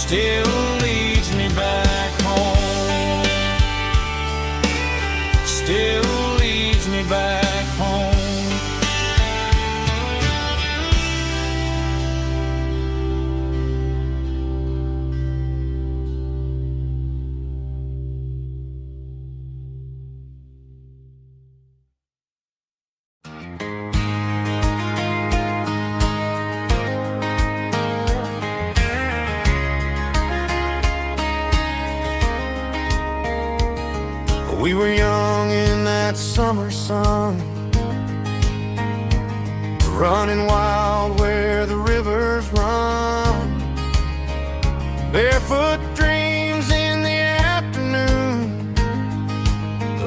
still leads me back home. Still leads me back home. We were young in that summer sun, running wild where the rivers run. Barefoot dreams in the afternoon,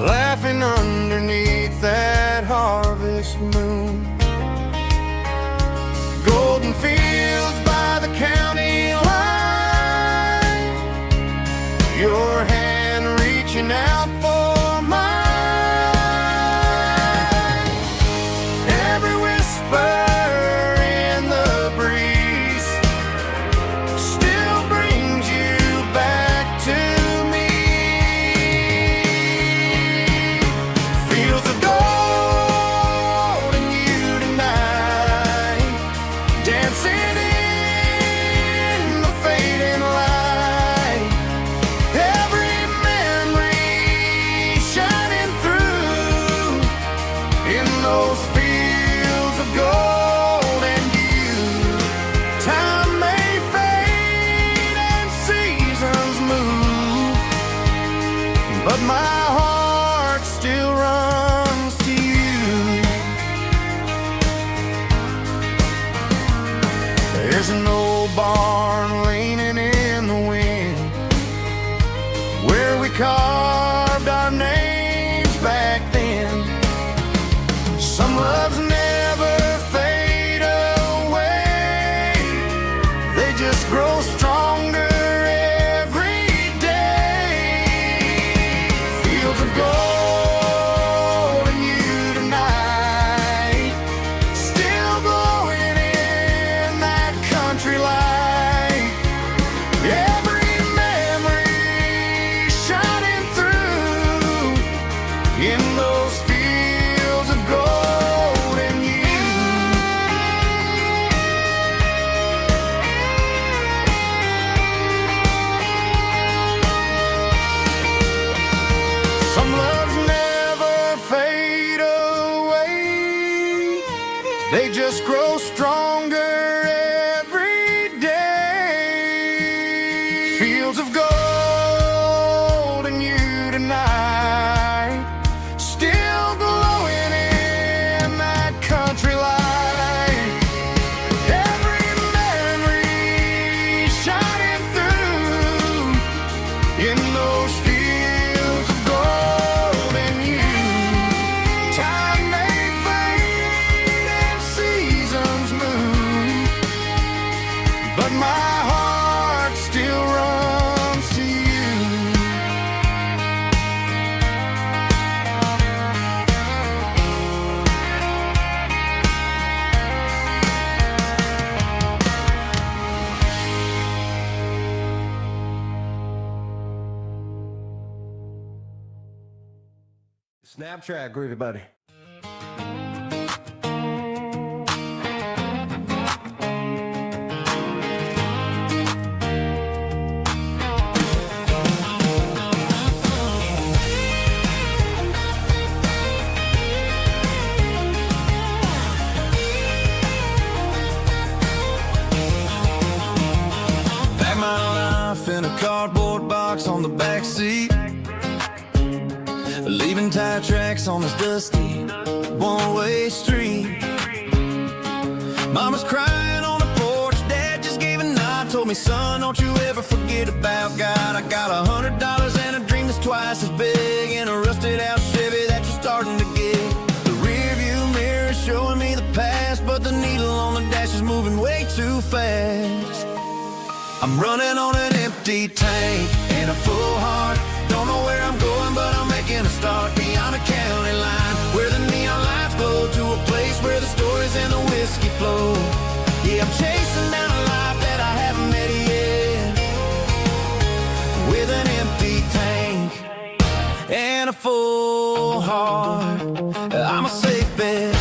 laughing underneath that harvest moon. Golden fields by the county line, your hand reaching out for my heart still runs to you. There's an old barn leaning in the wind, where we carved our names back then. Some loves never fade away, they just grow stronger. They just grow stronger every day. Fields of gold and you tonight, still glowing in that country light. Every memory shining through in those fields of gold and you. Time may fade and seasons move, but my heart still runs to you. Snapchat, groovy buddy. Pack my life in a cardboard box on the back seat, leaving tire tracks on this dusty one-way street. Mama's crying on the porch, Dad just gave a nod, told me, son, don't you ever forget about God. I got $100 and a dream that's twice as big, and a rusted out Chevy that you're starting to get. The rear view mirror is showing me the past, but the needle on the dash is moving way too fast. I'm running on an empty tank and a full heart. Don't know where I'm going, but I'm making a start beyond a county line, where the neon lights glow, to a place where the stories and the whiskey flow. Yeah, I'm chasing down a life that I haven't met yet. heart, I'm a safe bet.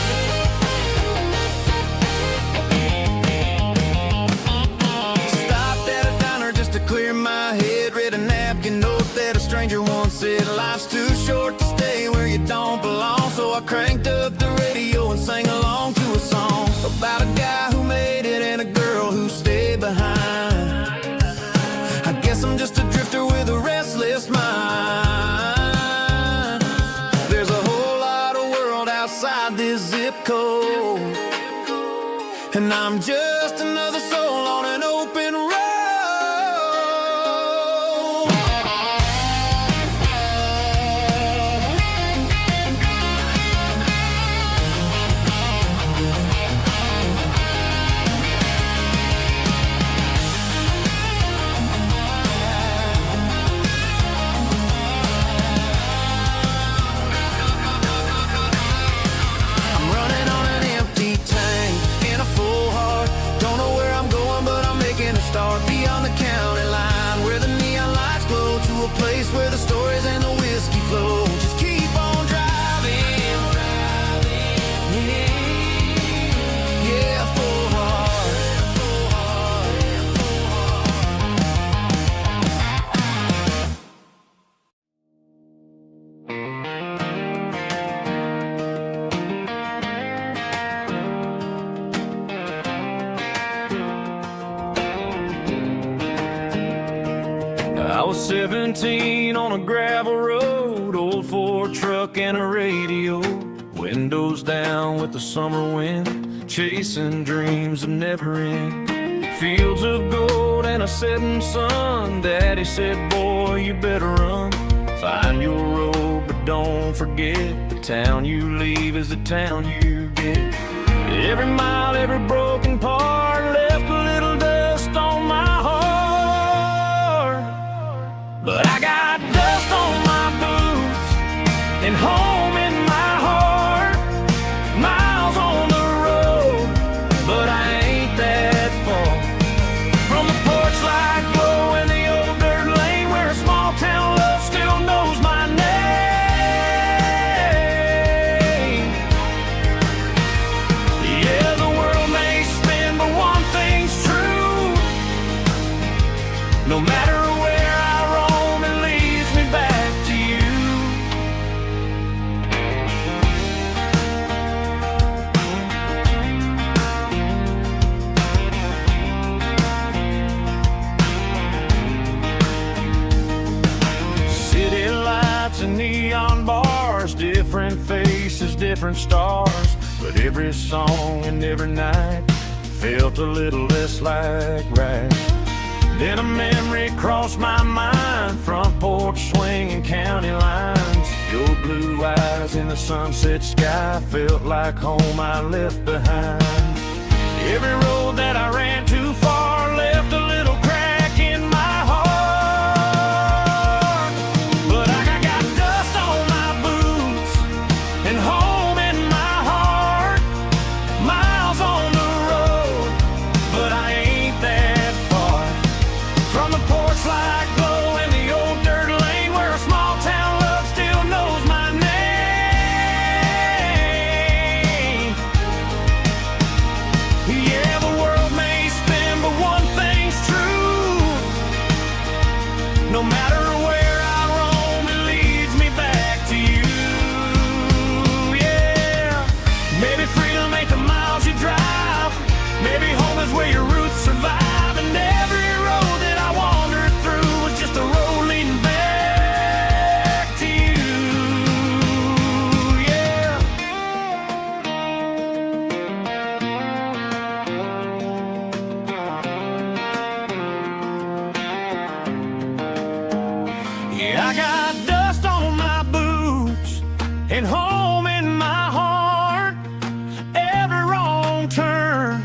Stopped at a diner just to clear my head. Read a napkin note that a stranger once said, life's too short to stay where you don't belong. So I cranked up the radio and sang along to a song about a guy who made it and a girl who stayed behind. I guess I'm just a drifter with a restless mind. There's a whole lot of world outside this zip code, and I'm just another soul on an open road. I'm running on an empty tank in a full heart. Don't know where I'm going, but I'm making a start beyond the county line, where the neon lights glow, to a place where the stories and the whiskey flow. Just keep on driving, yeah, full heart. I was 17 on a gravel road, old Ford truck and a radio, windows down with the summer wind, chasing dreams of never end. Fields of gold and a setting sun. Daddy said, boy, you better run. Find your road, but don't forget, the town you leave is the town you get. Every mile, every broken part left a little dust on my heart. But I got dust on my boots and home in my heart. Miles on the road, but I ain't that far from the porch light glow and the old dirt lane, where a small town love still knows my name. Yeah, the world may spin, but one thing's true. No matter where I roam, it leads me back to you. City lights and neon bars, different faces, different stars, but every song and every night felt a little less like right. Then a memory crossed my mind, front porch swinging county lines. Your blue eyes in the sunset sky felt like home I left behind. Every road that I ran too far left a little crack in my heart. But I got dust on my boots and home in my heart. Miles on the road, but I ain't that far from the porch light glow and the old dirt lane, where a small town love still knows my name. Yeah, the world may spin, but one thing's true. No matter where I roam, it leads me back to you. Yeah, maybe freedom ain't the miles you drive. Maybe home is where your roots survive. And every road that I wandered through was just a road leading back to you. Yeah. Yeah, I got dust on my boots and home in my heart. Every wrong turn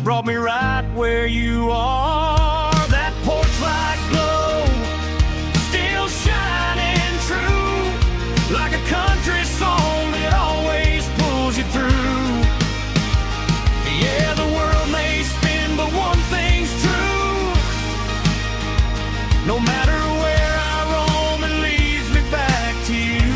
brought me right where you are. That porch light glow still shining true, like a country song that always pulls you through. Yeah, the world may spin, but one thing's true. No matter where I roam, it leads me back to you.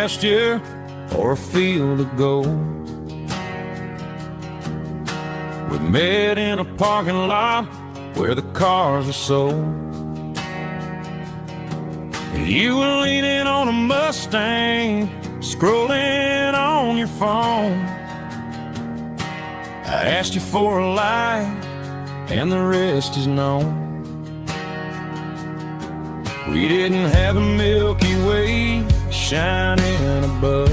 pasture or a field of gold. We met in a parking lot where the cars are sold. You were leaning on a Mustang, scrolling on your phone. I asked you for a light, and the rest is known. We didn't have a Milky Way shining above,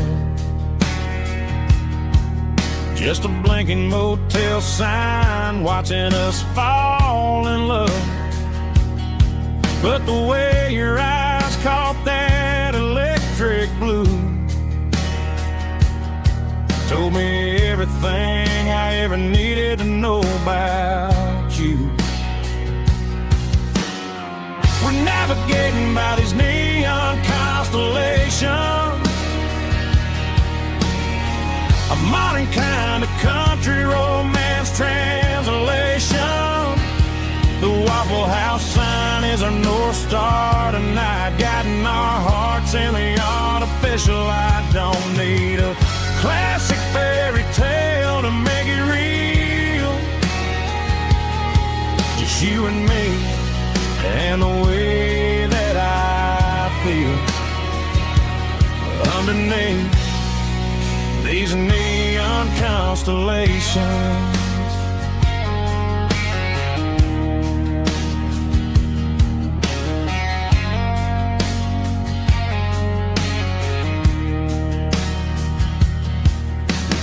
just a blinking motel sign watching us fall in love. But the way your eyes caught that electric blue told me everything I ever needed to know about you. We're navigating by these neon constellations, a modern kind of country romance translation. The Waffle House sign is our North Star tonight, guiding our hearts in the artificial light. Don't need a classic fairy tale to make it real, just you and me and the way that I feel underneath these neon constellations.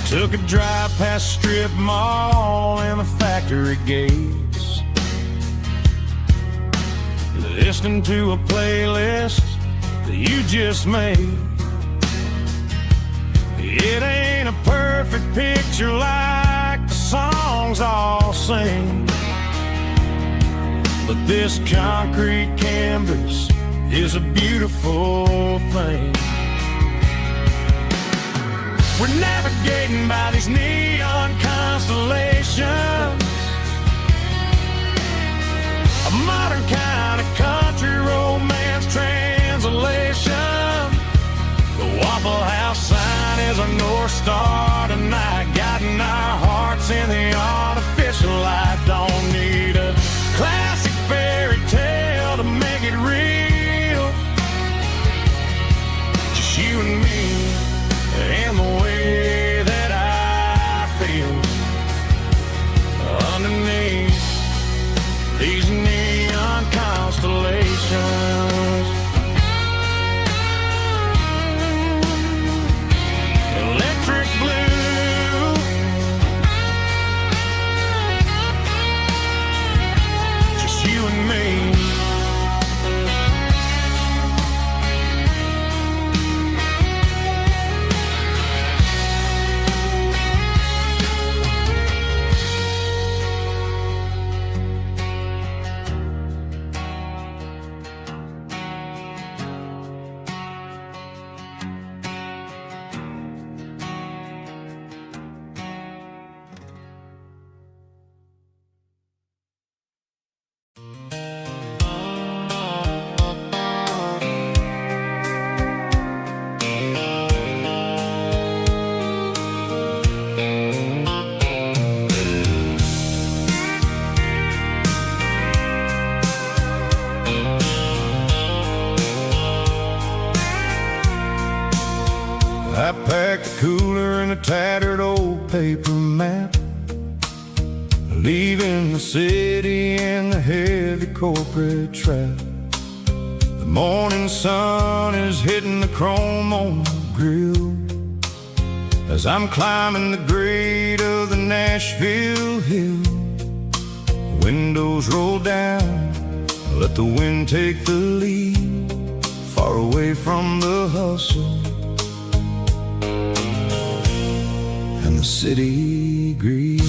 Took a drive past strip mall and the factory gates, listening to a playlist that you just made. It ain't a perfect picture like the songs all sing, but this concrete canvas is a beautiful thing. We're navigating by these neon constellations, a modern kind of country romance translation. The Waffle House sign is our North Star tonight, guiding our hearts in the artificial light. Don't need a classic fairy tale to make it real, just you and me and the way that I feel underneath these neon constellations. Electric blue, just you and me. I packed the cooler in a tattered old paper map, leaving the city in the heavy corporate trap. The morning sun is hitting the chrome on the grill as I'm climbing the grade of the Nashville hill. Windows roll down, let the wind take the lead, far away from the hustle and the city greed.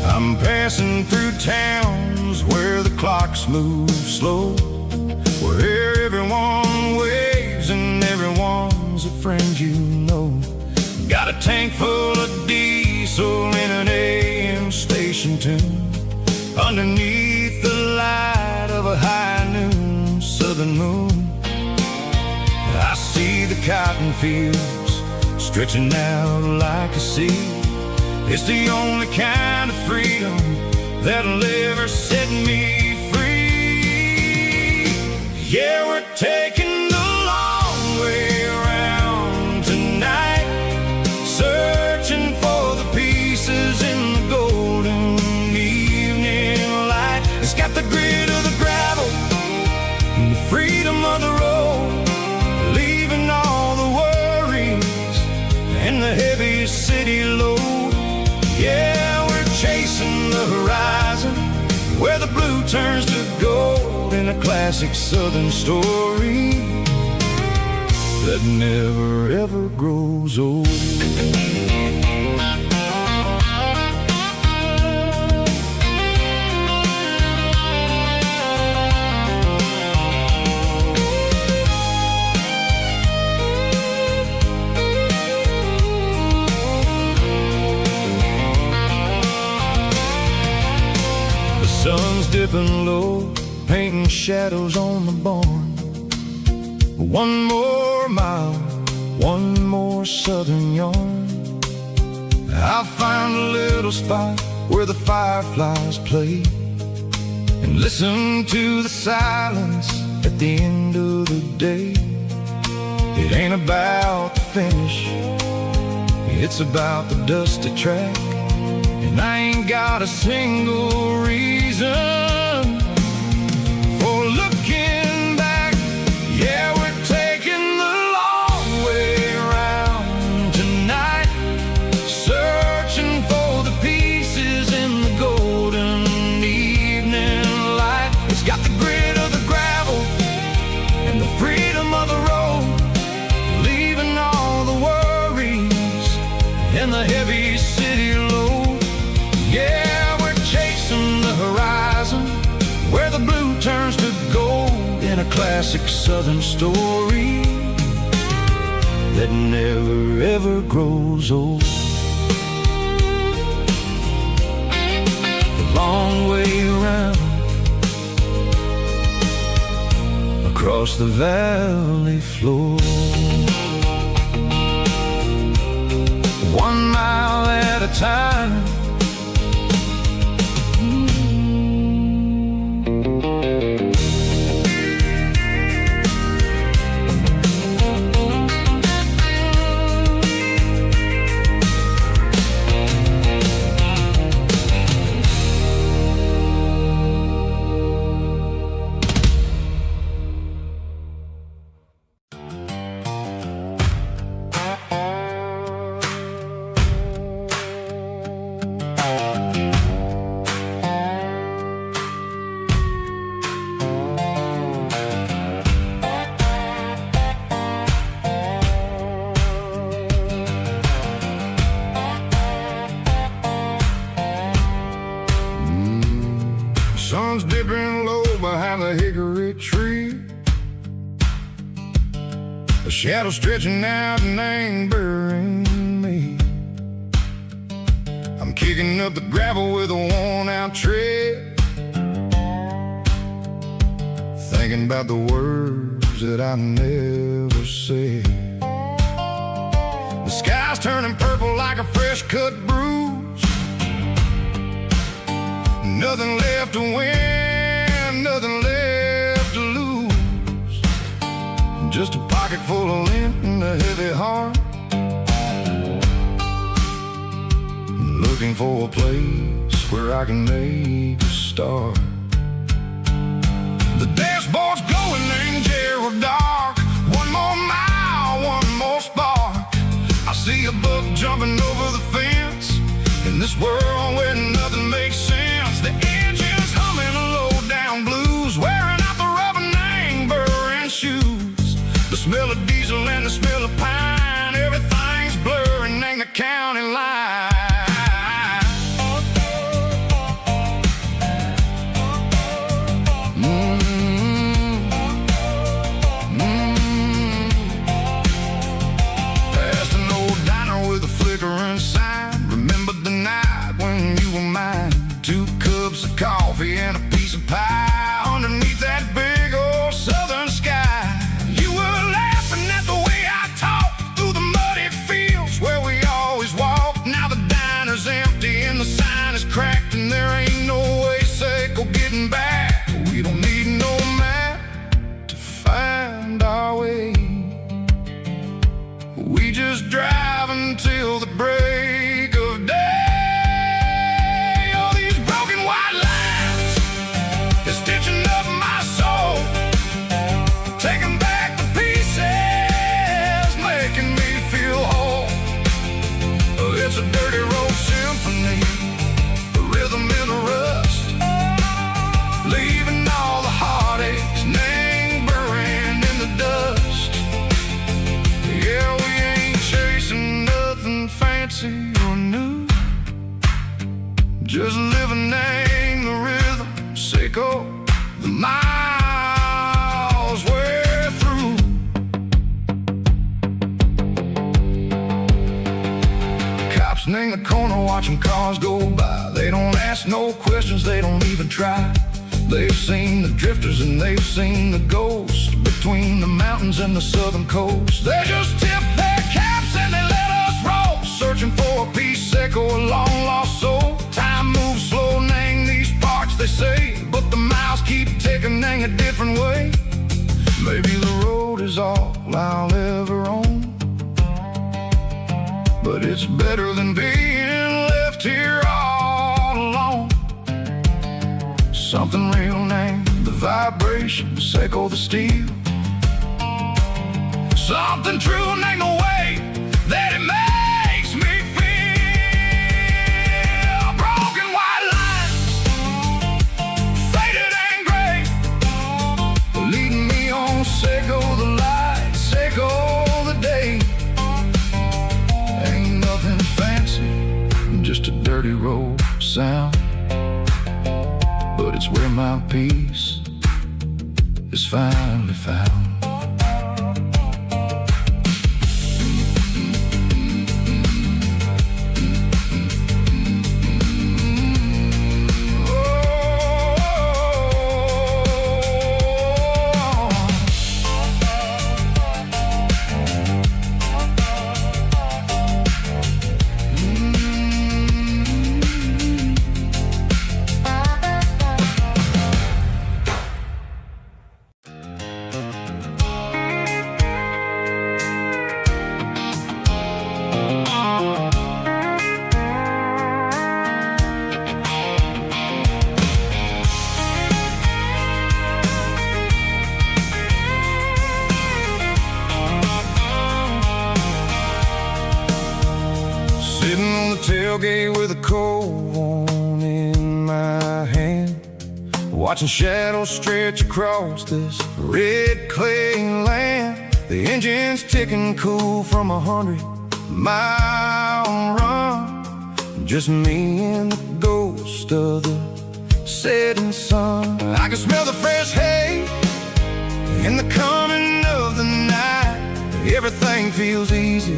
I'm passing through towns where the clocks move slow, where everyone waves and everyone's a friend you know. Got a tank full of diesel in an AM station tune, underneath the light of a high noon southern moon. see the cotton fields stretching out like a sea. It's the only kind of freedom that'll ever set me free. Yeah, we're taking the long way around tonight, searching for the pieces in the golden evening light. It's got the grit of the gravel and the freedom of the road, leaving all the worries and the heavy city load. Yeah, we're chasing the horizon where the blue turns to gold, in a classic southern story that never ever grows old. Sun's dipping low, painting shadows on the barn. One more mile, one more southern yarn. I'll find a little spot where the fireflies play, and listen to the silence at the end of the day. It ain't about the finish, it's about the dusty track. And I ain't got a single reason for looking back. Yeah, we're taking the long way around tonight, searching for the pieces in the golden evening light. It's got the grit of the gravel and the freedom of the road, leaving all the worries and the heavy city load. Yeah, we're chasing the horizon where the blue turns to gold, in a classic southern story that never ever grows old. The long way around across the valley floor, 1 mile at a time. Sun's dipping low behind the hickory tree, a shadow stretching out and angering me. I'm kicking up the gravel with a worn-out tread, thinking about the words that I never said. The sky's turning purple like a fresh-cut bruise. Nothing left to win, nothing left to lose. Just a pocket full of lint and a heavy heart, looking for a place where I can make a start. The dashboard's glowing in Gerald dark. 1 more mile, 1 more spark. I see a buck jumping over the fence in this world where nothing makes sense. The engine's humming a low-down blues, wearing out the rubber name burring shoes. The smell of diesel and the smell of pine, everything's blurring in the county line. Past an old diner with a flickering sign. Remember the night We just drive until the break of day. All these broken white lines is stitching up my soul, taking back the pieces, making me feel whole. It's a dirty road symphony, a rhythm in the rust, leaving all the heartaches lingering in the dust. Yeah, we ain't chasing nothing fancy or new, just living in the rhythm, sicko, the miles we're through. Cops in the corner watching cars go by. They don't ask no questions, they don't even try. They've seen the drifters and they've seen the ghosts between the mountains and the southern coast. They just tip their caps and they let us roll, searching for a piece sick or a long lost soul. Time moves slow, nang these parts they say, but the miles keep ticking, nang a different way. Maybe the road is all I'll ever own, but it's better than being left here all alone. Something real named the vibration, sicko the steel. Something true named the way that it makes me feel. Broken white lines, faded and gray, leading me on, sicko the light, sicko the day. Ain't nothing fancy, just a dirty road sound, but it's where my peace is finally found. Sitting on the tailgate with a cold one in my hand, watching shadows stretch across this red clay land. The engine's ticking cool from 100-mile run, just me and the ghost of the setting sun. I can smell the fresh hay and the coming of the night. Everything feels easy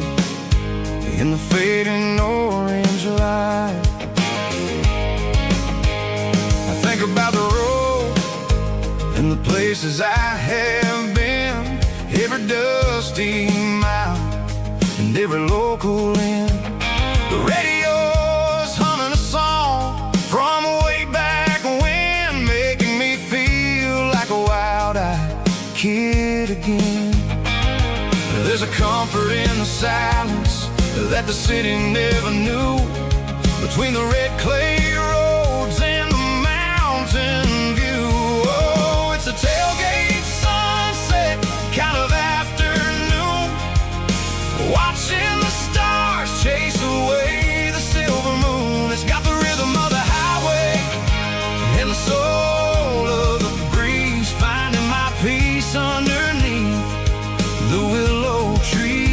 in the fading orange light. I think about the road and the places I have been, every dusty mile and every local inn. The radio's humming a song from way back when, making me feel like a wild-eyed kid again. There's a comfort in the silence that the city never knew, between the red clay roads and the mountain view. Oh, it's a tailgate sunset kind of afternoon, watching the stars chase away the silver moon. It's got the rhythm of the highway and the soul of the breeze, finding my peace underneath the willow trees.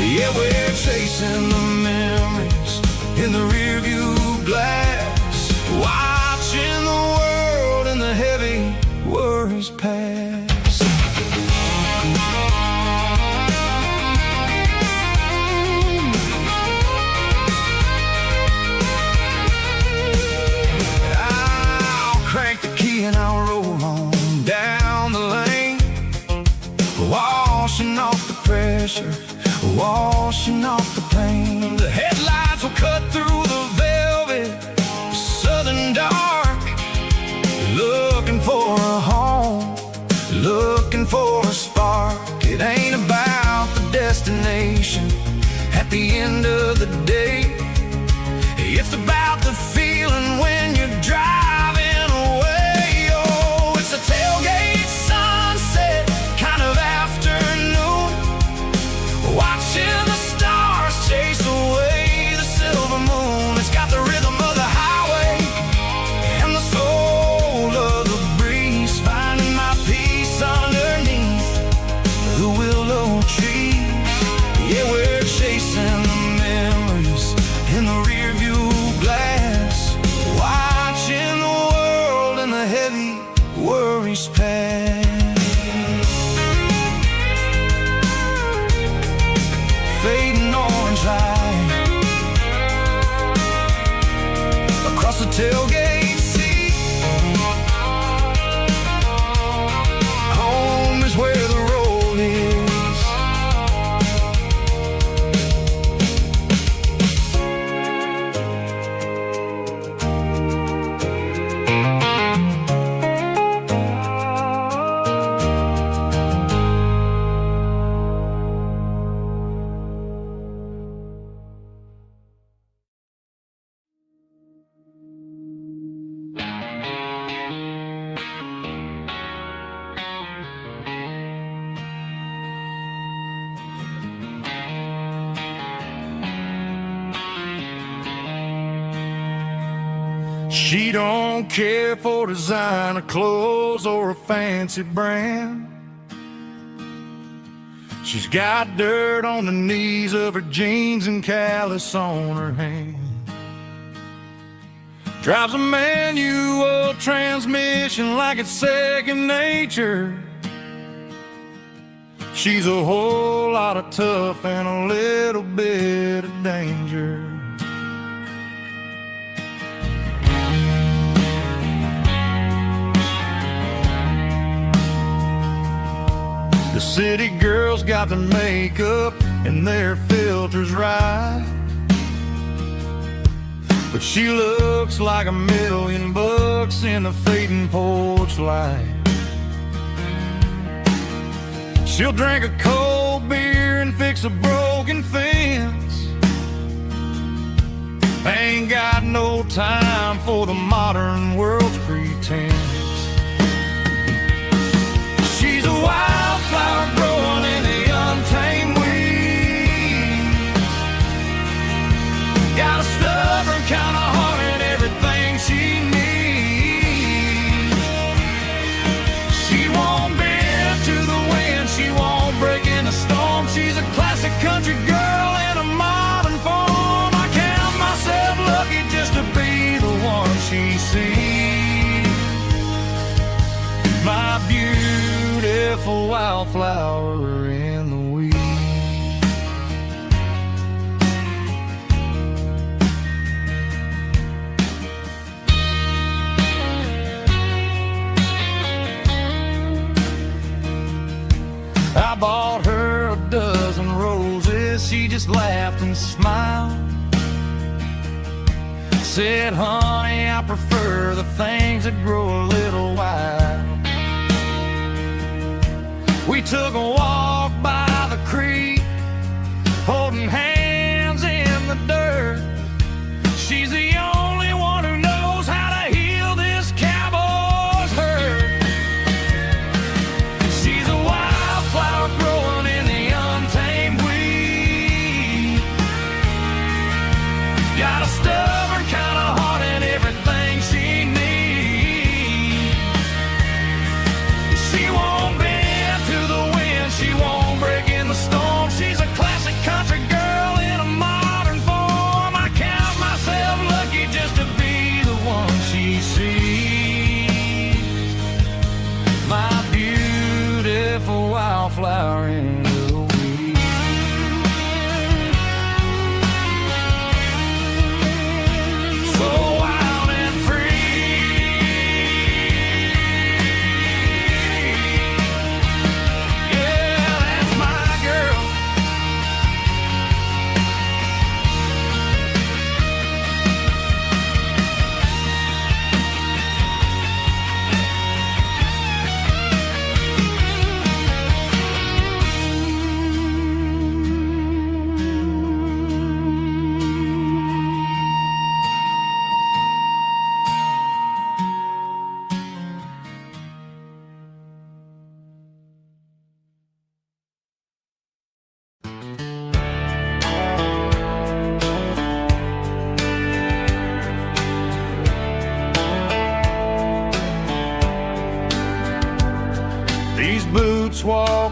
Yeah, we're chasing the memories in the rearview glass, watching the world and the heavy worries pass. I'll crank the key and I'll roll on down the lane, washing off the pressure, washing off the pain. The headlights will cut through the velvet southern dark, looking for a home, looking for a spark. It ain't about the destination, destination at the end of the day. It's about the feeling when you're driving away. Oh, it's a tailgate sunset kind of afternoon, watching the stars chase away the silver moon. It's got the rhythm of the highway and the soul of the breeze, finding my peace underneath the willow trees. Yeah, we're chasing the memories in the rear view glass, watching the world and the heavy worries pass. Fading orange light across the tailgate seat. Home is where the road is. She don't care for designer clothes or a fancy brand. She's got dirt on the knees of her jeans and callus on her hand. Drives a manual transmission like it's second nature. She's a whole lot of tough and a little bit of danger. The city girls got their makeup and their filters right, but she looks like $1,000,000 in the fading porch light. She'll drink a cold beer and fix a broken fence. Ain't got no time for the modern world's pretense. She's a wildflower growing in the untamed weeds. Got a stubborn kind of heart and everything she needs. She won't bend to the wind, she won't break in the storm. She's a classic country girl in a modern form. I count myself lucky just to be the one she sees. My beautiful wildflower in the weeds. I bought her a dozen roses, she just laughed and smiled. Said, honey, I prefer the things that grow a little wild. We took a walk by the creek, holding hands in the dirt. She's the only one who knows how to heal this cowboy's hurt. She's a wildflower growing in the untamed weed. Got a stubborn kind of heart and everything she needs. She won't bend to the wind, she won't break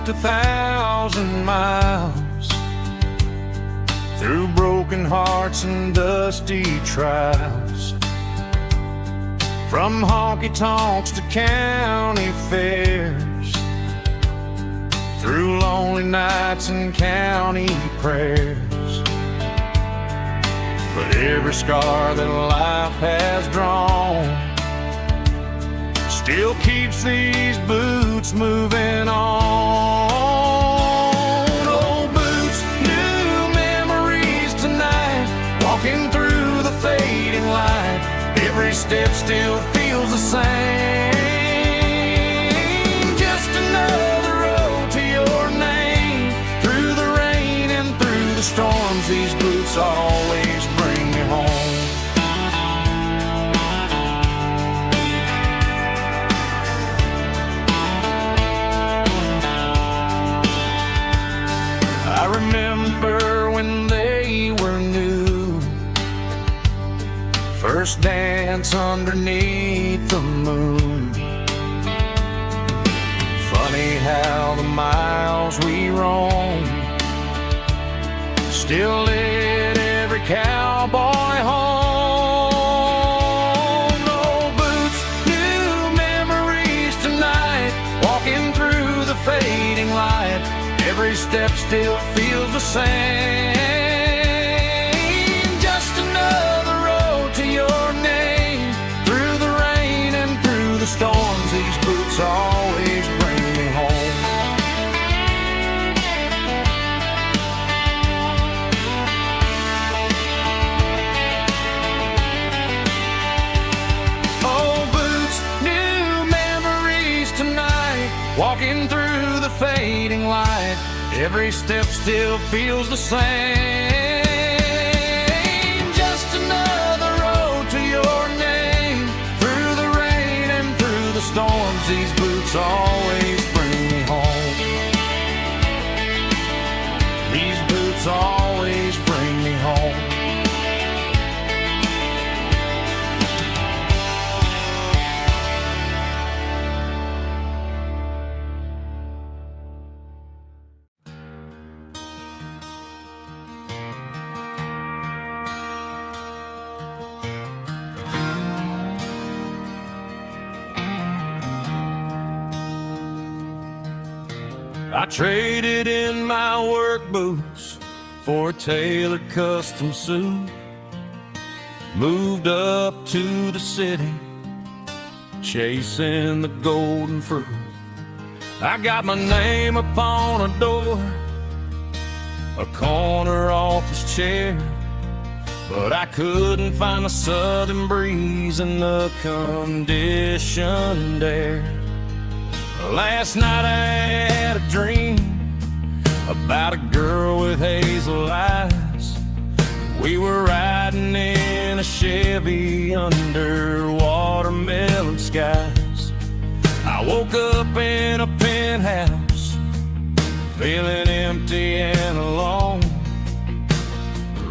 walked 1,000 miles through broken hearts and dusty trials, from honky-tonks to county fairs, through lonely nights and county prayers. But every scar that life has drawn still keeps these boots moving on. Old boots, new memories tonight, walking through the fading light. Every step still feels the same. Just another road to your name. Through the rain and through the storms, these boots always bring me home. I remember when they were new, first dance underneath the moon. Funny how the miles we roam still lit every cowboy home. Old boots, new memories tonight, walking through the fading light. Every step still feels the same. Just another road to your name. Through the rain and through the storms, these boots always bring me home. Old boots, new memories tonight, walking through the fading light. Every step still feels the same. Just another road to your name. Through the rain and through the storms, these boots always bring me home. These boots always bring me home. I traded in my work boots for a tailored custom suit. Moved up to the city, chasing the golden fruit. I got my name upon a door, a corner office chair, but I couldn't find the southern breeze in the conditioned air. Last night I had a dream about a girl with hazel eyes. We were riding in a Chevy under watermelon skies. I woke up in a penthouse, feeling empty and alone.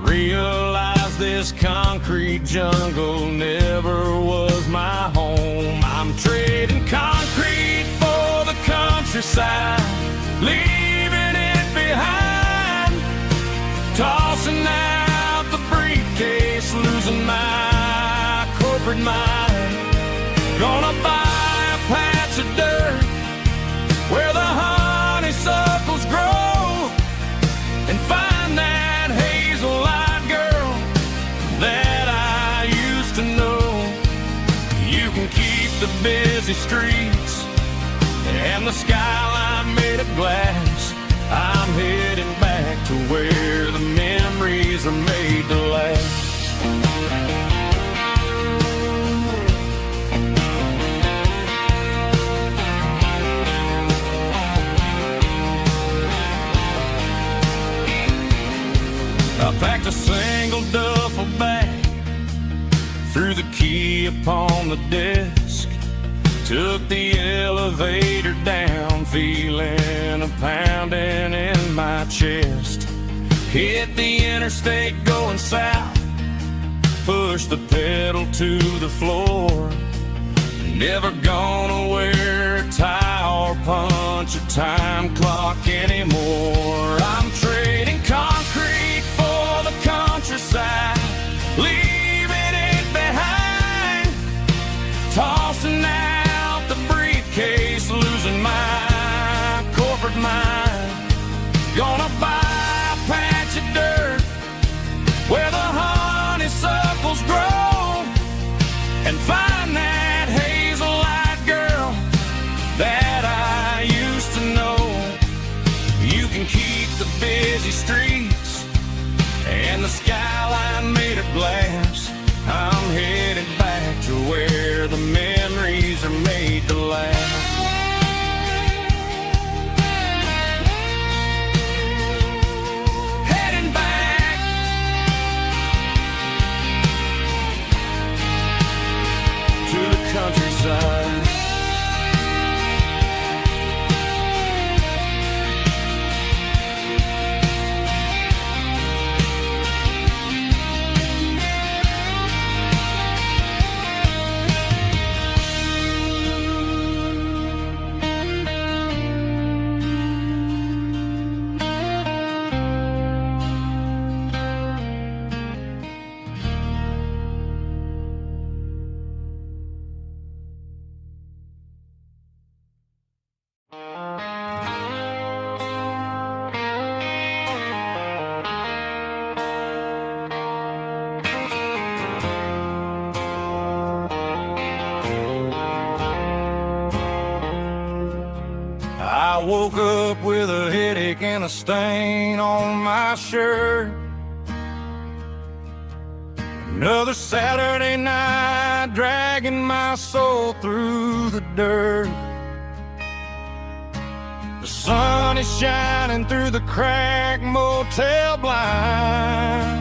Realized this concrete jungle never was my home. I'm trading concrete for the countryside, leaving it behind. Tossing out the briefcase, losing my corporate mind. Gonna buy a patch of dirt where the honeysuckles grow, and find that hazel-eyed girl that I used to know. You can keep the busy streets and the skyline made of glass. I'm heading back to where the memories are made to last. I packed a single duffel bag, threw the key upon the desk, took the elevator down, feeling a pounding in my chest. Hit the interstate going south, pushed the pedal to the floor. Never gonna wear a tie hour punch a time clock anymore. I'm trading concrete for the countryside, leaving it behind, tossing out the briefcase, losing my corporate mind. Gonna buy a patch of dirt where the honeysuckles grow and find that hazel-eyed girl that I used to know. You can keep the busy streets and the skyline made of glass. I'm headed back to where the memories are made to last. Heading back to the countryside. I woke up with a headache and a stain on my shirt. Another Saturday night, dragging my soul through the dirt. The sun is shining through the cracked motel blind,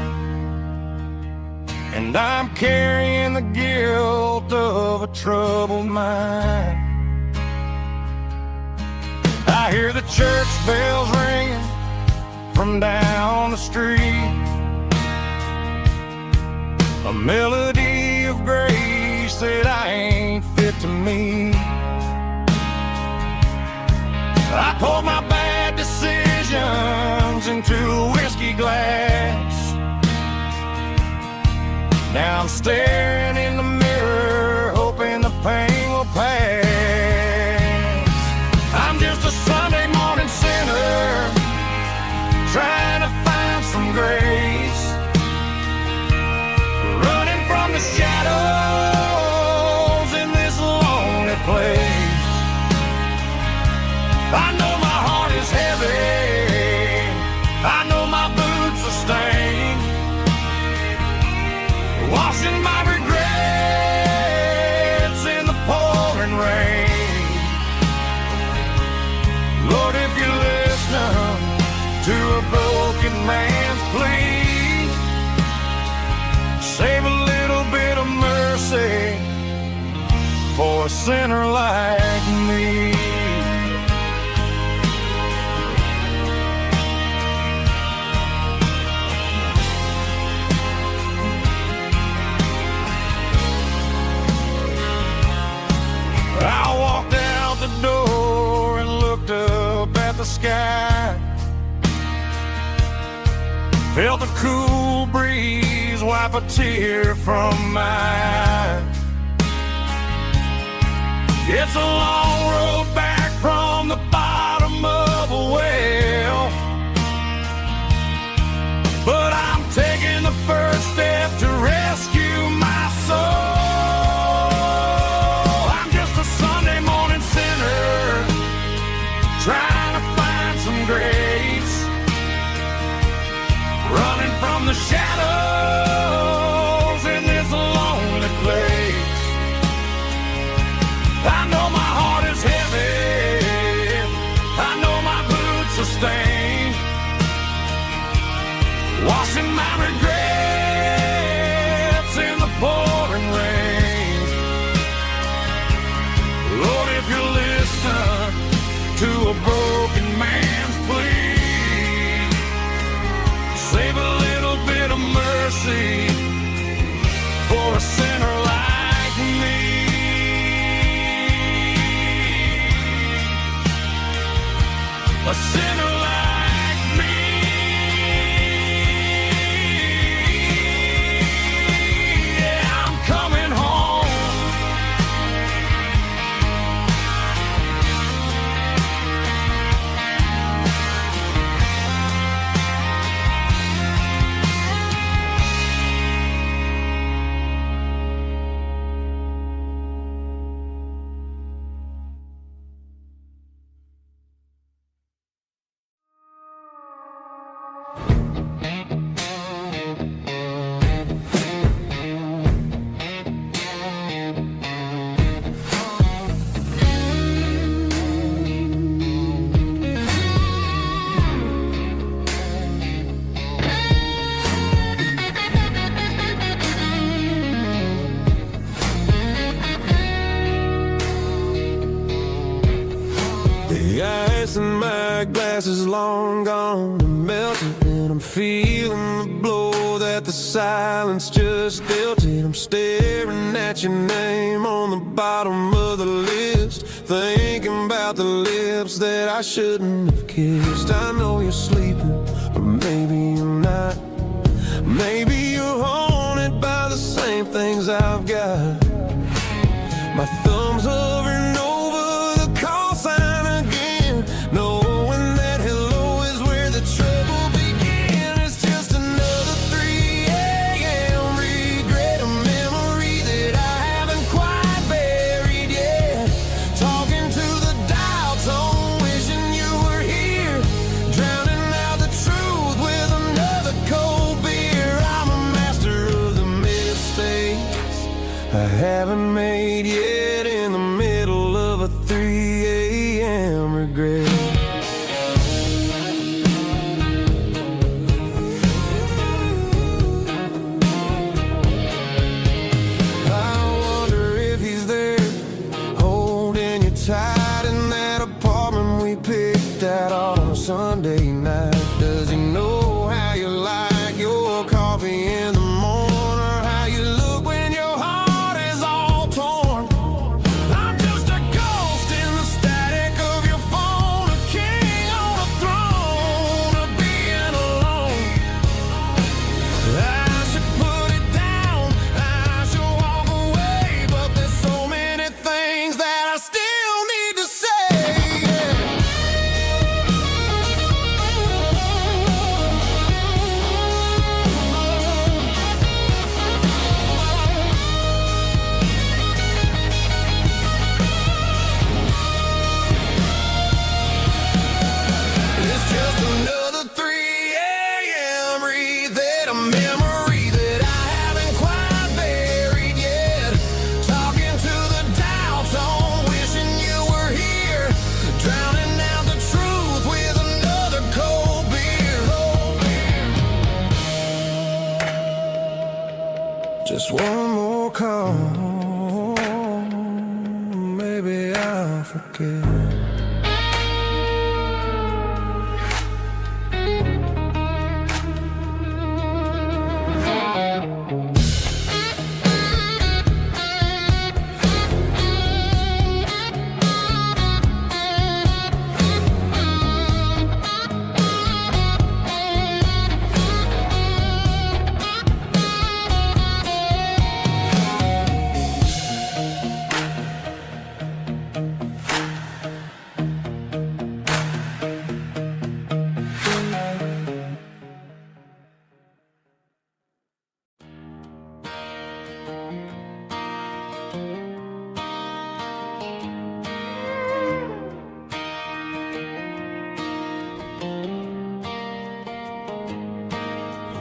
and I'm carrying the guilt of a troubled mind. I hear the church bells ringing from down the street, a melody of grace that I ain't fit to meet. I poured my bad decisions into a whiskey glass. Now I'm staring in the mirror, hoping the pain will pass. I'm just a Sunday morning sinner, trying to find some grace, running from the shadows in this lonely place. I know my heart is heavy, I know my boots are stained, washing my regrets in the pouring rain. Lord, if you listen to a broken man's plea, save a little bit of mercy for a sinner like me. I walked out the door and looked up at the sky, felt the cool breeze wipe a tear from my eye. It's a long road back from the bottom of a well, but I'm taking the first step to rescue my soul. Trying to find some grace, running from the shadows in this lonely place. I know my heart is heavy, I know my boots are stained, washing my regrets in the pouring rain. Lord, if you listen to a broken man's plea, save a little bit of mercy for a sinner like me. my glass is long gone and melted, and I'm feeling the blow that the silence just dealt it. I'm staring at your name on the bottom of the list, thinking about the lips that I shouldn't have kissed. I know you're sleeping, but maybe you're not. Maybe you're haunted by the same things I've got. My thumb's hovering over the call sign again, knowing that hello is where the trouble began. It's just another 3 a.m. regret, a memory that I haven't quite buried yet. Talking to the dial tone, wishing you were here, drowning out the truth with another cold beer. I'm a master of the mistakes I haven't made yet, in the middle of a 3 a.m. regret. I wonder if he's there, holding you tight in that apartment we picked out on a Sunday night. Does he know how you like your coffee in the morning, or how you look when your heart is all torn? I'm just a ghost in the static of your phone, a king on a throne of being alone. I should put it down, I should walk away, but there's so many things that I still need to say. It's just another 3 a.m. read, a memory that I haven't quite buried yet. Talking to the dial tone, wishing you were here, drowning out the truth with another cold beer. Just one more call, maybe I'll forget.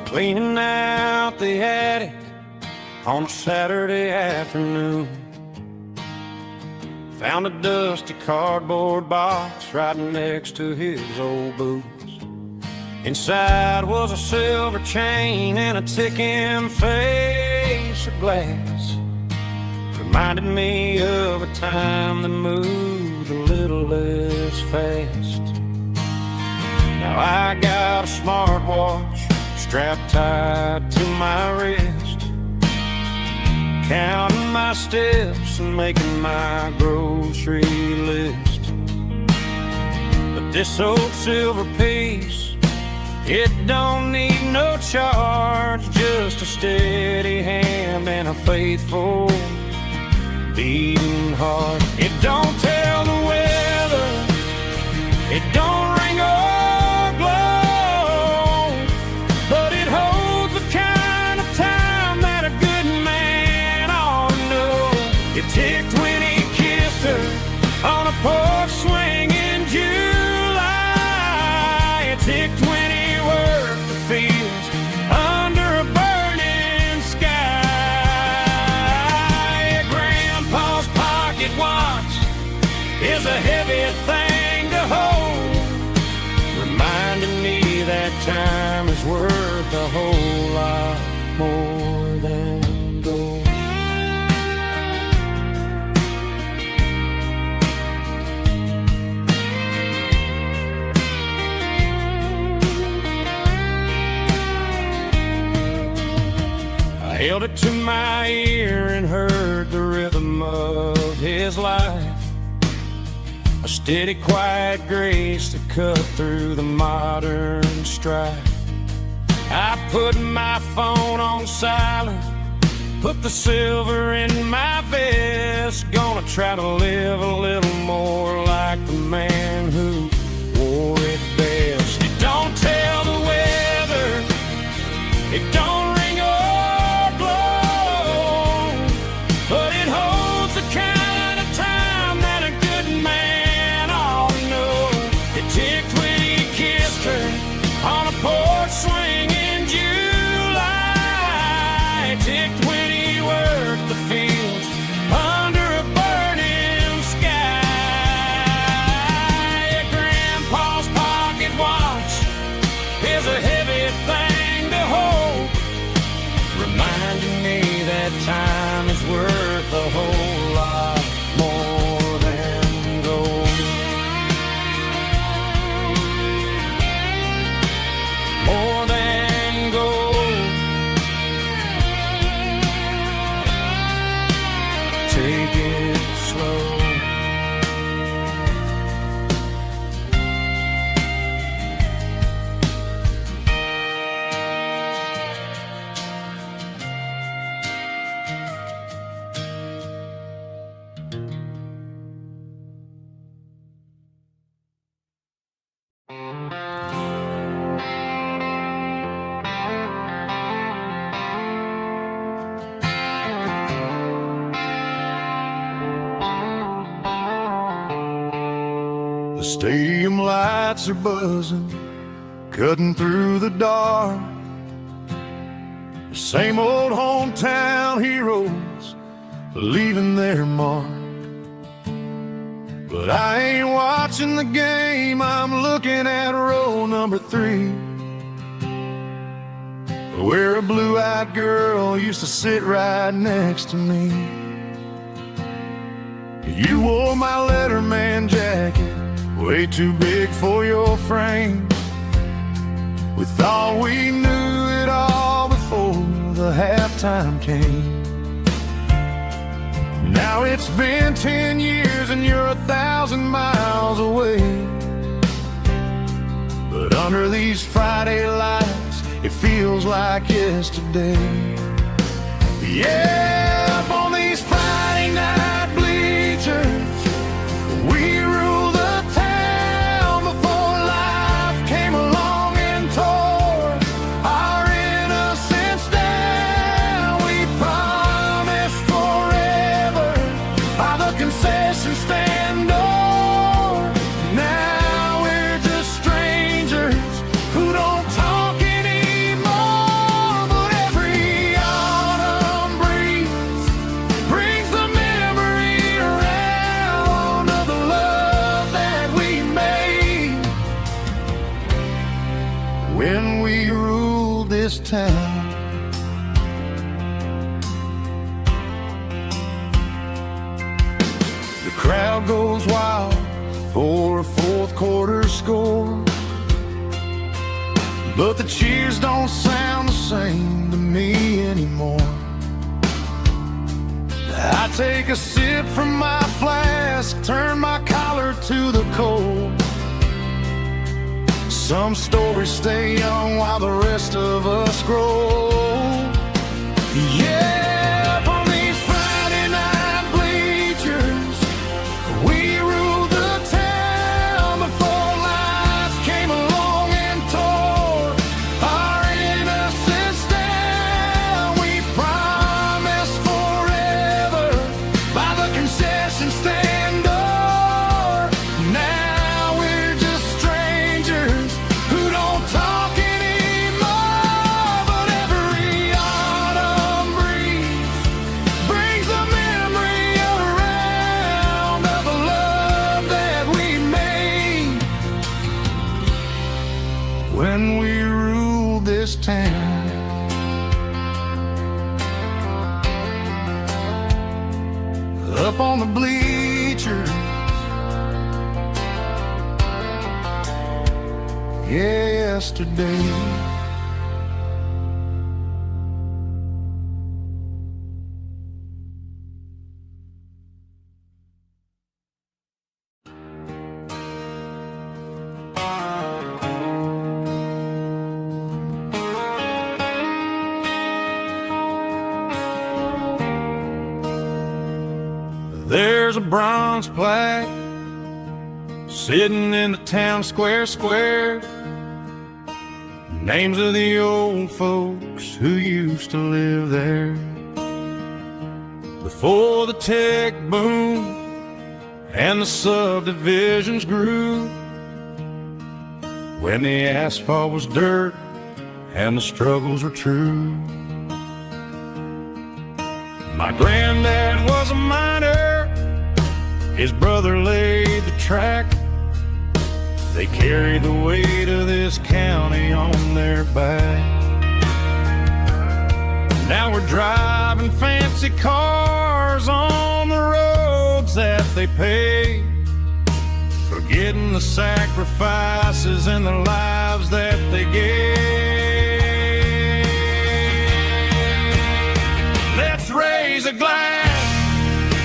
Cleaning out the attic on a Saturday afternoon, found a dusty cardboard box right next to his old boots. Inside was a silver chain and a ticking face of glass. Reminded me of a time that moved a little less fast. Now I got a smartwatch strapped tight to my wrist, counting my steps and making my grocery list. But this old silver piece, it don't need no charge, just a steady hand and a faithful beating heart. It don't tell the weather, it don't ring or glow, but it holds the kind of time that a good man ought to know. It ticked when he kissed her on a porch swing in July. It ticked when he worked the fields under a burning sky. Grandpa's pocket watch is a heavy thing to hold, reminding me that time is worth a whole lot more than gold. held it to my ear and heard the rhythm of his life. A steady, quiet grace that cut through the modern strife. I put my phone on silent, put the silver in my vest. Gonna try to live a little more like the man who wore it best. It don't tell the weather, it don't ring or blow, but it holds the kind of time that a good man ought to know. It ticked when he kissed her on a porch swing in July. It ticked when he worked the fields under a burning sky. Yeah, Grandpa's pocket watch is a heavy thing to hold, reminding me that time is worth a whole lot more than gold. More than gold. Take it slow. The stadium lights are buzzing, cutting through the dark. The same old hometown heroes leaving their mark. But I ain't watching the game, I'm looking at row number 3, where a blue-eyed girl used to sit right next to me. You wore my Letterman jacket, way too big for your frame. We thought we knew it all before the halftime came. Now it's been 10 years and you're 1,000 miles away. But under these Friday lights, it feels like yesterday. Yeah, up on these Friday night bleachers, we rule the town before life came along and tore our innocence down. We promised forever by the concession stand door. Now we're just strangers who don't talk anymore. But every autumn breeze brings the memory around of the love that we made when we ruled this town. The crowd goes wild for a fourth quarter score, but the cheers don't sound the same to me anymore. I take a sip from my flask, turn my collar to the cold. Some stories stay young while the rest of us grow. Yeah, up on these Friday night bleachers, we ruled the town before life came along and tore our innocence down. We promised forever by the concession stand door. Now we're just strangers who don't talk anymore. But every autumn breeze brings the memory around of the love that we made when we ruled this town. Up on the bleachers, yesterday. there's a bronze plaque sitting in the town square. Names of the old folks who used to live there before the tech boom and the subdivisions grew, when the asphalt was dirt and the struggles were true. My granddad was a miner, his brother laid the track. They carried the weight of this county on their back. Now we're driving fancy cars on the roads that they paved, forgetting the sacrifices and the lives that they gave. Let's raise a glass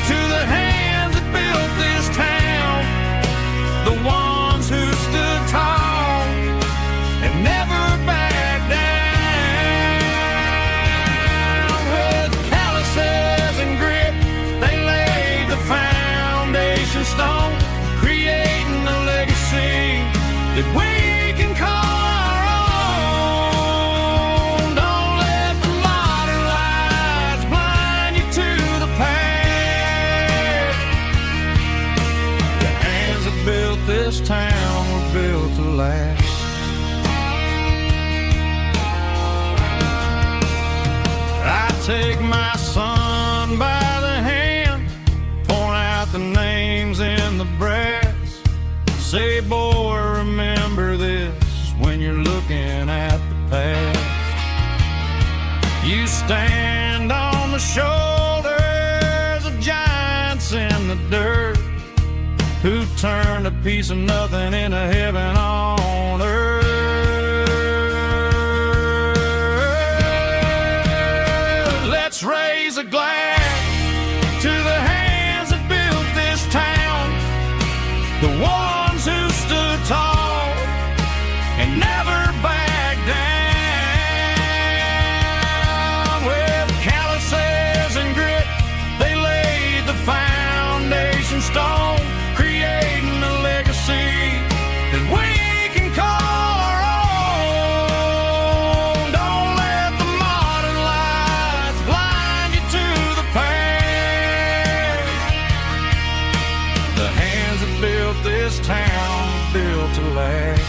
to the hands that built this town, the ones who stood tall and never backed down. With calluses and grit, they laid the foundation stone, creating a legacy that we can call our own. Don't let the modern lights blind you to the past. The hands that built this town were built to last. I take my son by the hand, point out the names in the brass. Say, boy, remember this when you're looking at the past. You stand on the shoulders of giants in the dirt, who turned a piece of nothing into heaven on earth. Let's raise a glass to the hands that built this town, the ones who stood tall and never backed down. With calluses and grit, they laid the foundation stone, creating a legacy that we can call our own. Don't let the modern lights blind you to the past. The hands that built this town built to last.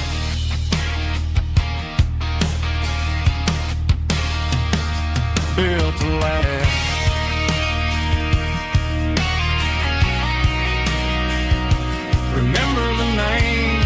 Built to last. Remember the names.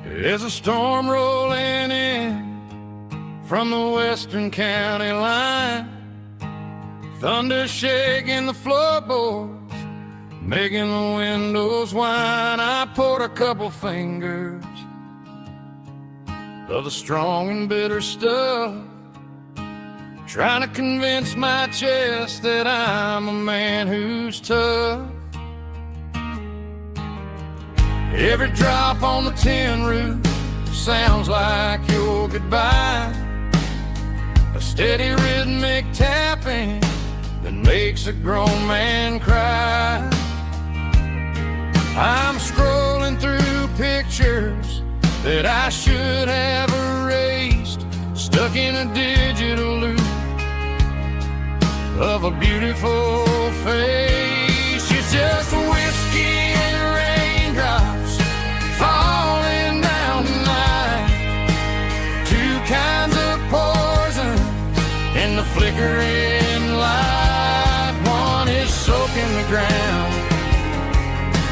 There's a storm rolling in from the western county line, thunder shaking the floorboards, making the windows whine. I poured a couple fingers of the strong and bitter stuff, trying to convince my chest that I'm a man who's tough. Every drop on the tin roof sounds like your goodbye, a steady rhythmic tapping that makes a grown man cry. I'm scrolling through pictures that I should have in a digital loop of a beautiful face. It's just whiskey and raindrops falling down tonight. Two kinds of poison in the flickering light. One is soaking the ground,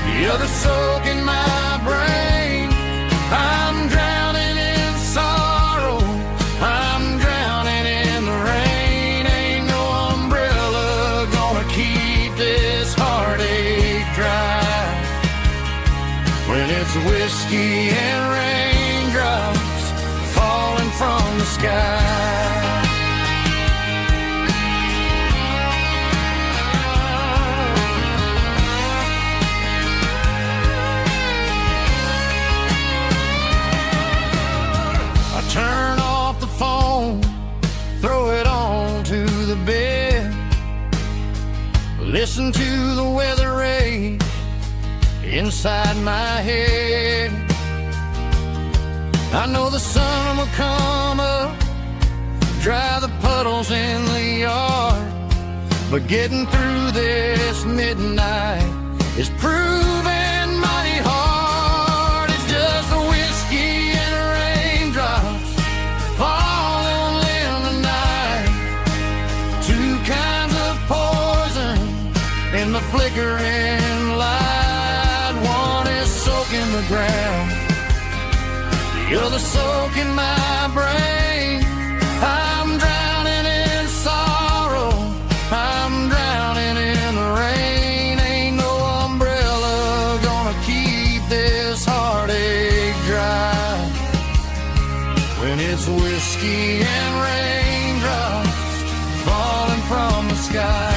the other soaking my brain. I'm drowning in sorrow, I'm drowning in the rain. Ain't no umbrella gonna keep this heartache dry when it's whiskey and raindrops falling from the sky. Turn off the phone, throw it on to the bed. Listen to the weather rage inside my head. I know the sun will come up, dry the puddles in the yard, but getting through this midnight is proving mighty hard. It's just a whiskey and raindrops falling in the night. Two kinds of poison in the flickering light. One is soaking the ground, the other soaking my brain. I'm drowning in sorrow, I'm drowning in the rain. Ain't no umbrella gonna keep this heartache dry when it's whiskey and raindrops falling from the sky.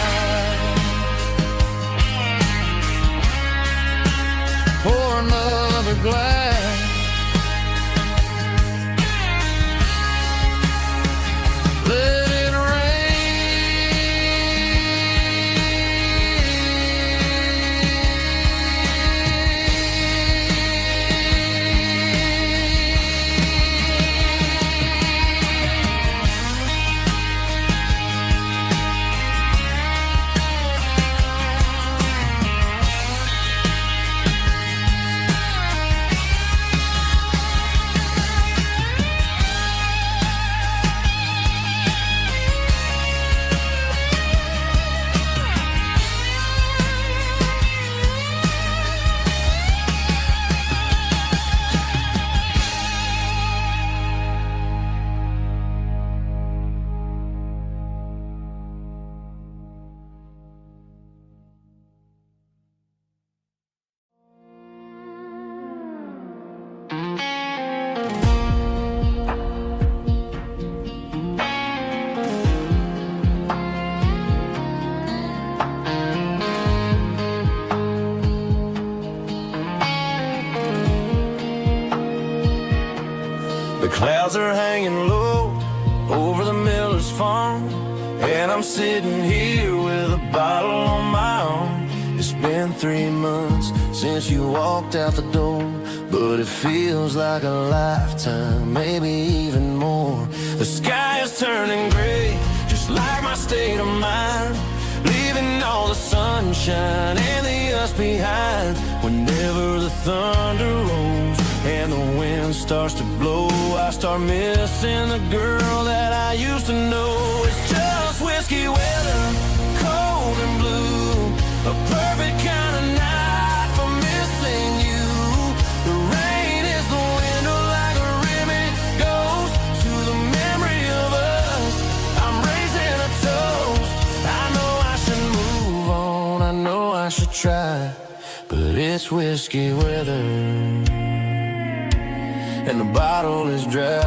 Pour another glass, let it The clouds are hanging low over the miller's farm, and I'm sitting here with a bottle on my arm. It's been 3 months since you walked out the door, but it feels like a lifetime, maybe even more. The sky is turning gray, just like my state of mind, leaving all the sunshine and the us behind. Whenever the thunder rolls and the wind starts to blow, I start missing the girl that I used to know. It's just whiskey weather, cold and blue, a perfect kind of night for missing you. The rain is the window like a ribbon goes to the memory of us. I'm raising a toast. I know I should move on, I know I should try, but it's whiskey weather and the bottle is dry.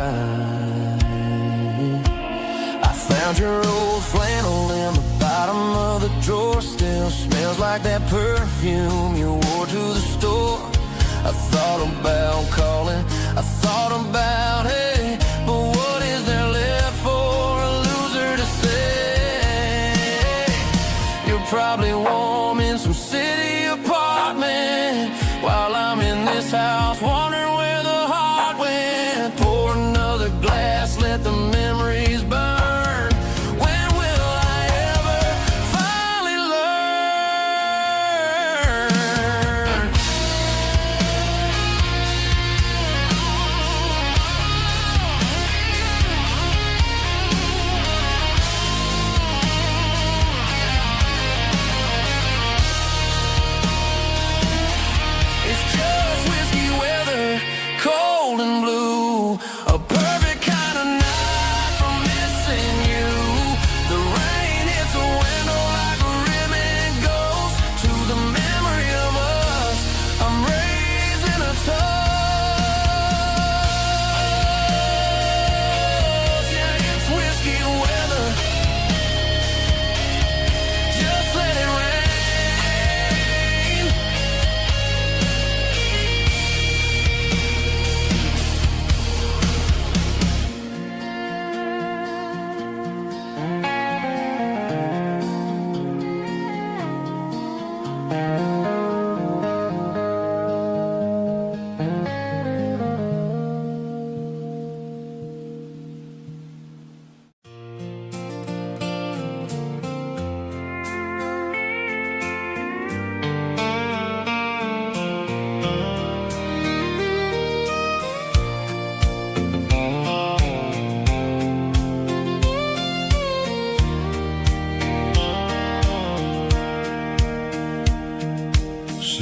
I found your old flannel in the bottom of the drawer. Still smells like that perfume you wore to the store. I thought about calling, I thought about, hey, but what is there left for a loser to say? You're probably warm in some city apartment while I'm in this house wondering where the heart went. Pour another glass, let the memory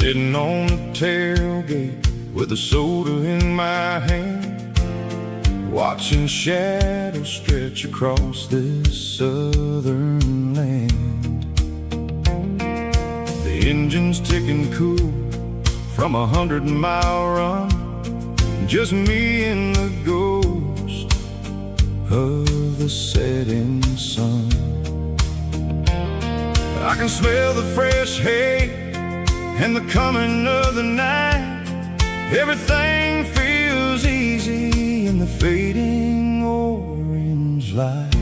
sitting on the tailgate with a soda in my hand, watching shadows stretch across this southern land. The engine's ticking cool from 100-mile run, just me and the ghost of the setting sun. I can smell the fresh hay and the coming of the night. Everything feels easy in the fading orange light.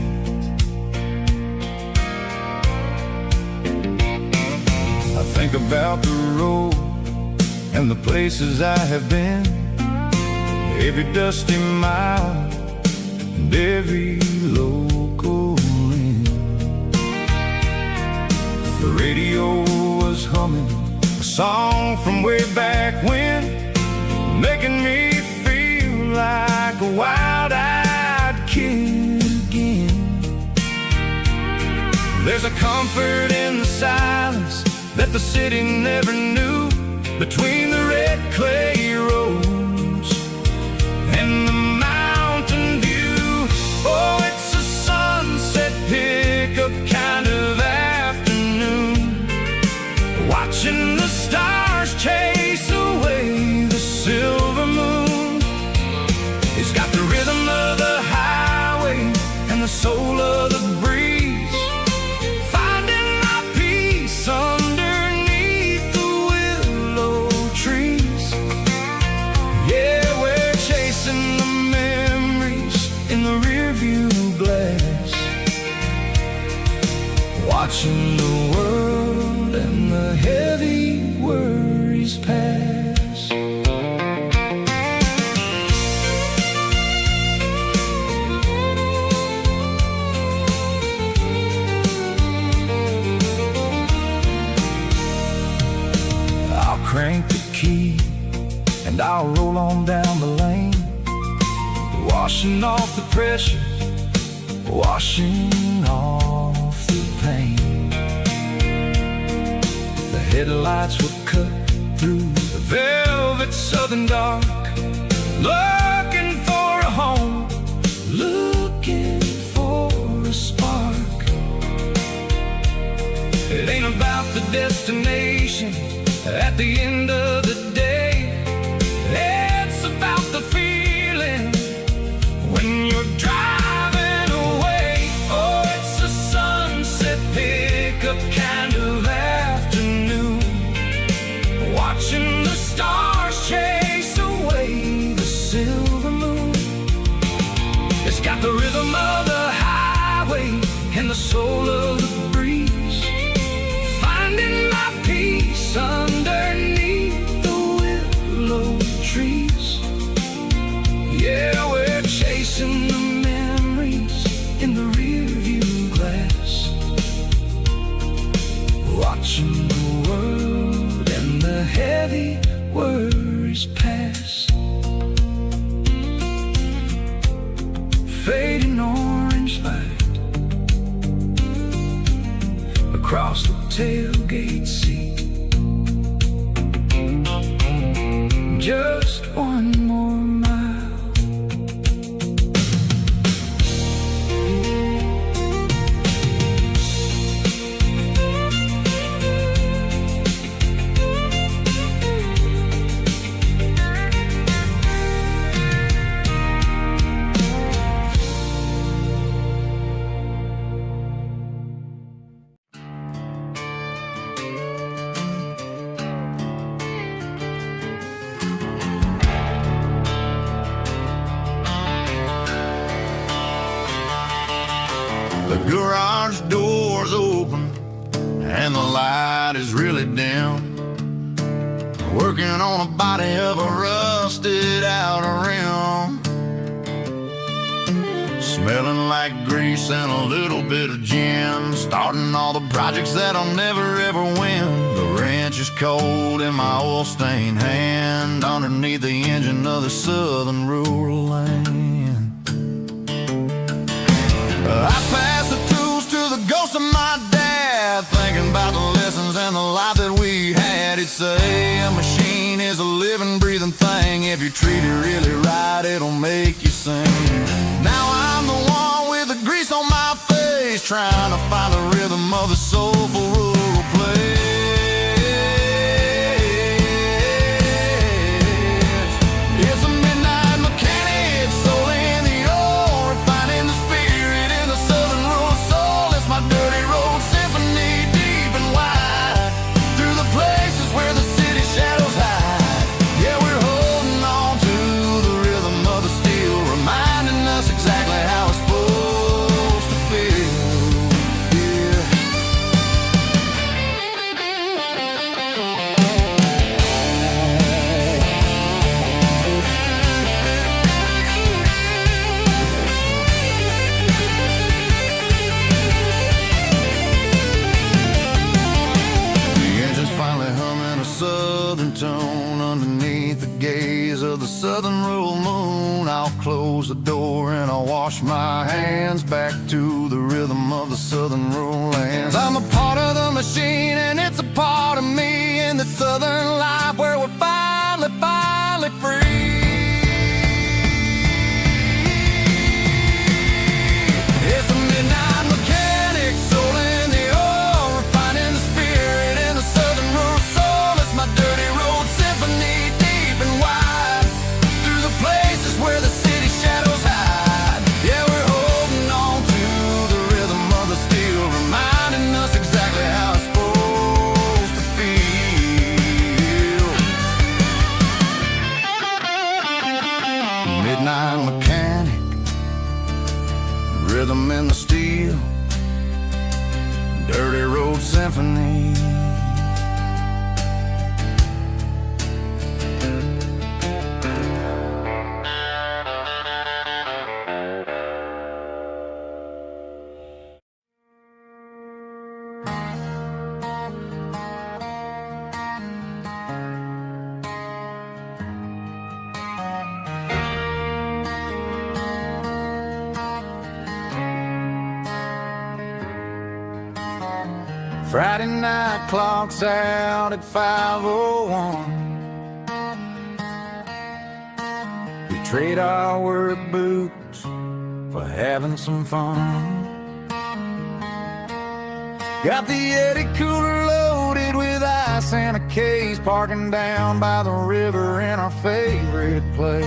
I think about the road and the places I have been, every dusty mile and every local inn. The radio was humming a song from way back when, making me feel like a wild-eyed kid again. There's a comfort in the silence that the city never knew, between the red clay roads and the mountain view. Oh, it's a sunset pickup kind of afternoon, watching the stars chase away the silver moon. It's got the rhythm of the highway and the soul of the breeze, finding my peace underneath the willow trees. Yeah, we're chasing the memories in the rearview glass, watching the world and the heavy worries pass. I'll crank the key and I'll roll on down the lane, washing off the pressure, washing off the pain. The headlights will cut through the velvet southern dark, looking for a home, looking for a spark. It ain't about the destination at the end of the day, it's about the feeling when you're driving away. Oh, it's a sunset pickup kind of afternoon, watching the stars chase away the silver moon. It's got the rhythm of the highway and the soul of the breeze, finding my peace underneath the willow trees. Yeah, we're chasing the memories in the rearview glass, watching the world and the heavy worries pass. Fading orange light across the tailgate seat, just one more mile. The garage door's open and the light is really dim, working on a body of a rusted out rim, smelling like grease and a little bit of gin, starting all the projects that I'll never ever win. The wrench is cold in my oil-stained hand, underneath the engine of the southern rural land. I pass the tools to the ghost of my dad, thinking about the lessons and the life that we had. Daddy'd say a machine is a living, breathing thing. If you treat it really right, it'll make you sing. Now I'm the one with the grease on my face, trying to find the rhythm of the soulful rural place. It's a midnight mechanic, soul in the ore, refining the spirit in the southern rural soul. It's my dirty road symphony, deep and wide, through the places where the city shadows hide. Yeah, we're holding on to the rhythm of the steel, reminding us exactly how it's supposed to feel. Yeah. The engine's finally humming a southern tone underneath the gaze of the southern rural moon. I'll close the door and I'll wash my hands back to the rhythm of the southern rural lands. I'm a part of the machine and it's a part of me in the southern life where we're finally free. It's a midnight mechanic, soul in the ore, refining the spirit in the southern rural soul. It's my dirty road symphony, deep and wide, through the places where the city shadows hide. Yeah, we're holding on to the rhythm of the steel, reminding us exactly how it's supposed to feel. Midnight mechanic, rhythm in the steel, dirty road symphony. Friday night clocks out at 5:01. We trade our work boots for having some fun. Got the Yeti cooler loaded with ice and a case, parking down by the river in our favorite place.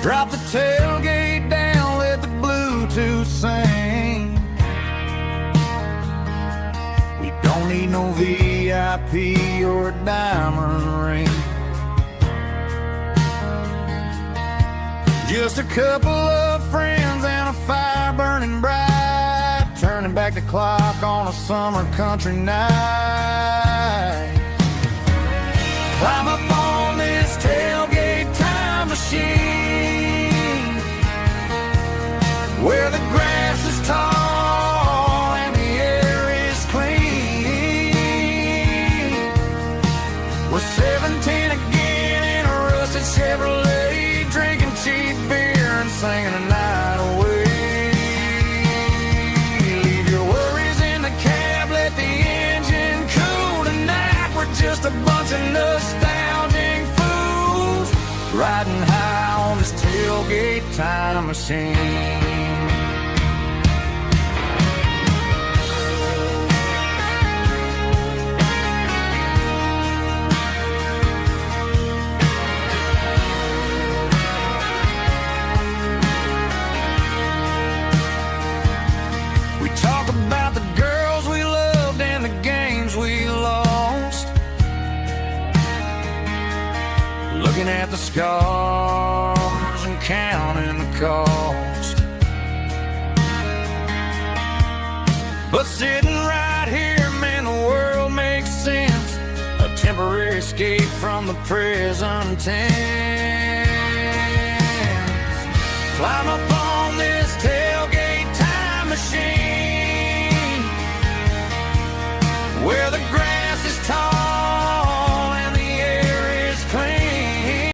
Drop the tailgate down, let the Bluetooth sing. We don't need no VIP or a diamond ring. Just a couple of friends and a fire burning bright, turning back the clock on a summer country night. Climb up on this tailgate time machine, where the grass is tall and the air is clean. We're 17 again in a rusted Chevrolet, drinking cheap beer and singing the night away. Leave your worries in the cab, let the engine cool tonight. We're just a bunch of nostalgic fools, riding high on this tailgate time machine. We talk about the girls we loved and the games we lost, looking at the scars and counting the cost. But sitting right here, man, the world makes sense. A temporary escape from the present tense.